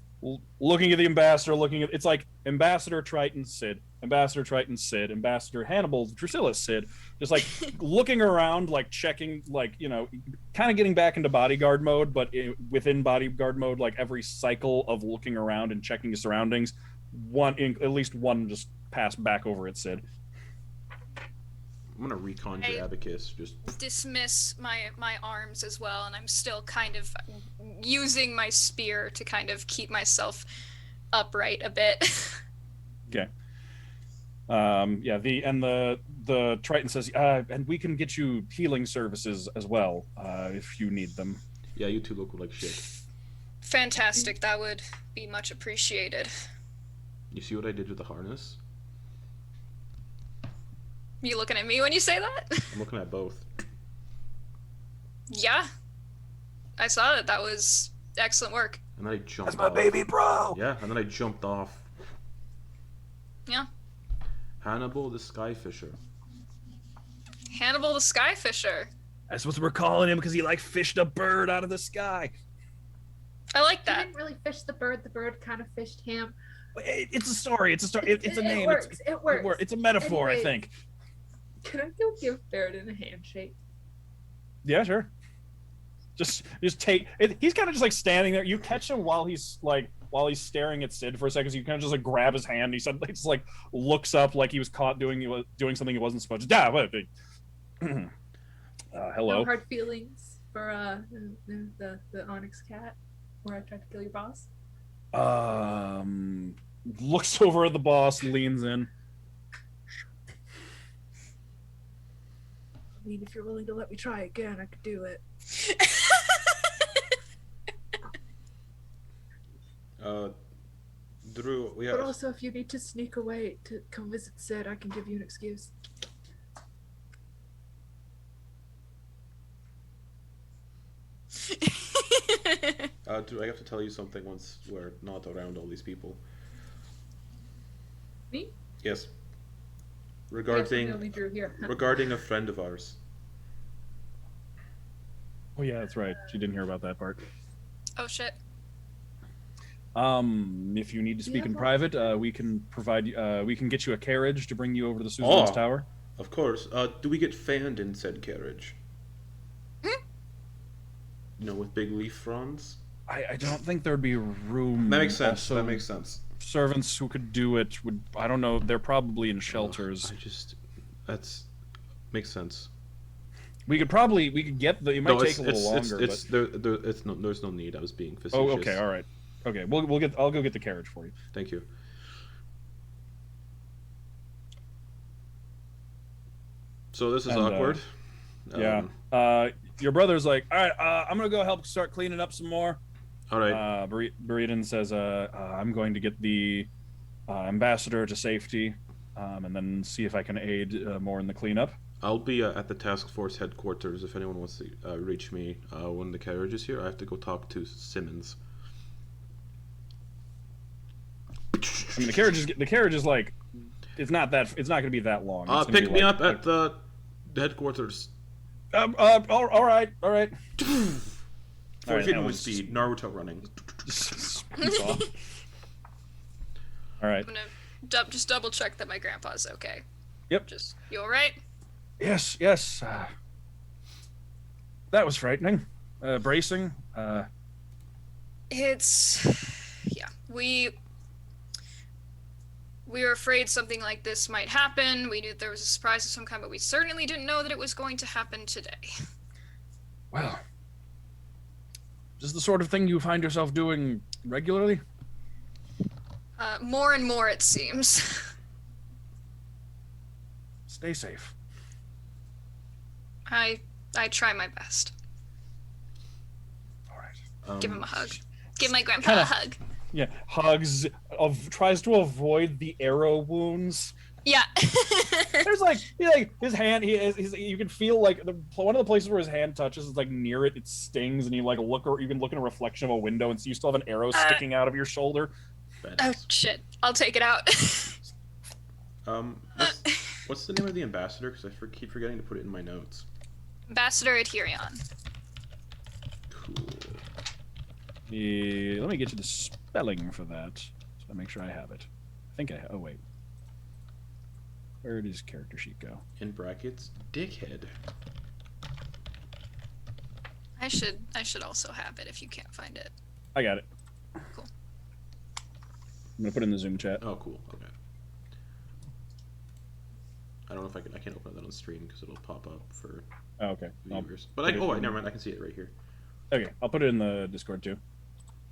looking at the ambassador, it's like Ambassador Triton Sid, Ambassador Hannibal Drusilla Sid, just like looking around, like checking, like, you know, kind of getting back into bodyguard mode, but within bodyguard mode, like every cycle of looking around and checking his surroundings, at least one just passed back over at Sid. I'm gonna reconjure Abacus. Just dismiss my arms as well, and I'm still kind of using my spear to kind of keep myself upright a bit. Okay. The Triton says, and we can get you healing services as well, if you need them. Yeah, you two look like shit. Fantastic. That would be much appreciated. You see what I did with the harness? You looking at me when you say that? I'm looking at both. Yeah. I saw it. That was excellent work. And then I jumped off. That's my baby, bro! Yeah, and then I jumped off. Yeah. Hannibal the Skyfisher. Hannibal the Skyfisher. That's what we're calling him because he like fished a bird out of the sky. I like that. He didn't really fish the bird. The bird kind of fished him. It's a story. It's a name. It works. It works. It's a metaphor, Anyways, I think. Can I go give Baradin a handshake? Yeah, sure. Just take it. He's kind of just like standing there. You catch him while he's staring at Sid for a second. So you kind of just like grab his hand. He suddenly just like looks up like he was caught doing something he wasn't supposed to. Yeah, what? Hello. No hard feelings for the Onyx cat, where I tried to kill your boss. Looks over at the boss, leans in. I mean, if you're willing to let me try again, I could do it. Drew, we have. But also, if you need to sneak away to come visit Sid, I can give you an excuse. Drew, I have to tell you something once we're not around all these people. Me? Yes. Regarding regarding a friend of ours. Oh yeah, that's right. She didn't hear about that part. Oh shit. If you need to speak in private, we can provide. We can get you a carriage to bring you over to the Suzerain's Tower. Of course. Do we get fanned in said carriage? with big leaf fronds. I don't think there'd be room. That makes sense. Also, that makes sense. servants who could do it would. I don't know. They're probably in shelters. That's makes sense. We could get the. It might take a little longer. There's no need. I was being facetious. Oh, okay, all right, okay. I'll go get the carriage for you. Thank you. So this is awkward. Yeah. Your brother's like, all right. I'm gonna go help start cleaning up some more. All right. Buridan says, I'm going to get the ambassador to safety, and then see if I can aid more in the cleanup. I'll be at the task force headquarters if anyone wants to reach me when the carriage is here. I have to go talk to Simmons. I mean, the carriage is like, it's not going to be that long. Pick me up at the headquarters. All right. 40 feet in wind speed, Naruto running. All right. I'm gonna just double check that my grandpa's okay. Yep. You all right? Yes. That was frightening. Bracing. Yeah. We were afraid something like this might happen. We knew there was a surprise of some kind, but we certainly didn't know that it was going to happen today. Well, is this the sort of thing you find yourself doing regularly? More and more, it seems. Stay safe. I try my best. All right. Give him a hug. Give my grandpa a hug. Yeah, hugs. Tries to avoid the arrow wounds. Yeah. There's like his hand. You can feel like one of the places where his hand touches is like near it. It stings, and you like look, or you can look in a reflection of a window and see you still have an arrow sticking out of your shoulder. Oh shit! I'll take it out. What's the name of the ambassador? Because I keep forgetting to put it in my notes. Ambassador Adherion. Cool. Let me get you the spelling for that, so I make sure I have it. I think I. Oh wait. Where does character sheet go? In brackets, dickhead. I should also have it if you can't find it. I got it. Cool. I'm gonna put it in the Zoom chat. Oh, cool. Okay. I don't know if I can't open that on stream because it'll pop up for okay. viewers. But never mind. I can see it right here. Okay, I'll put it in the Discord too.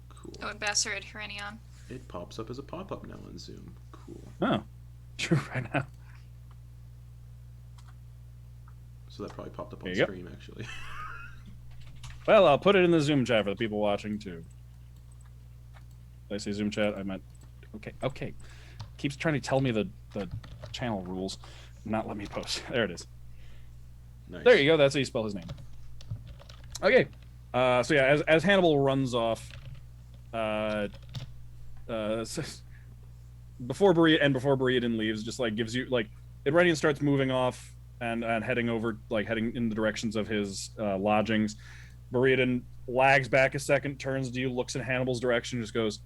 Cool. Oh, Ambassador Adherion. It pops up as a pop-up now on Zoom. Cool. Oh, true. Right now. So that probably popped up on stream, actually. Well, I'll put it in the Zoom chat for the people watching too. Did I say Zoom chat? I meant. Okay. Keeps trying to tell me the channel rules, not let me post. There it is. Nice. There you go. That's how you spell his name. Okay. So yeah, as Hannibal runs off, before Buridan leaves, just like gives you like Irenian starts moving off and heading in the directions of his lodgings. Buridan lags back a second, turns to you, looks in Hannibal's direction, just goes,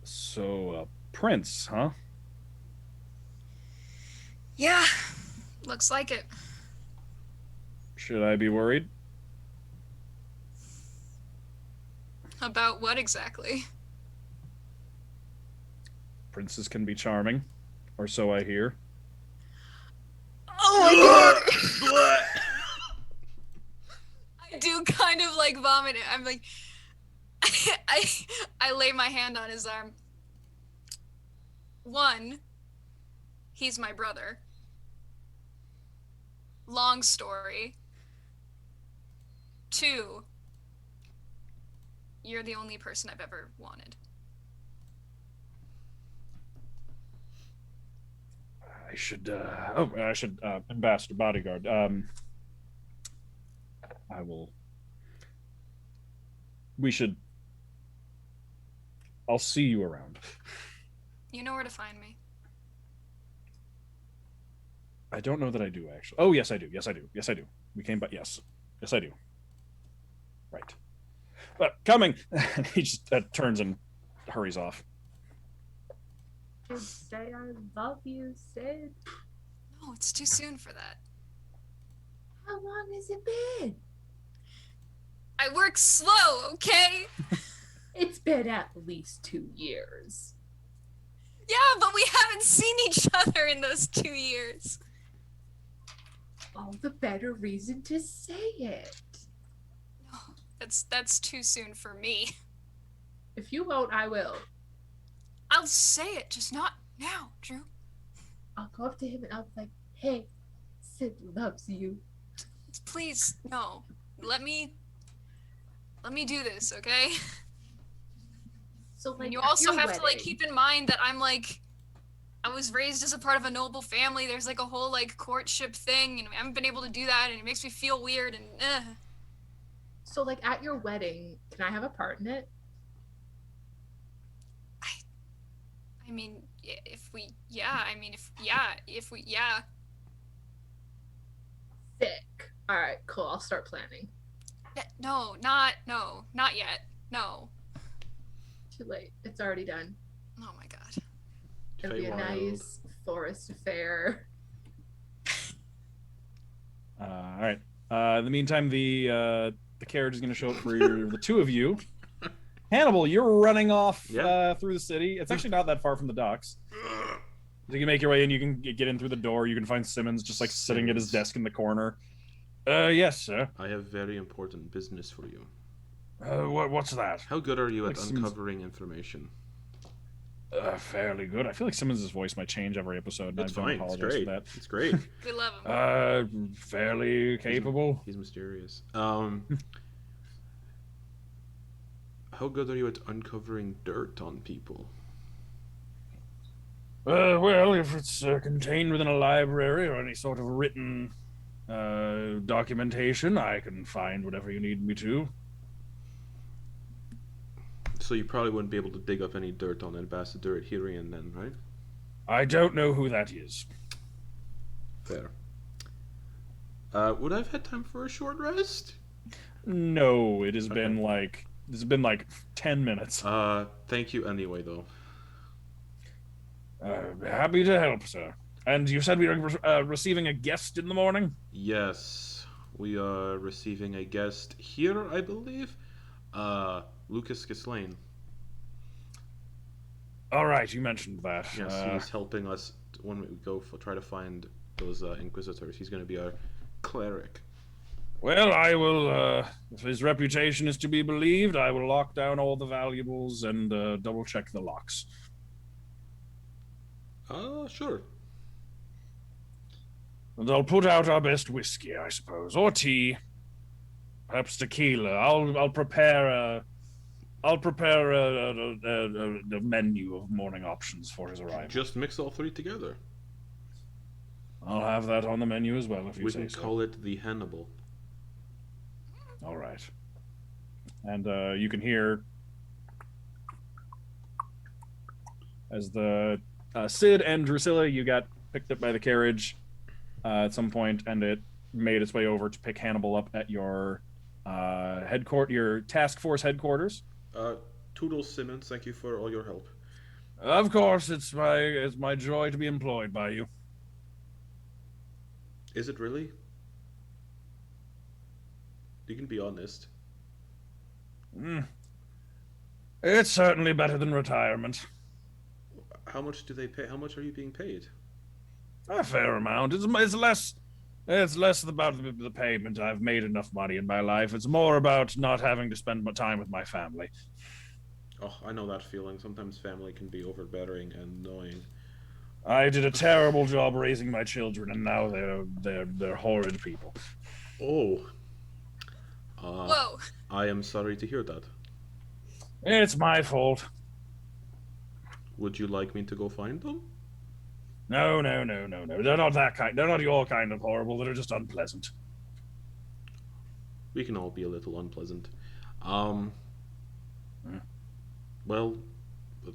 "So, Prince, huh?" Yeah, looks like it. Should I be worried? About what exactly? Princes can be charming, or so I hear. Oh my god! I do kind of like vomit it. I'm like, I lay my hand on his arm. One, he's my brother. Long story. Two, you're the only person I've ever wanted. I should, Ambassador Bodyguard. I'll see you around. You know where to find me. I don't know that I do, actually. Oh, yes, I do. We came back. Yes, I do. Right. But coming. He just turns and hurries off. Just say I love you, Sid. No, it's too soon for that. How long has it been? I work slow, okay? It's been at least 2 years. Yeah, but we haven't seen each other in those 2 years. All the better reason to say it. No, that's too soon for me. If you won't, I will. I'll say it, just not now, Drew. I'll go up to him and I'll be like, hey, Sid loves you. Please, no. Let me do this, okay? So like, And you at also your have to like wedding- keep in mind that I was raised as a part of a noble family. There's like a whole like courtship thing, and I haven't been able to do that, and it makes me feel weird. And So like at your wedding, can I have a part in it? I mean, if we, yeah, I mean, if we, yeah. Sick. All right, cool. I'll start planning. No, not yet. No. Too late. It's already done. Oh my god. It'll be a Feywild. nice forest affair. All right. In the meantime, the carriage is going to show up for the two of you. Hannibal, you're running off through the city. It's actually not that far from the docks. You can make your way in. You can get in through the door. You can find Simmons just like sitting at his desk in the corner. Yes, sir. I have very important business for you. What's that? How good are you at Like Simmons- uncovering information? Fairly good. I feel like Simmons' voice might change every episode, and It's I don't fine. It's apologize great. for that. It's great. We love him. Fairly capable. He's mysterious. How good are you at uncovering dirt on people? Well, if it's contained within a library or any sort of written documentation, I can find whatever you need me to. So you probably wouldn't be able to dig up any dirt on Ambassador Hirian then, right? I don't know who that is. Fair. Would I have had time for a short rest? No, it has Okay. been like 10 minutes. Thank you anyway, though. Happy to help, sir. And you said we are receiving a guest in the morning? Yes, we are receiving a guest here, I believe. Lucas Gislaine. All right, you mentioned that. Yes, he's helping us when we go try to find those Inquisitors. He's going to be our cleric. Well, I will, if his reputation is to be believed, I will lock down all the valuables and double check the locks. Sure. And I'll put out our best whiskey, I suppose, or tea, perhaps tequila. I'll prepare a menu of morning options for his arrival. Just mix all three together. I'll have that on the menu as well, if you We say can so. call it the Hannibal. All right. And you can hear as the Sid and Drusilla, you got picked up by the carriage at some point, and it made its way over to pick Hannibal up at your your task force headquarters. Toodles Simmons, thank you for all your help. Of course, it's my joy to be employed by you. Is it really? You can be honest. It's certainly better than retirement. How much do they pay? How much are you being paid? A fair amount. It's less. It's less about the payment. I've made enough money in my life. It's more about not having to spend my time with my family. Oh, I know that feeling. Sometimes family can be overbearing and annoying. I did a terrible job raising my children, and now they're horrid people. Oh. Whoa. I am sorry to hear that. It's my fault. Would you like me to go find them? No. They're not that kind. They're not your kind of horrible. They're just unpleasant. We can all be a little unpleasant. Well,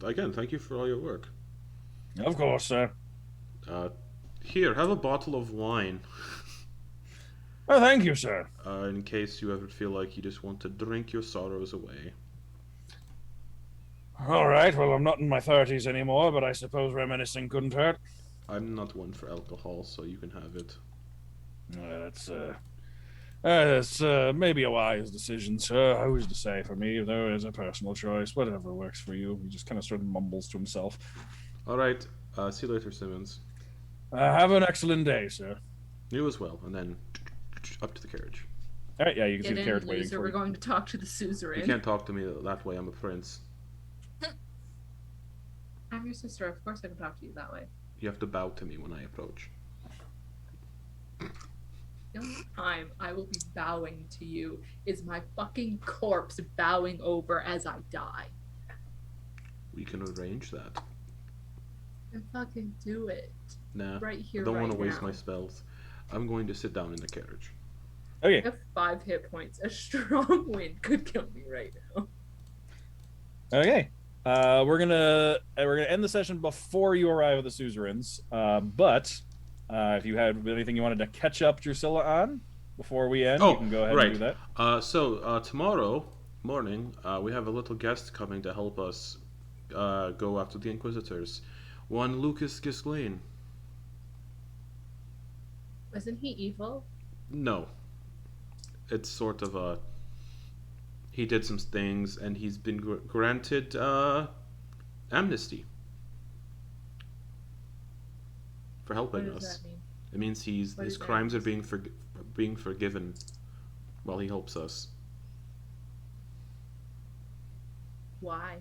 again, thank you for all your work. Of course, sir. Here, have a bottle of wine. Oh, thank you, sir. In case you ever feel like you just want to drink your sorrows away. All right. Well, I'm not in my 30s anymore, but I suppose reminiscing couldn't hurt. I'm not one for alcohol, so you can have it. It's maybe a wise decision, sir. Who's to say for me, though? It's a personal choice. Whatever works for you. He just kind of sort of mumbles to himself. All right. See you later, Simmons. Have an excellent day, sir. You as well. And then up to the carriage. All right, yeah, you can see Get the in, carriage waiting loser. for We're you. going to talk to the suzerain. You can't talk to me that way. I'm a prince. I'm your sister. Of course I can talk to you that way. You have to bow to me when I approach. The only time I will be bowing to you is my fucking corpse bowing over as I die. We can arrange that. And fucking do it. Nah. Right here, I don't right want to waste now. my spells. I'm going to sit down in the carriage. Okay. I have 5 hit points. A strong wind could kill me right now. Okay. We're gonna end the session before you arrive at the suzerains. But if you had anything you wanted to catch up Drusilla on before we end, you can go ahead and do that. So tomorrow morning, we have a little guest coming to help us go after the Inquisitors. One Lucas Gisclain. Wasn't he evil? No. It's sort of a... He did some things, and he's been granted amnesty for helping What does us. that mean? It means What his is crimes are amnesty? being forgiven while he helps us. Why?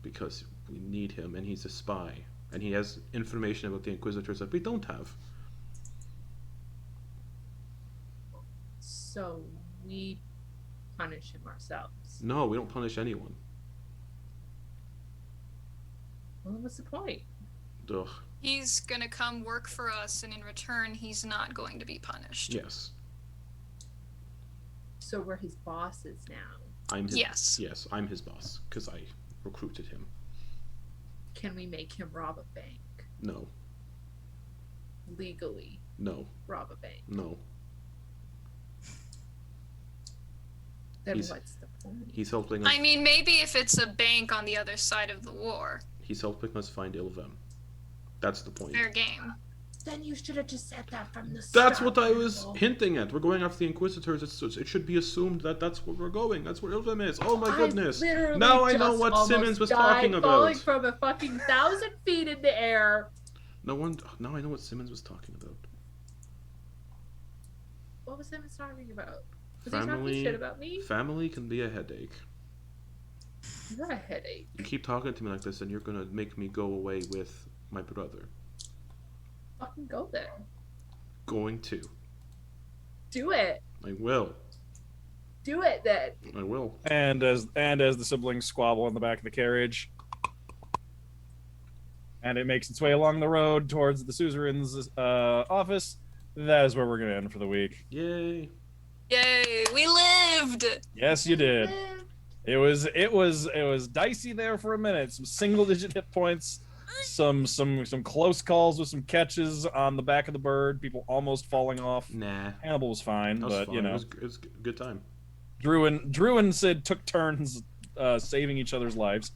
Because we need him, and he's a spy, and he has information about the Inquisitors that we don't have. So we punish him ourselves. No, we don't punish anyone. Well, what's the point? Ugh. He's gonna come work for us, and in return, he's not going to be punished. Yes. So we're his bosses now. I'm his, Yes. Yes, I'm his boss, because I recruited him. Can we make him rob a bank? No. Legally No. rob a bank? No. Then He's- what's the point? He's helping us. I mean, maybe if it's a bank on the other side of the war. He's helping us find Ilvem. That's the point. Fair game. Then you should have just said that from the start. That's what I was Hannibal. hinting at. We're going after the Inquisitors. It should be assumed that that's where we're going. That's where Ilvem is. Oh my goodness! literally Now I know just what almost Simmons was died talking falling about. from a fucking 1,000 feet in the air. No one. Now I know what Simmons was talking about. What was Simmons talking about? Was he Family. talking shit about me? Family can be a headache. You got a headache. You keep talking to me like this, and you're gonna make me go away with my brother. Fucking go there. Going to. Do it. I will. Do it then. I will. And as the siblings squabble in the back of the carriage, and it makes its way along the road towards the suzerain's office, that is where we're gonna end for the week. Yay! Yay, we lived! Yes, you did. It was dicey there for a minute. Some single digit hit points, some close calls with some catches on the back of the bird, people almost falling off. Nah. Hannibal was fine, That was but fun. you know, it was a good time. Drew and Sid took turns saving each other's lives.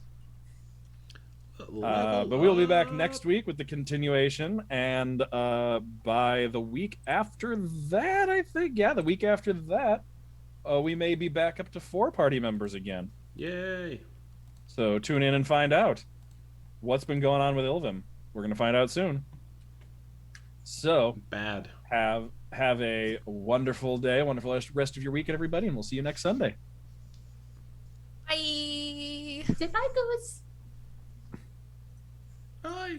But we'll be back next week with the continuation, and by the week after that, I think, yeah, the week after that, we may be back up to 4 party members again. Yay! So tune in and find out what's been going on with Ilvim. We're gonna find out soon. So Bad. have a wonderful day, wonderful rest of your weekend, everybody, and we'll see you next Sunday. Bye! Did I go as Bye.